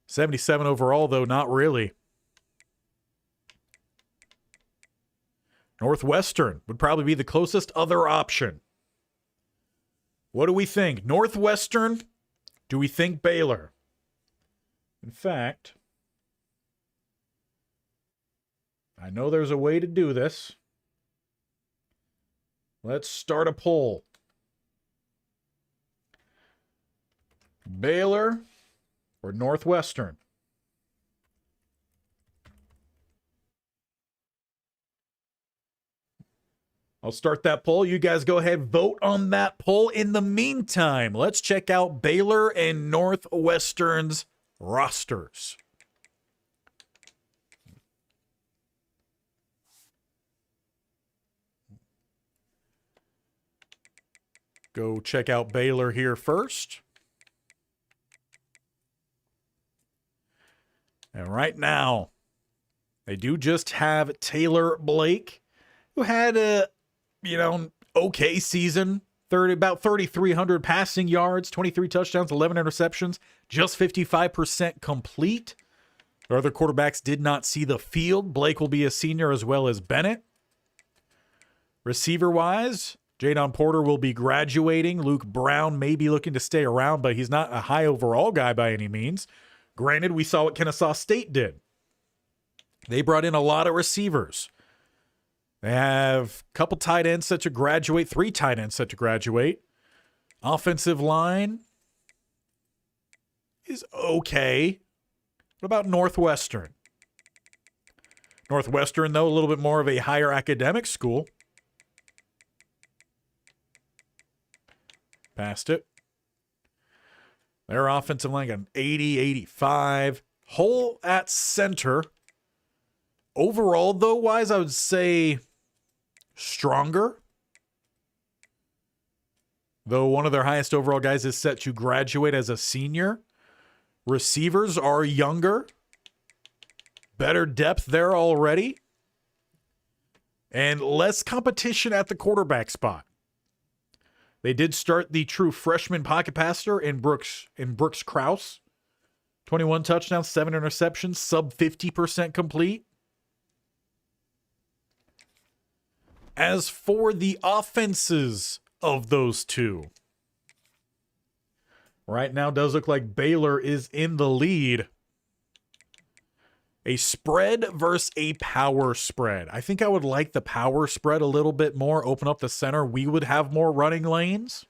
77 overall, though, not really. Northwestern would probably be the closest other option. What do we think? Northwestern? Do we think Baylor? In fact, I know there's a way to do this. Let's start a poll. Baylor or Northwestern? I'll start that poll. You guys go ahead, vote on that poll. In the meantime, let's check out Baylor and Northwestern's rosters. go check out Baylor here first. And right now, they do just have Taylor Blake, who had a, okay season. About 3,300 passing yards, 23 touchdowns, 11 interceptions, just 55% complete. The other quarterbacks did not see the field. Blake will be a senior as well as Bennett. Receiver-wise, Jadon Porter will be graduating. Luke Brown may be looking to stay around, but he's not a high overall guy by any means. Granted, we saw what Kennesaw State did. They brought in a lot of receivers. They have a couple tight ends set to graduate, 3 tight ends set to graduate. Offensive line is okay. What about Northwestern? Northwestern, though, a little bit more of a higher academic school. Passed it. Their offensive line got an 80, 85. Hole at center. Overall, though, wise, I would say stronger. Though one of their highest overall guys is set to graduate as a senior. Receivers are younger. Better depth there already. And less competition at the quarterback spot. They did start the true freshman pocket passer in Brooks Krause. 21 touchdowns, 7 interceptions, sub 50% complete. As for the offenses of those two, right now does look like Baylor is in the lead. A spread versus a power spread. I think I would like the power spread a little bit more. Open up the center. We would have more running lanes.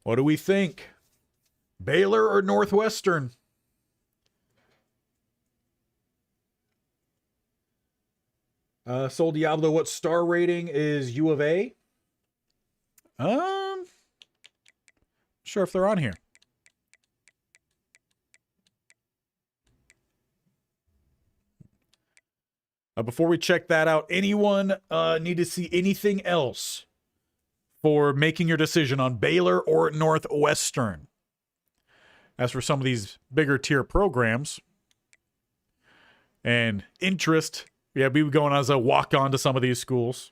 What do we think? Baylor or Northwestern? Sol Diablo, what star rating is U of A? Sure if they're on here. Before we check that out, anyone need to see anything else for making your decision on Baylor or Northwestern? As for some of these bigger tier programs and interest, yeah, we were going as a walk-on to some of these schools.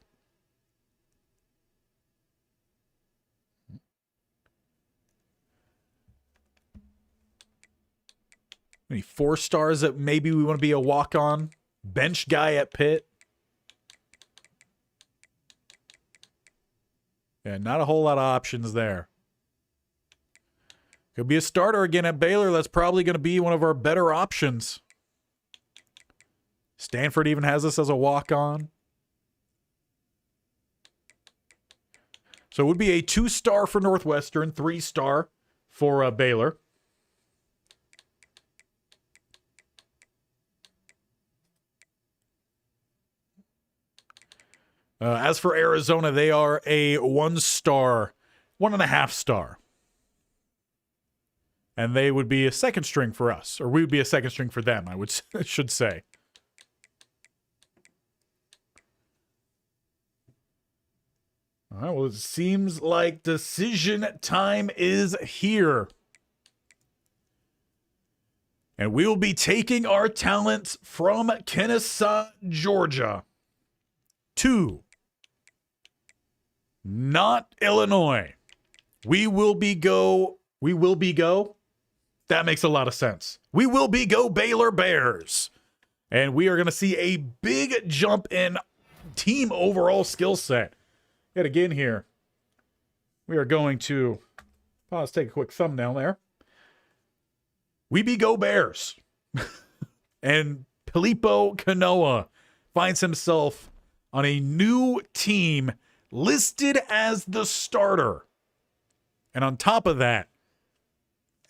Any 4 stars that maybe we want to be a walk-on? Bench guy at Pitt. Yeah, not a whole lot of options there. Could be a starter again at Baylor. That's probably going to be one of our better options. Stanford even has us as a walk-on. So it would be a 2-star for Northwestern, 3-star for Baylor. As for Arizona, they are a 1-star, 1.5-star. And they would be a 2nd string for us, or we would be a 2nd string for them, I should say. All right, well, it seems like decision time is here. And we will be taking our talents from Kennesaw, Georgia, to not Illinois. We will be go. That makes a lot of sense. We will be go Baylor Bears. And we are going to see a big jump in team overall skill set. Yet again here, we are going to pause, take a quick thumbnail there. We be go Bears. And Filippo Kanoa finds himself on a new team listed as the starter. And on top of that,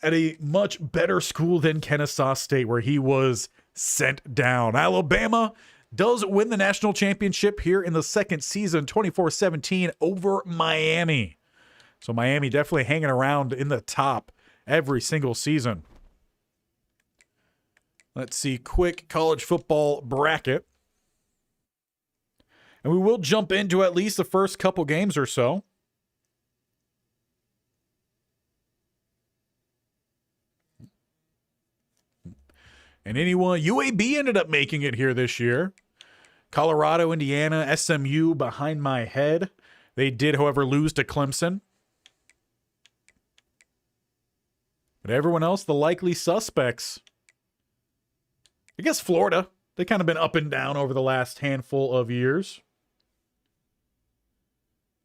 at a much better school than Kennesaw State, where he was sent down. Alabama does win the national championship here in the 2nd season, 24-17 over Miami. So Miami definitely hanging around in the top every single season. Let's see, quick college football bracket. And we will jump into at least the first couple games or so. And anyone, UAB ended up making it here this year. Colorado, Indiana, SMU behind my head. They did, however, lose to Clemson. But everyone else, the likely suspects. I guess Florida. They kind of been up and down over the last handful of years.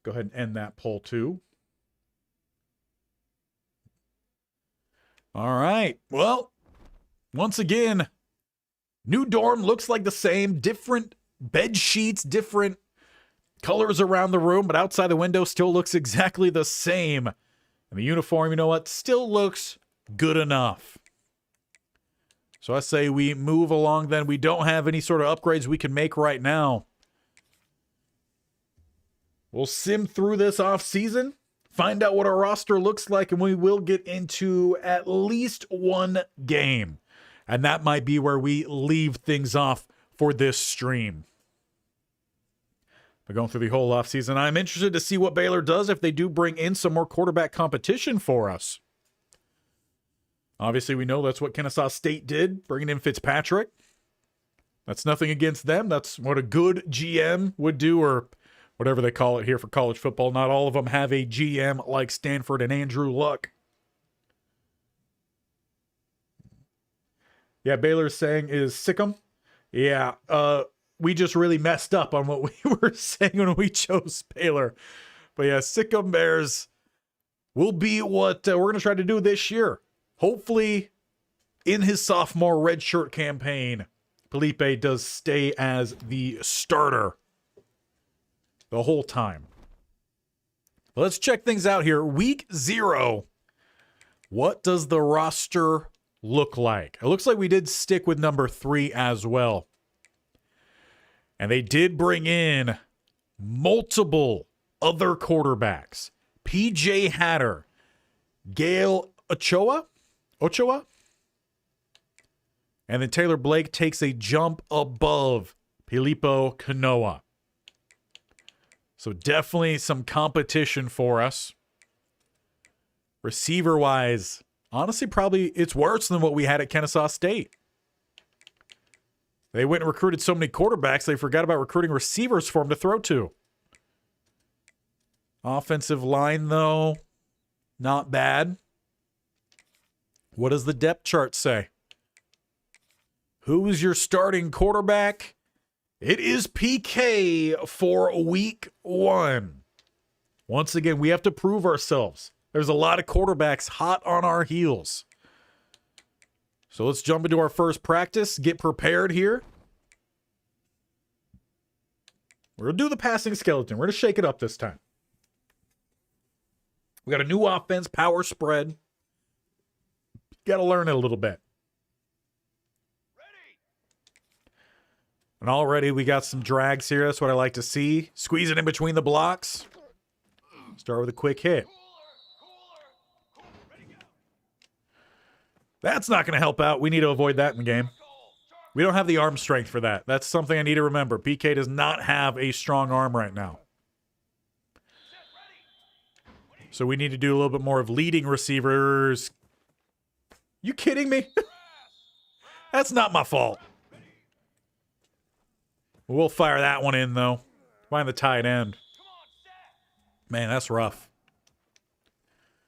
Go ahead and end that poll too. All right. Well, once again, new dorm looks like the same. Different bed sheets, different colors around the room, but outside the window still looks exactly the same. And the uniform, you know what, still looks good enough. So I say we move along then. We don't have any sort of upgrades we can make right now. We'll sim through this off-season, find out what our roster looks like, and we will get into at least one game. And that might be where we leave things off for this stream. But going through the whole offseason, I'm interested to see what Baylor does if they do bring in some more quarterback competition for us. Obviously, we know that's what Kennesaw State did, bringing in Fitzpatrick. That's nothing against them. That's what a good GM would do, or whatever they call it here for college football. Not all of them have a GM like Stanford and Andrew Luck. Yeah, Baylor's saying is Sikkim. Yeah, we just really messed up on what we were saying when we chose Baylor. But yeah, Sikkim Bears will be what we're going to try to do this year. Hopefully, in his sophomore redshirt campaign, Felipe does stay as the starter the whole time. Let's check things out here. Week 0. What does the roster look like? It looks like we did stick with number 3 as well. And they did bring in multiple other quarterbacks. PJ Hatter, Gail Ochoa? And then Taylor Blake takes a jump above Filippo Canoa. So definitely some competition for us. Receiver-wise, honestly, probably it's worse than what we had at Kennesaw State. They went and recruited so many quarterbacks, they forgot about recruiting receivers for them to throw to. Offensive line, though, not bad. What does the depth chart say? Who's your starting quarterback? It is PK for week 1. Once again, we have to prove ourselves. There's a lot of quarterbacks hot on our heels. So let's jump into our first practice. Get prepared here. We're going to do the passing skeleton. We're going to shake it up this time. We got a new offense, power spread. Got to learn it a little bit. And already we got some drags here. That's what I like to see. Squeeze it in between the blocks. Start with a quick hit. That's not going to help out. We need to avoid that in the game. We don't have the arm strength for that. That's something I need to remember. PK does not have a strong arm right now. So we need to do a little bit more of leading receivers. You kidding me? That's not my fault. We'll fire that one in, though. Find the tight end. Man, that's rough.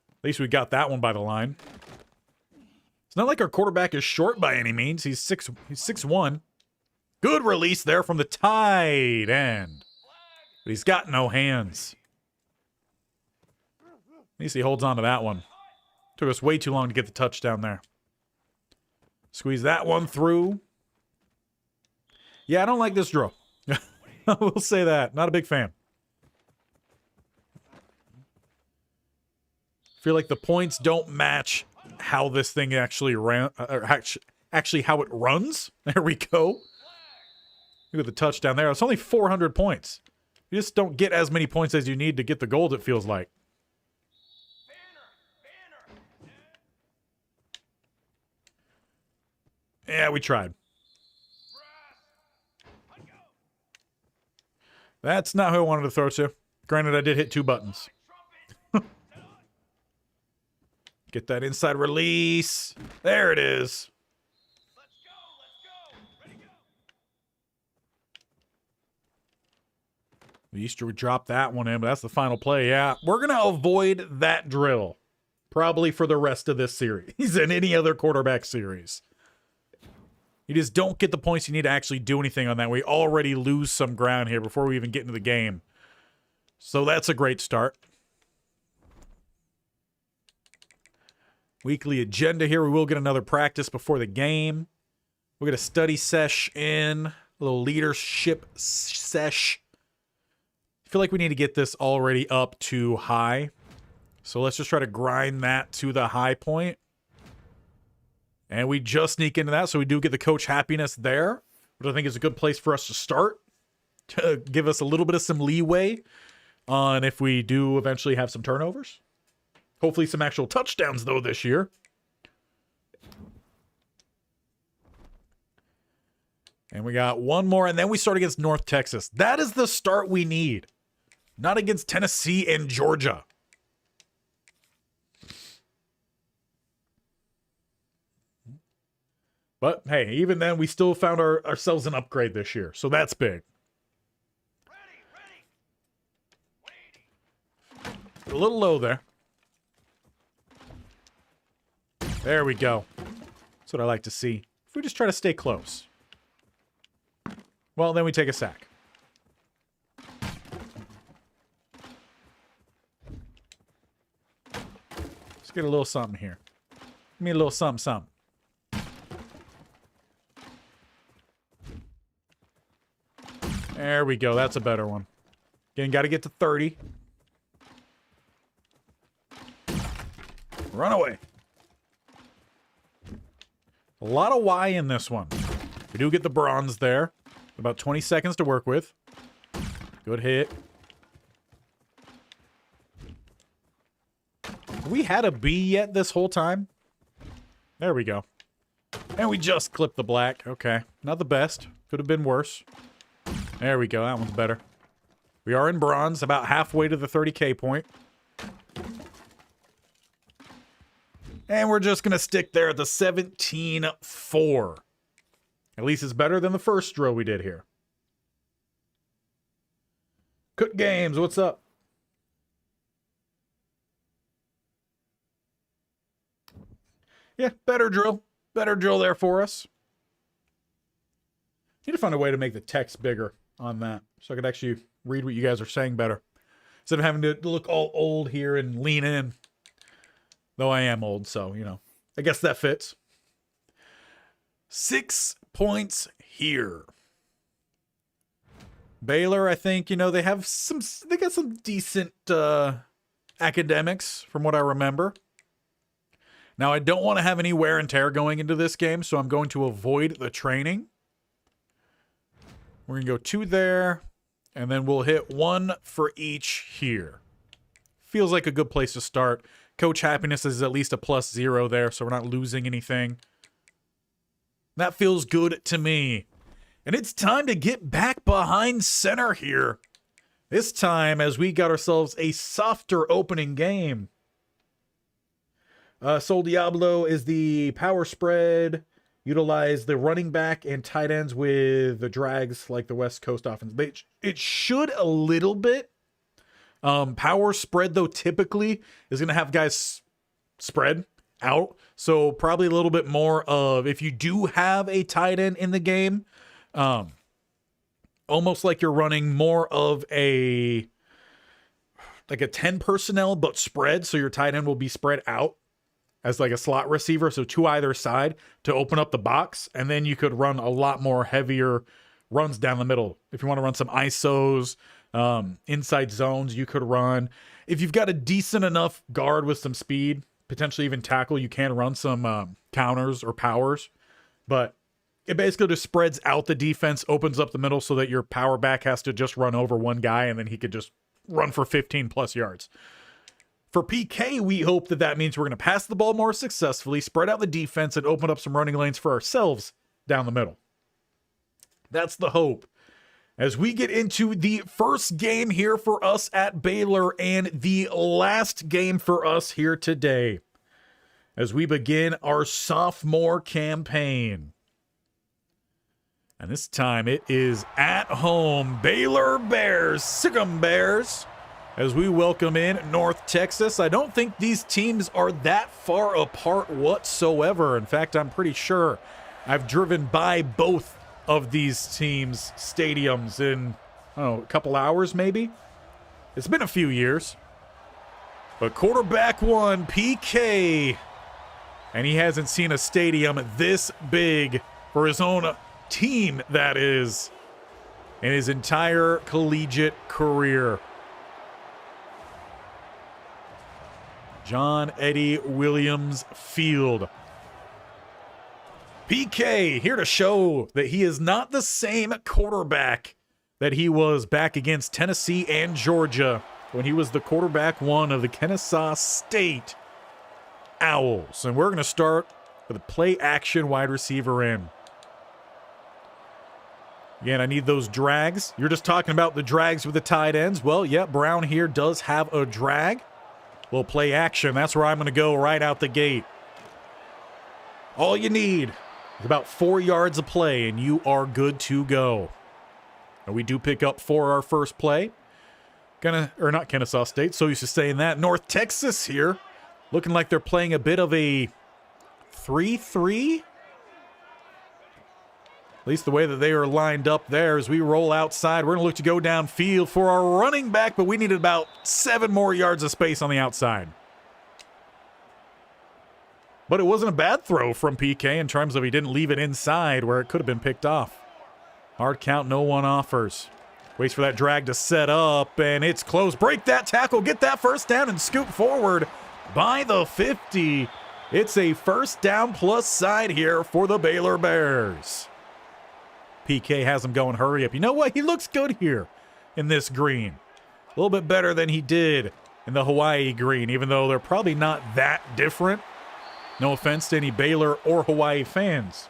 At least we got that one by the line. It's not like our quarterback is short by any means. He's 6'1". Good release there from the tight end. But he's got no hands. At least he holds on to that one. Took us way too long to get the touchdown there. Squeeze that one through. Yeah, I don't like this drill. I will say that. Not a big fan. Feel like the points don't match how this thing actually ran, or actually how it runs. There we go. Look at the touchdown there. It's only 400 points. You just don't get as many points as you need to get the gold, it feels like. Yeah, we tried. That's not who I wanted to throw to. Granted, I did hit 2 buttons. Get that inside release. There it is. Easter would drop that one in, but that's the final play. Yeah, we're going to avoid that drill probably for the rest of this series and any other quarterback series. You just don't get the points you need to actually do anything on that. We already lose some ground here before we even get into the game. So that's a great start. Weekly agenda here. We will get another practice before the game. We'll get a study sesh in. A little leadership sesh. I feel like we need to get this already up to high. So let's just try to grind that to the high point. And we just sneak into that, so we do get the coach happiness there, which I think is a good place for us to start, to give us a little bit of some leeway on if we do eventually have some turnovers. Hopefully some actual touchdowns, though, this year. And we got one more, and then we start against North Texas. That is the start we need. Not against Tennessee and Georgia. But, hey, even then, we still found ourselves an upgrade this year. So that's big. A little low there. There we go. That's what I like to see. If we just try to stay close. Well, then we take a sack. Let's get a little something here. Give me a little something. There we go. That's a better one. Again, got to get to 30. Run away. A lot of Y in this one. We do get the bronze there. About 20 seconds to work with. Good hit. Have we had a B yet this whole time? There we go. And we just clipped the black. Okay. Not the best. Could have been worse. There we go. That one's better. We are in bronze, about halfway to the 30K point. And we're just going to stick there at the 17-4. At least it's better than the first drill we did here. Cook Games, what's up? Yeah, better drill. Better drill there for us. Need to find a way to make the text bigger on that so I could actually read what you guys are saying better. Instead of having to look all old here and lean in. Though I am old, so, you know. I guess that fits. 6 points here. Baylor, I think, you know, they got some decent academics from what I remember. Now, I don't want to have any wear and tear going into this game, so I'm going to avoid the training. We're going to go 2 there, and then we'll hit 1 for each here. Feels like a good place to start. Coach Happiness is at least a +0 there, so we're not losing anything. That feels good to me. And it's time to get back behind center here. This time, as we got ourselves a softer opening game. Sol Diablo is the power spread. Utilize the running back and tight ends with the drags like the West Coast offense. It should a little bit. Power spread, though, typically is going to have guys spread out. So probably a little bit more of, if you do have a tight end in the game, almost like you're running more of a 10 personnel, but spread. So your tight end will be spread out as like a slot receiver. So 2 either side to open up the box. And then you could run a lot more heavier runs down the middle. If you want to run some ISOs, inside zones, you could run. If you've got a decent enough guard with some speed, potentially even tackle, you can run some counters or powers. But it basically just spreads out the defense, opens up the middle so that your power back has to just run over one guy and then he could just run for 15 plus yards. For PK, we hope that means we're going to pass the ball more successfully, spread out the defense, and open up some running lanes for ourselves down the middle. That's the hope. as we get into the first game here for us at Baylor and the last game for us here today as we begin our sophomore campaign. And this time it is at home, Baylor Bears, Sic 'em Bears, as we welcome in North Texas. I don't think these teams are that far apart whatsoever. In fact, I'm pretty sure I've driven by both of these teams' stadiums in, I don't know, a couple hours maybe? It's been a few years. But quarterback one, PK, and he hasn't seen a stadium this big for his own team, that is, in his entire collegiate career. John Eddie Williams Field. PK here to show that he is not the same quarterback that he was back against Tennessee and Georgia when he was the quarterback one of the Kennesaw State Owls. And we're going to start with a play action wide receiver in. Again, I need those drags. You're just talking about the drags with the tight ends. Well, yeah, Brown here does have a drag. Well, play action. That's where I'm going to go right out the gate. All you need is about 4 yards of play, and you are good to go. And we do pick up for our first play. Not Kennesaw State, so used to saying that. North Texas here, looking like they're playing a bit of a 3-3. At least the way that they are lined up there as we roll outside. We're going to look to go downfield for our running back, but we needed about 7 more yards of space on the outside. But it wasn't a bad throw from PK in terms of he didn't leave it inside where it could have been picked off. Hard count, no one offers. Waits for that drag to set up, and it's close. Break that tackle, get that first down, and scoop forward by the 50. It's a first down plus side here for the Baylor Bears. PK has him going, hurry up. You know what? He looks good here in this green. A little bit better than he did in the Hawaii green, even though they're probably not that different. No offense to any Baylor or Hawaii fans.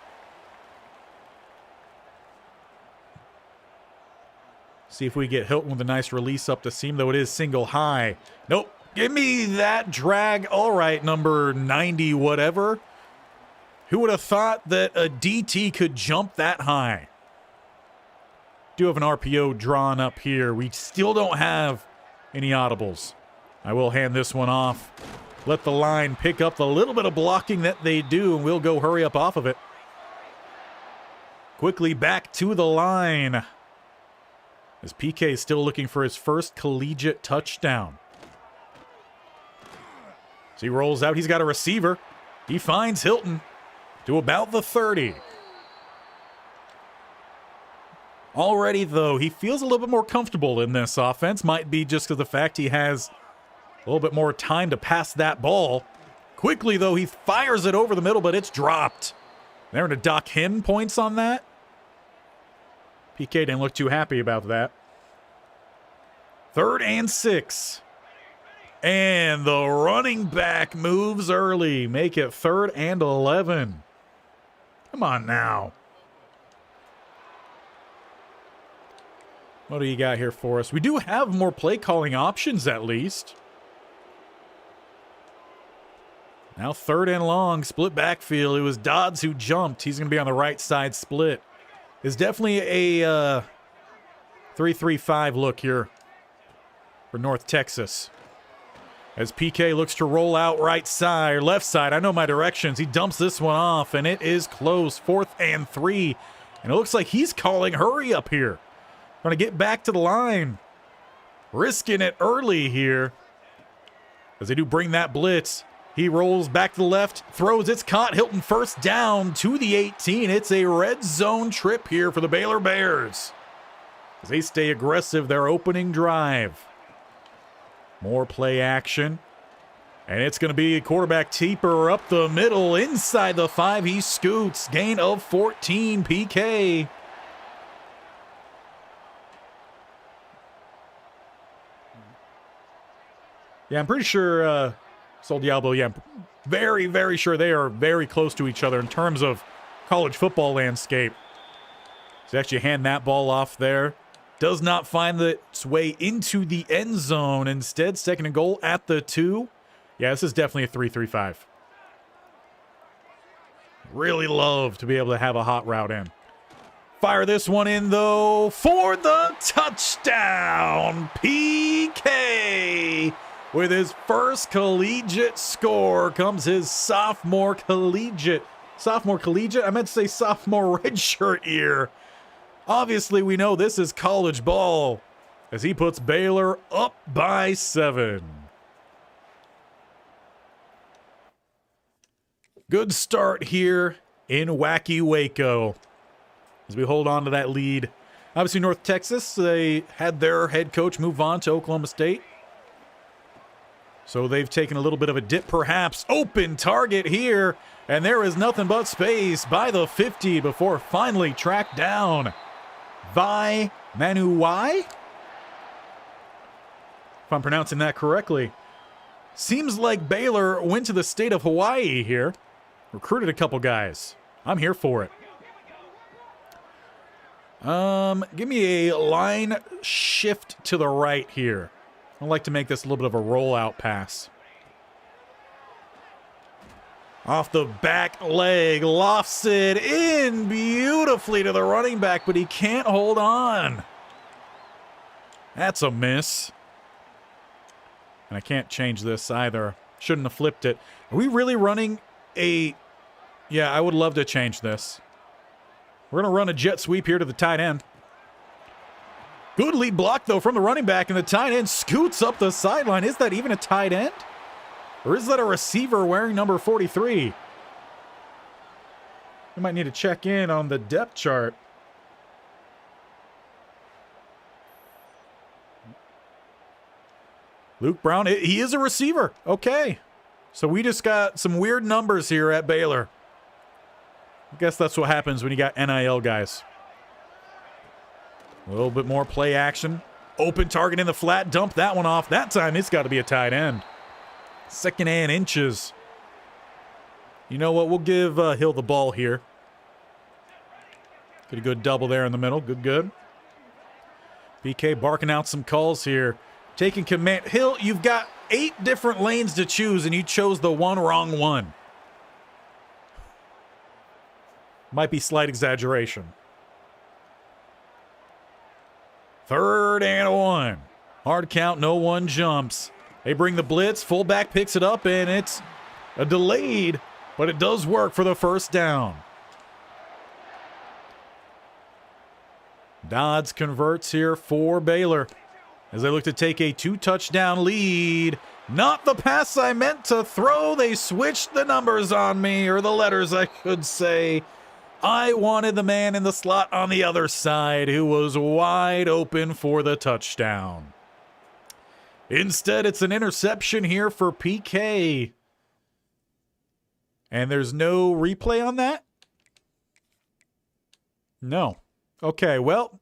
See if we get Hilton with a nice release up the seam, though it is single high. Nope. Give me that drag. All right, number 90 whatever. Who would have thought that a DT could jump that high? Do have an RPO drawn up here. We still don't have any audibles. I will hand this one off. Let the line pick up the little bit of blocking that they do, and we'll go hurry up off of it. Quickly back to the line as PK is still looking for his first collegiate touchdown. So he rolls out. He's got a receiver. He finds Hilton to about the 30. Already, though, he feels a little bit more comfortable in this offense. Might be just because of the fact he has a little bit more time to pass that ball. Quickly, though, he fires it over the middle, but it's dropped. They're going to dock him points on that. PK didn't look too happy about that. 3rd and 6. And the running back moves early. Make it 3rd and 11. Come on now. What do you got here for us? We do have more play calling options at least. Now 3rd and long, split backfield. It was Dodds who jumped. He's going to be on the right side split. It's definitely a 3-3-5 look here for North Texas. As PK looks to roll out right side or left side. I know my directions. He dumps this one off, and it is close. 4th and 3. And it looks like he's calling hurry up here. Trying to get back to the line. Risking it early here. As they do bring that blitz. He rolls back to the left, throws, it's caught. Hilton first down to the 18. It's a red zone trip here for the Baylor Bears as they stay aggressive their opening drive. More play action. And it's going to be a quarterback keeper up the middle inside the 5. He scoots. Gain of 14, PK. Yeah, I'm pretty sure Sol Diablo, yeah, I'm very, very sure they are very close to each other in terms of college football landscape. So actually hand that ball off there. Does not find its way into the end zone. Instead, second and goal at the 2. Yeah, this is definitely a 3-3-5. Really love to be able to have a hot route in. Fire this one in, though, for the touchdown. PK with his first collegiate score comes his sophomore collegiate. I meant to say sophomore redshirt year. Obviously, we know this is college ball as he puts Baylor up by 7. Good start here in Wacky Waco as we hold on to that lead. Obviously, North Texas, they had their head coach move on to Oklahoma State. So they've taken a little bit of a dip, perhaps. Open target here, and there is nothing but space by the 50 before finally tracked down by Manuwai. If I'm pronouncing that correctly. Seems like Baylor went to the state of Hawaii here. Recruited a couple guys. I'm here for it. Give me a line shift to the right here. I'd like to make this a little bit of a rollout pass. Off the back leg, lofts it in beautifully to the running back, but he can't hold on. That's a miss. And I can't change this either. Shouldn't have flipped it. Are we really running a... Yeah, I would love to change this. We're going to run a jet sweep here to the tight end. Good lead block, though, from the running back, and the tight end scoots up the sideline. Is that even a tight end? Or is that a receiver wearing number 43? We might need to check in on the depth chart. Luke Brown, he is a receiver. Okay. So we just got some weird numbers here at Baylor. I guess that's what happens when you got NIL guys. A little bit more play action. Open target in the flat. Dump that one off. That time it's got to be a tight end. Second and inches. You know what? We'll give Hill the ball here. Get a good double there in the middle. Good. BK barking out some calls here. Taking command. Hill, you've got 8 different lanes to choose, and you chose the one wrong one. Might be slight exaggeration. 3rd and 1. Hard count, no one jumps. They bring the blitz, fullback picks it up, and it's a delayed, but it does work for the first down. Dodds converts here for Baylor as they look to take a 2-touchdown lead. Not the pass I meant to throw. They switched the numbers on me, or the letters, I should say. I wanted the man in the slot on the other side who was wide open for the touchdown. Instead, it's an interception here for PK. And there's no replay on that? No. Okay, well,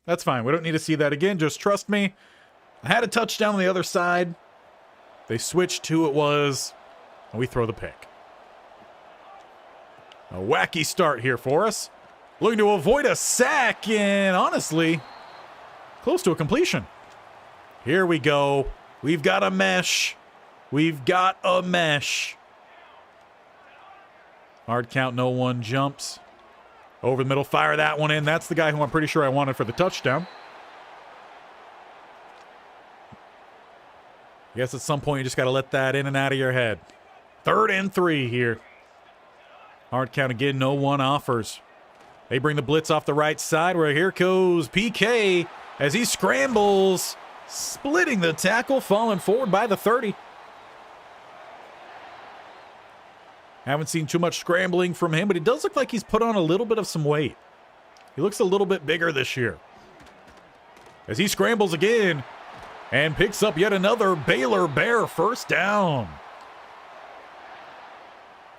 that's fine. We don't need to see that again. Just trust me. I had a touchdown on the other side. They switched who it was, and we throw the pick. A wacky start here for us. Looking to avoid a sack, and honestly, close to a completion. Here we go. We've got a mesh. Hard count, no one jumps. Over the middle, fire that one in. That's the guy who I'm pretty sure I wanted for the touchdown. I guess at some point you just got to let that in and out of your head. 3rd and 3 here. Hard count again, no one offers. They bring the blitz off the right side where here goes PK as he scrambles, splitting the tackle, falling forward by the 30. Haven't seen too much scrambling from him, but it does look like he's put on a little bit of some weight. He looks a little bit bigger this year. As he scrambles again and picks up yet another Baylor Bear first down.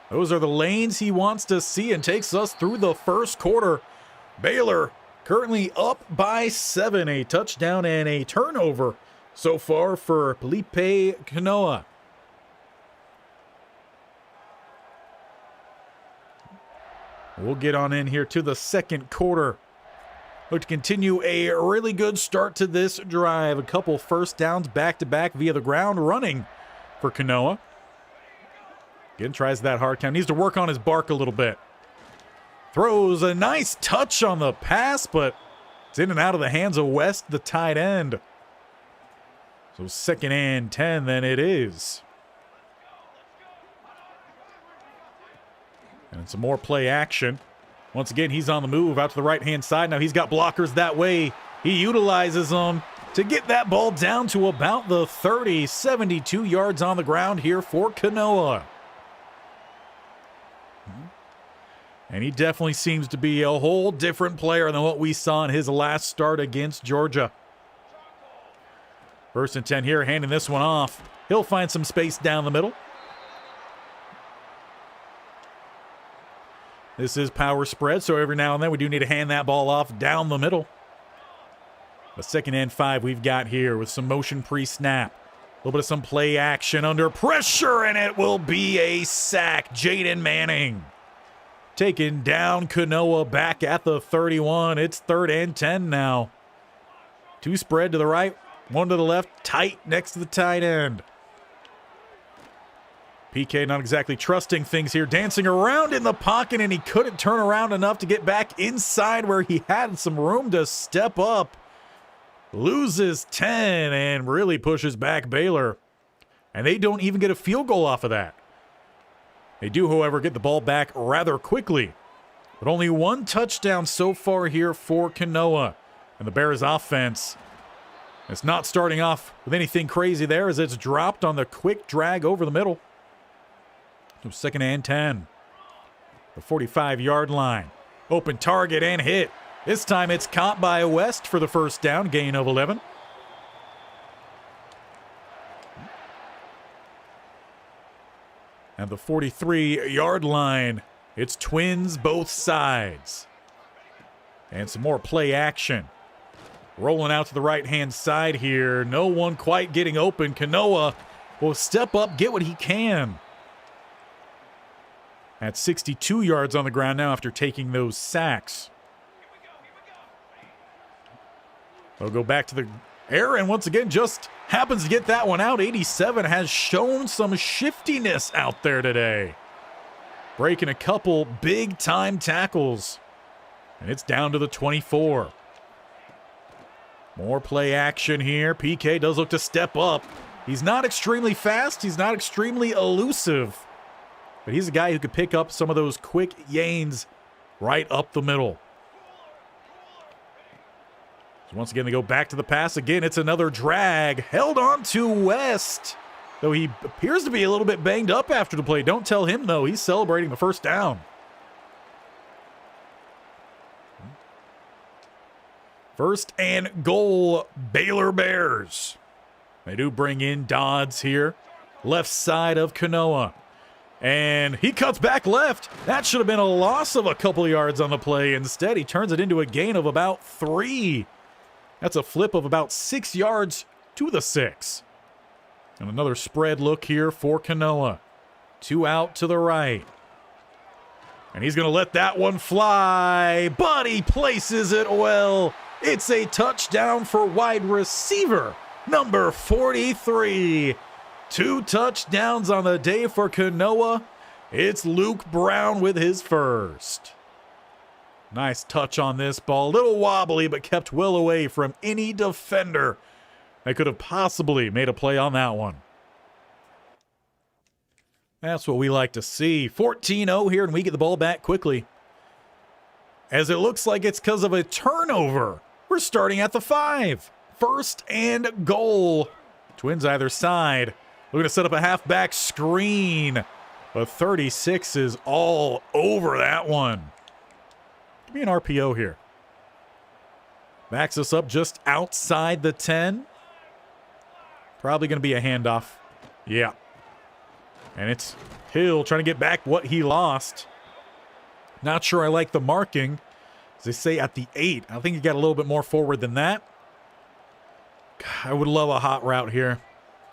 Those are the lanes he wants to see and takes us through the first quarter. Baylor currently up by 7, a touchdown and a turnover so far for Felipe Kanoa. We'll get on in here to the second quarter. look to continue a really good start to this drive. A couple first downs back-to-back via the ground running for Kanoa. Again, tries that hard count. Needs to work on his bark a little bit. Throws a nice touch on the pass, but it's in and out of the hands of West, the tight end. So 2nd and 10 then it is. And some more play action. Once again, he's on the move out to the right-hand side. Now he's got blockers that way. He utilizes them to get that ball down to about the 30, 72 yards on the ground here for Kanoa. And he definitely seems to be a whole different player than what we saw in his last start against Georgia. 1st and 10 here, handing this one off. He'll find some space down the middle. This is power spread, so every now and then we do need to hand that ball off down the middle. The 2nd and 5 we've got here with some motion pre-snap. A little bit of some play action under pressure, and it will be a sack. Jaden Manning taking down Kanoa back at the 31. It's 3rd and 10 now. 2 spread to the right, 1 to the left, tight next to the tight end. PK not exactly trusting things here, dancing around in the pocket, and he couldn't turn around enough to get back inside where he had some room to step up. Loses 10 and really pushes back Baylor. And they don't even get a field goal off of that. They do, however, get the ball back rather quickly. But only 1 touchdown so far here for Kanoa. And the Bears offense, it's not starting off with anything crazy there as it's dropped on the quick drag over the middle. So 2nd and 10. The 45-yard line. Open target and hit. This time it's caught by West for the 1st down, gain of 11. At the 43-yard line, it's twins both sides. And some more play action. Rolling out to the right-hand side here. No one quite getting open. Kanoa will step up, get what he can. At 62 yards on the ground now after taking those sacks. They'll go back to the air, and once again just happens to get that one out. 87 has shown some shiftiness out there today. Breaking a couple big-time tackles. And it's down to the 24. More play action here. PK does look to step up. He's not extremely fast. He's not extremely elusive. But he's a guy who could pick up some of those quick gains right up the middle. So once again, they go back to the pass. Again, it's another drag. Held on to West. Though he appears to be a little bit banged up after the play. Don't tell him, though. He's celebrating the 1st down. 1st and goal, Baylor Bears. They do bring in Dodds here. Left side of Kanoa. And he cuts back left. That should have been a loss of a couple yards on the play. Instead, he turns it into a gain of about 3. That's a flip of about 6 yards to the 6. And another spread look here for Kanoa. 2 out to the right. And he's going to let that one fly, but he places it well. It's a touchdown for wide receiver number 43. 2 touchdowns on the day for Kanoa. It's Luke Brown with his 1st. Nice touch on this ball. A little wobbly, but kept well away from any defender that could have possibly made a play on that one. That's what we like to see. 14-0 here, and we get the ball back quickly. As it looks like it's because of a turnover. We're starting at the 5. 1st and goal. Twins either side. We're going to set up a halfback screen. But 36 is all over that one. Give me an RPO here. Backs us up just outside the 10. Probably going to be a handoff. Yeah. And it's Hill trying to get back what he lost. Not sure I like the marking. As they say at the 8. I think he got a little bit more forward than that. God, I would love a hot route here.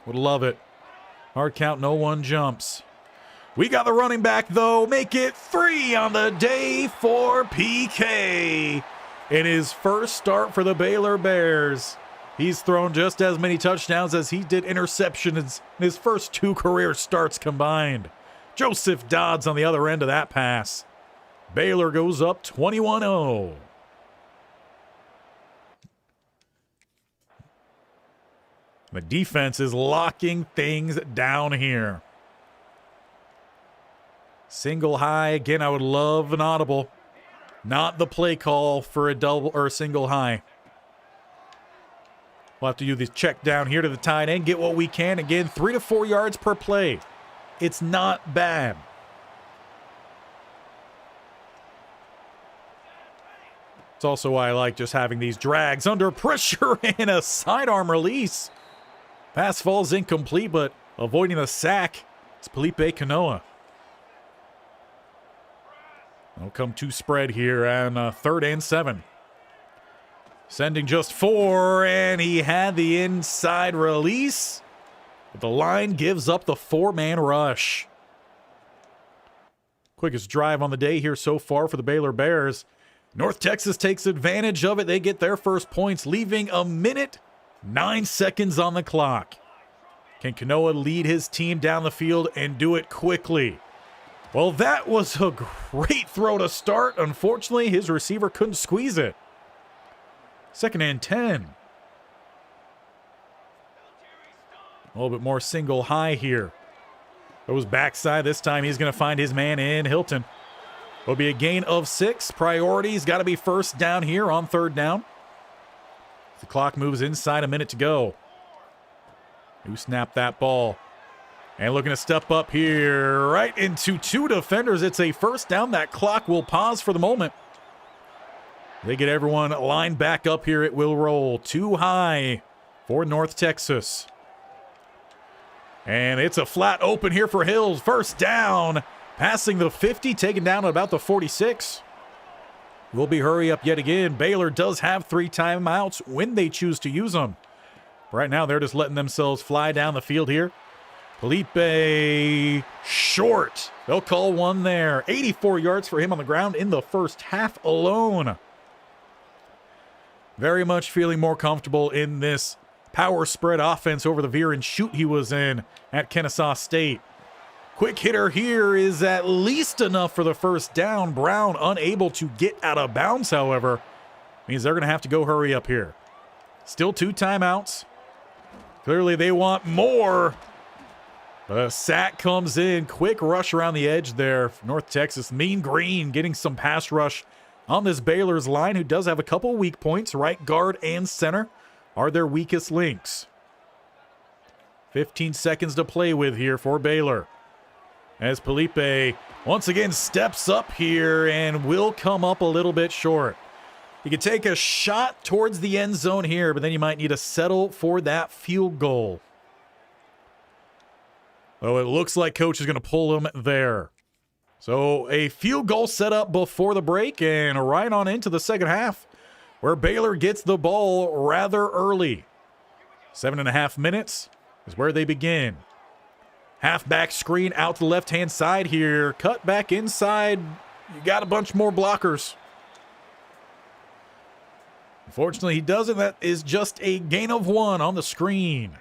Would love it. Hard count, no one jumps. We got the running back, though. Make it 3 on the day for PK. in his first start for the Baylor Bears. He's thrown just as many touchdowns as he did interceptions in his first 2 career starts combined. Joseph Dodds on the other end of that pass. Baylor goes up 21-0. The defense is locking things down here. Single high. Again, I would love an audible. Not the play call for a double or a single high. We'll have to do this check down here to the tight end. Get what we can. Again, 3 to 4 yards per play. It's not bad. It's also why I like just having these drags under pressure and a sidearm release. Pass falls incomplete, but avoiding the sack. It's Felipe Canoa. They'll come to spread here on 3rd and 7. Sending just 4, and he had the inside release. But the line gives up the 4-man rush. Quickest drive on the day here so far for the Baylor Bears. North Texas takes advantage of it. They get their first points, leaving 1 minute, 9 seconds on the clock. Can Canoa lead his team down the field and do it quickly? Well, that was a great throw to start. Unfortunately, his receiver couldn't squeeze it. 2nd and 10. A little bit more single high here. Goes backside. This time he's going to find his man in Hilton. Will be a gain of 6. Priority's got to be first down here on 3rd down. The clock moves inside, 1 minute to go. Who snapped that ball? And looking to step up here right into 2 defenders. It's a first down. That clock will pause for the moment. They get everyone lined back up here. It will roll. 2 high for North Texas. And it's a flat open here for Hills. First down. Passing the 50, taken down at about the 46. Will be hurry up yet again. Baylor does have 3 timeouts when they choose to use them. Right now, they're just letting themselves fly down the field here. Felipe short. They'll call one there. 84 yards for him on the ground in the first half alone. Very much feeling more comfortable in this power spread offense over the veer and shoot he was in at Kennesaw State. Quick hitter here is at least enough for the first down. Brown unable to get out of bounds, however. Means they're going to have to go hurry up here. Still 2 timeouts. Clearly they want more. The sack comes in. Quick rush around the edge there. North Texas, Mean Green getting some pass rush on this Baylor's line, who does have a couple weak points. Right guard and center are their weakest links. 15 seconds to play with here for Baylor. As Felipe once again steps up here and will come up a little bit short. You can take a shot towards the end zone here, but then you might need to settle for that field goal. Oh, it looks like coach is going to pull him there. So a field goal set up before the break and right on into the second half, where Baylor gets the ball rather early. 7.5 minutes is where they begin. Halfback screen out to the left-hand side here. Cut back inside. You got a bunch more blockers. Unfortunately, he doesn't. That is just a gain of 1 on the screen.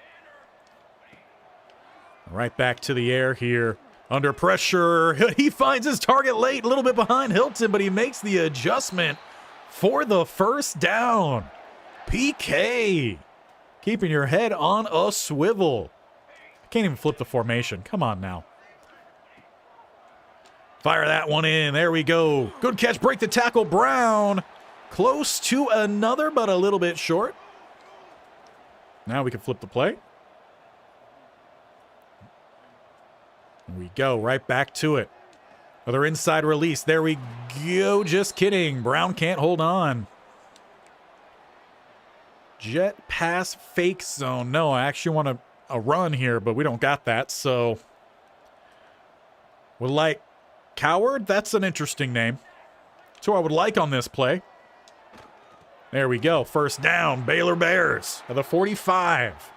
Right back to the air here. Under pressure. He finds his target late. A little bit behind Hilton, but he makes the adjustment for the first down. PK. Keeping your head on a swivel. Can't even flip the formation. Come on now. Fire that one in. There we go. Good catch. Break the tackle. Brown. Close to another, but a little bit short. Now we can flip the play. There we go. Right back to it. Another inside release. There we go. Just kidding. Brown can't hold on. Jet pass fake zone. No, I actually want a run here, but we don't got that, so would like Coward. That's an interesting name. That's who I would like on this play. There we go. First down. Baylor Bears at the 45.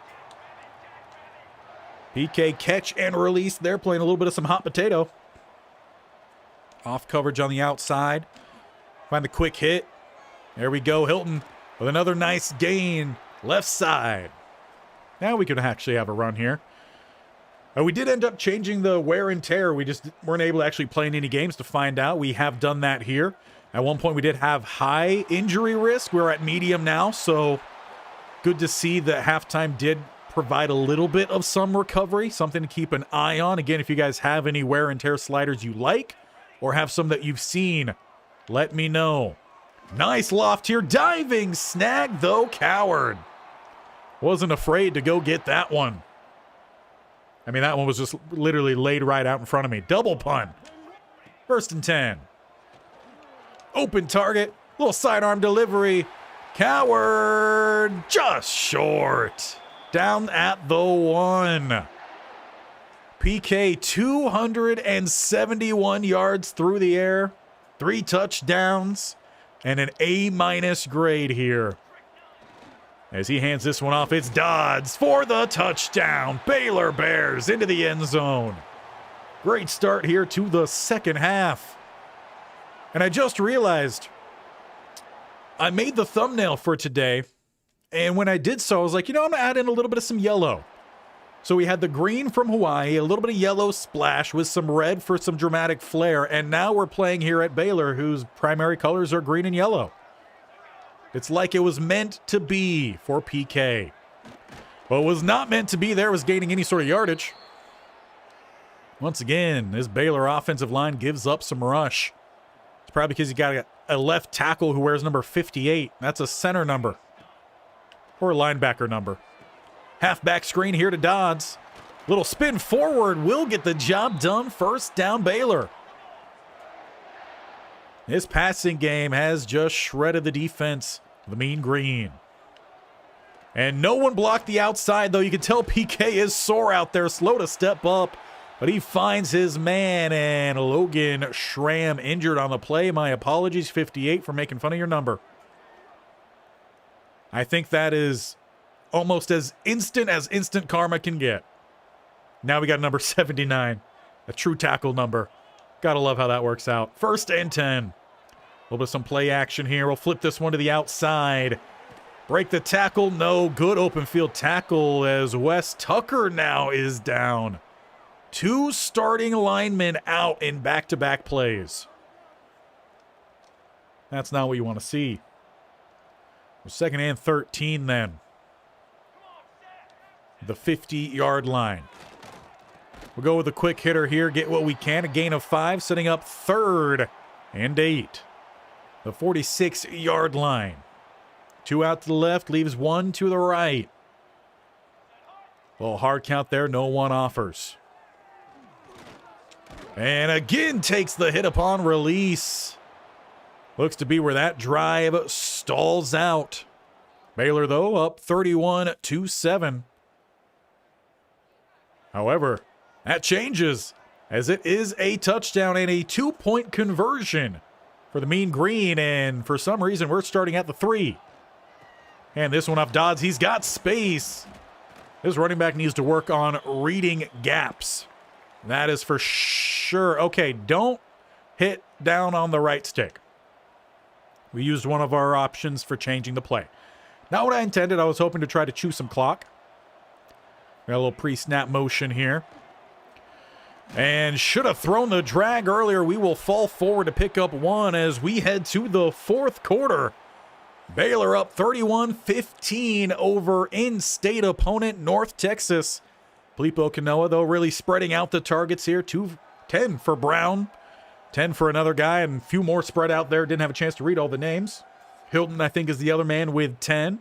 PK catch and release. They're playing a little bit of some hot potato. Off coverage on the outside. Find the quick hit. There we go, Hilton with another nice gain, left side. Now we could actually have a run here. We did end up changing the wear and tear. We just weren't able to actually play in any games to find out. We have done that here. At one point, we did have high injury risk. We're at medium now, so good to see that halftime did provide a little bit of some recovery, something to keep an eye on. Again, if you guys have any wear and tear sliders you like or have some that you've seen, let me know. Nice loft here. Diving snag, though. Coward. Wasn't afraid to go get that one. I mean, that one was just literally laid right out in front of me. Double pun. 1st and 10. Open target. Little sidearm delivery. Coward. Just short. Down at the 1. PK 271 yards through the air. 3 touchdowns. And an A- grade here. As he hands this one off, it's Dodds for the touchdown. Baylor Bears into the end zone. Great start here to the second half. And I just realized I made the thumbnail for today. And when I did so, I was like, I'm going to add in a little bit of some yellow. So we had the green from Hawaii, a little bit of yellow splash with some red for some dramatic flair. And now we're playing here at Baylor, whose primary colors are green and yellow. It's like it was meant to be for PK. What was not meant to be there was gaining any sort of yardage. Once again, this Baylor offensive line gives up some rush. It's probably because you got a left tackle who wears number 58. That's a center number. Or a linebacker number. Halfback screen here to Dodds. Little spin forward will get the job done. First down, Baylor. This passing game has just shredded the defense. The Mean Green. And no one blocked the outside, though. You can tell PK is sore out there, slow to step up. But he finds his man, and Logan Schramm injured on the play. My apologies, 58, for making fun of your number. I think that is almost as instant karma can get. Now we got number 79, a true tackle number. Gotta love how that works out. 1st and 10. A little bit of some play action here. We'll flip this one to the outside. Break the tackle. No, good open field tackle as Wes Tucker now is down. 2 starting linemen out in back-to-back plays. That's not what you want to see. 2nd and 13 then. The 50-yard line. We'll go with a quick hitter here, get what we can. A gain of 5, setting up 3rd and 8. The 46-yard line. 2 out to the left, leaves 1 to the right. A little hard count there, no one offers. And again takes the hit upon release. Looks to be where that drive stalls out. Baylor, though, up 31-7. However, that changes as it is a touchdown and a 2-point conversion for the Mean Green. And for some reason, we're starting at the 3. And this one off Dodds. He's got space. This running back needs to work on reading gaps. That is for sure. Okay, don't hit down on the right stick. We used one of our options for changing the play. Not what I intended. I was hoping to try to chew some clock. Got a little pre-snap motion here. And should have thrown the drag earlier. We will fall forward to pick up 1 as we head to the 4th quarter. Baylor up 31-15 over in-state opponent North Texas. Filippo Kanoa, though, really spreading out the targets here. 10 for Brown, 10 for another guy, and a few more spread out there. Didn't have a chance to read all the names. Hilton, I think, is the other man with 10.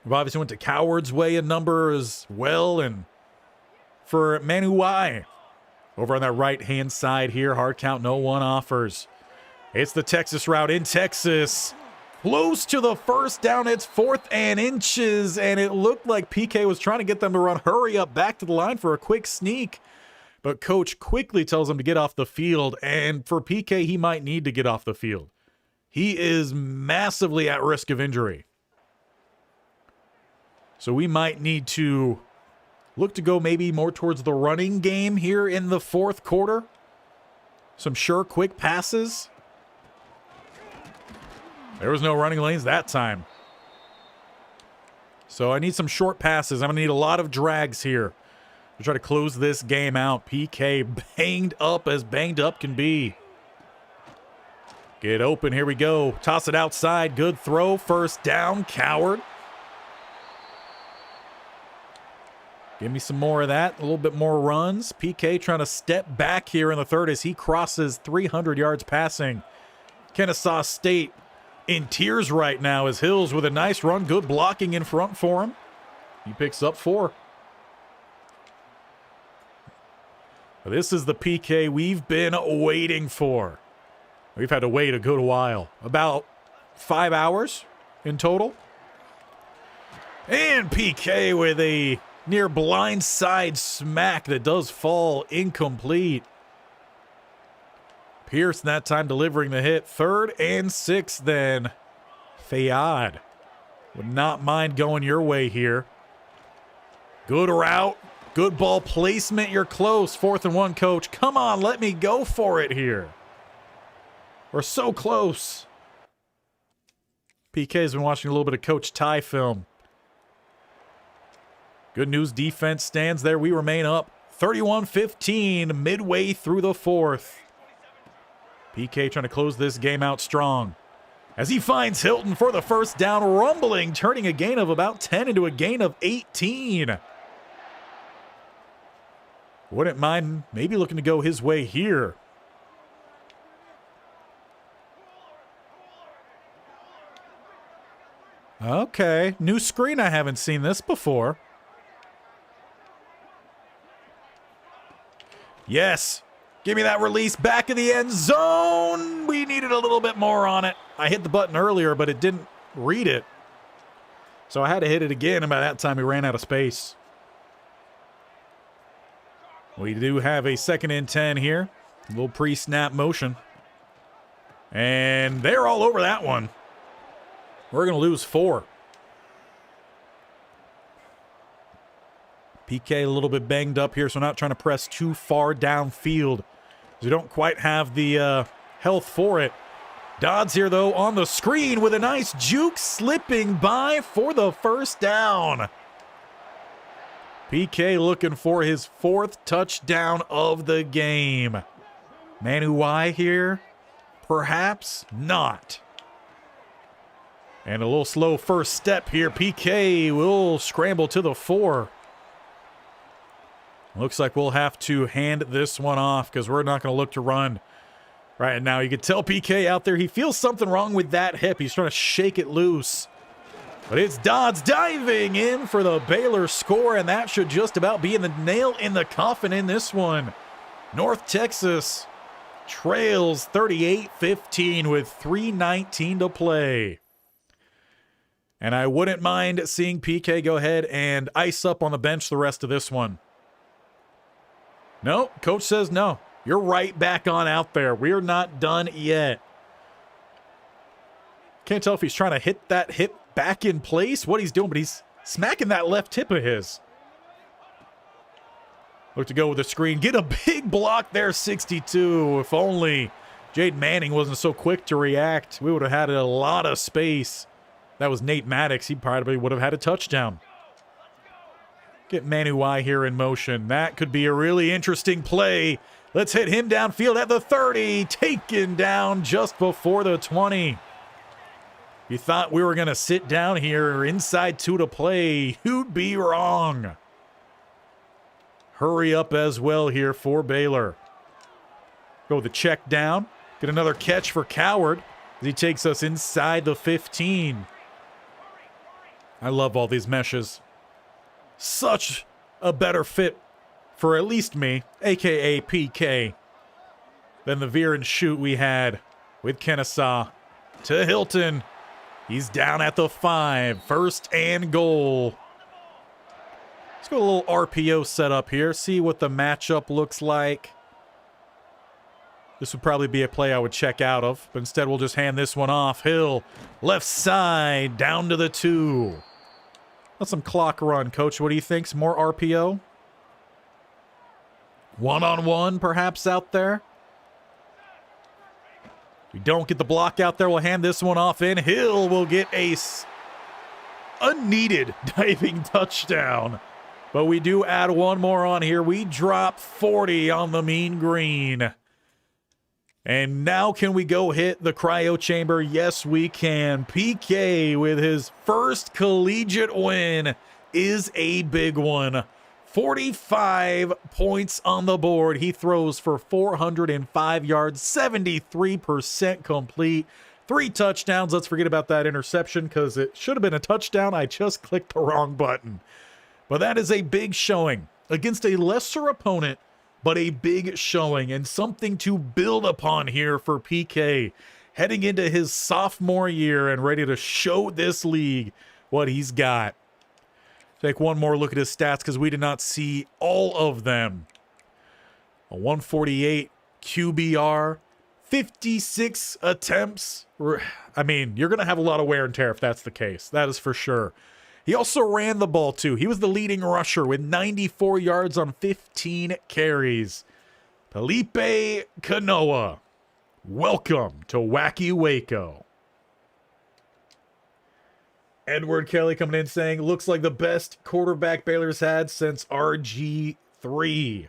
We've obviously went to Coward's way a number as well, and for Manuai. Over on that right-hand side here, hard count, no one offers. It's the Texas route in Texas. Close to the first down. It's 4th and inches, and it looked like PK was trying to get them to run hurry up back to the line for a quick sneak. But coach quickly tells him to get off the field, and for PK, he might need to get off the field. He is massively at risk of injury. So we might need to look to go maybe more towards the running game here in the 4th quarter. Some sure quick passes. There was no running lanes that time. So I need some short passes. I'm going to need a lot of drags here to try to close this game out. PK banged up as banged up can be. Get open. Here we go. Toss it outside. Good throw. First down. Coward. Give me some more of that. A little bit more runs. PK trying to step back here in the third as he crosses 300 yards passing. Kennesaw State in tears right now as Hills with a nice run. Good blocking in front for him. He picks up 4. This is the PK we've been waiting for. We've had to wait a good while. About 5 hours in total. And PK with a near blindside smack that does fall incomplete. Pierce that time delivering the hit. 3rd and 6 then. Fayad would not mind going your way here. Good route. Good ball placement. You're close. 4th and 1, coach. Come on, let me go for it here. We're so close. PK's been watching a little bit of Coach Ty film. Good news, defense stands there. We remain up 31-15 midway through the 4th. PK trying to close this game out strong. As he finds Hilton for the first down, rumbling, turning a gain of about 10 into a gain of 18. Wouldn't mind maybe looking to go his way here. Okay, new screen. I haven't seen this before. Yes. Give me that release back in the end zone. We needed a little bit more on it. I hit the button earlier, but it didn't read it. So I had to hit it again, and by that time we ran out of space. We do have a 2nd and 10 here. A little pre-snap motion. And they're all over that one. We're going to lose 4. PK a little bit banged up here, so not trying to press too far downfield. We don't quite have the health for it. Dodds here, though, on the screen with a nice juke slipping by for the first down. PK looking for his 4th touchdown of the game. Manu Y here? Perhaps not. And a little slow first step here. PK will scramble to the 4. Looks like we'll have to hand this one off because we're not going to look to run right now. You can tell PK out there, he feels something wrong with that hip. He's trying to shake it loose. But it's Dodds diving in for the Baylor score, and that should just about be the nail in the coffin in this one. North Texas trails 38-15 with 3:19 to play. And I wouldn't mind seeing PK go ahead and ice up on the bench the rest of this one. No, coach says no. You're right back on out there. We're not done yet. Can't tell if he's trying to hit that hip back in place, what he's doing, but he's smacking that left hip of his. Look to go with the screen. Get a big block there, 62. If only Jade Manning wasn't so quick to react, we would have had a lot of space. That was Nate Maddox. He probably would have had a touchdown. Get Manu Y here in motion. That could be a really interesting play. Let's hit him downfield at the 30. Taken down just before the 20. You thought we were going to sit down here inside 2 to play. You'd be wrong. Hurry up as well here for Baylor. Go with the check down. Get another catch for Coward as he takes us inside the 15. I love all these meshes. Such a better fit for at least me, a.k.a. PK, than the veer and shoot we had with Kennesaw. To Hilton. He's down at the 5. 1st and goal. Let's go a little RPO setup here. See what the matchup looks like. This would probably be a play I would check out of, but instead we'll just hand this one off. Hill, left side, down to the 2. That's some clock run, coach. What do you think? Some more RPO? One-on-one, perhaps, out there? We don't get the block out there. We'll hand this one off in. Hill will get a unneeded diving touchdown. But we do add one more on here. We drop 40 on the mean green. And now can we go hit the cryo chamber? Yes, we can. PK with his first collegiate win is a big one. 45 points on the board. He throws for 405 yards, 73% complete. 3 touchdowns. Let's forget about that interception because it should have been a touchdown. I just clicked the wrong button. But that is a big showing against a lesser opponent, but a big showing and something to build upon here for PK heading into his sophomore year and ready to show this league what he's got. Take one more look at his stats because we did not see all of them. A 148 QBR, 56 attempts. I mean, you're going to have a lot of wear and tear if that's the case. That is for sure. He also ran the ball, too. He was the leading rusher with 94 yards on 15 carries. Felipe Canoa, welcome to Wacky Waco. Edward Kelly coming in saying, looks like the best quarterback Baylor's had since RG3.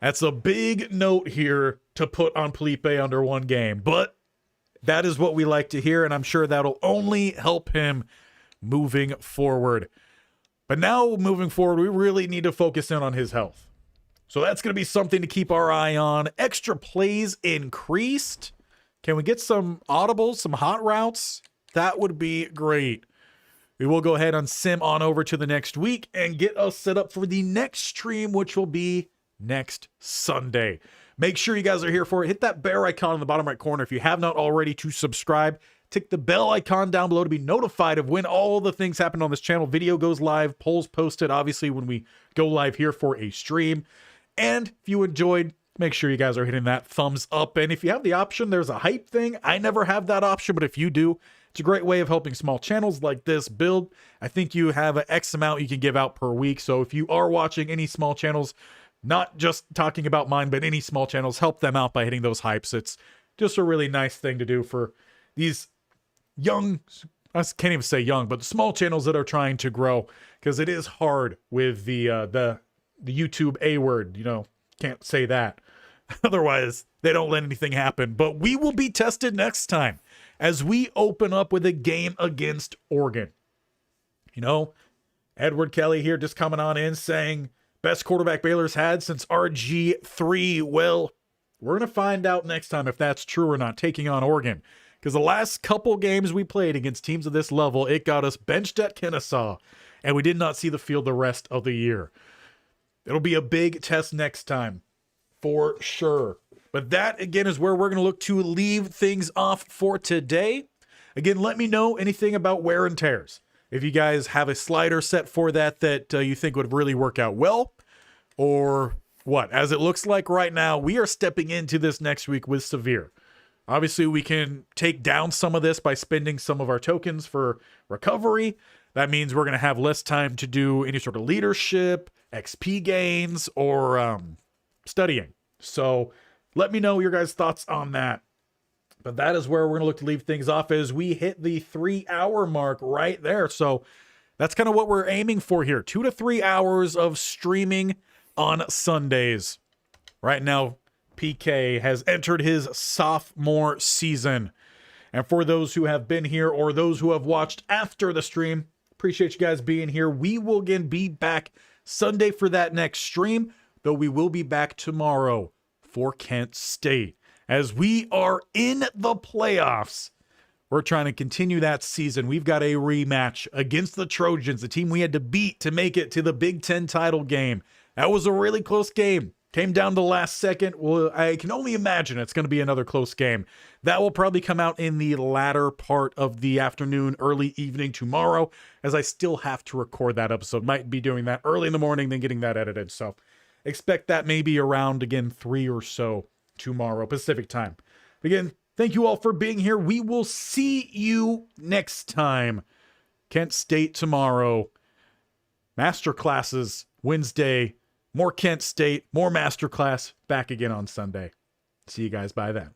That's a big note here to put on Felipe under one game, but that is what we like to hear, and I'm sure that'll only help him moving forward. But now moving forward, we really need to focus in on his health. So that's going to be something to keep our eye on. Extra plays increased. Can we get some audibles, some hot routes? That would be great. We will go ahead and sim on over to the next week and get us set up for the next stream, which will be next Sunday. Make sure you guys are here for it. Hit that bear icon in the bottom right corner if you have not already to subscribe. Tick the bell icon down below to be notified of when all the things happen on this channel. Video goes live, polls posted, obviously, when we go live here for a stream. And if you enjoyed, make sure you guys are hitting that thumbs up. And if you have the option, there's a hype thing. I never have that option, but if you do, it's a great way of helping small channels like this build. I think you have an X amount you can give out per week. So if you are watching any small channels, not just talking about mine, but any small channels, help them out by hitting those hypes. It's just a really nice thing to do for these young, I can't even say young, but small channels that are trying to grow, because it is hard with the YouTube A word, you know, can't say that. Otherwise, they don't let anything happen. But we will be tested next time as we open up with a game against Oregon. You know, Edward Kelly here just coming on in saying, best quarterback Baylor's had since RG3. Well, we're going to find out next time if that's true or not, taking on Oregon. Because the last couple games we played against teams of this level, it got us benched at Kennesaw, and we did not see the field the rest of the year. It'll be a big test next time, for sure. But that, again, is where we're going to look to leave things off for today. Again, let me know anything about wear and tears. If you guys have a slider set for that you think would really work out well, or what. As it looks like right now, we are stepping into this next week with severe. Obviously, we can take down some of this by spending some of our tokens for recovery. That means we're going to have less time to do any sort of leadership, XP gains, or studying. So let me know your guys' thoughts on that. But that is where we're going to look to leave things off as we hit the 3-hour mark right there. So that's kind of what we're aiming for here. 2 to 3 hours of streaming on Sundays. Right now, PK has entered his sophomore season. And for those who have been here or those who have watched after the stream, appreciate you guys being here. We will again be back Sunday for that next stream, though we will be back tomorrow for Kent State. As we are in the playoffs, we're trying to continue that season. We've got a rematch against the Trojans, the team we had to beat to make it to the Big Ten title game. That was a really close game. Came down to the last second. Well, I can only imagine it's going to be another close game. That will probably come out in the latter part of the afternoon, early evening tomorrow, as I still have to record that episode. Might be doing that early in the morning, then getting that edited. So expect that maybe around, again, 3 or so tomorrow, Pacific time. Again, thank you all for being here. We will see you next time. Kent State tomorrow. Master classes Wednesday. More Kent State, more masterclass, back again on Sunday. See you guys by then.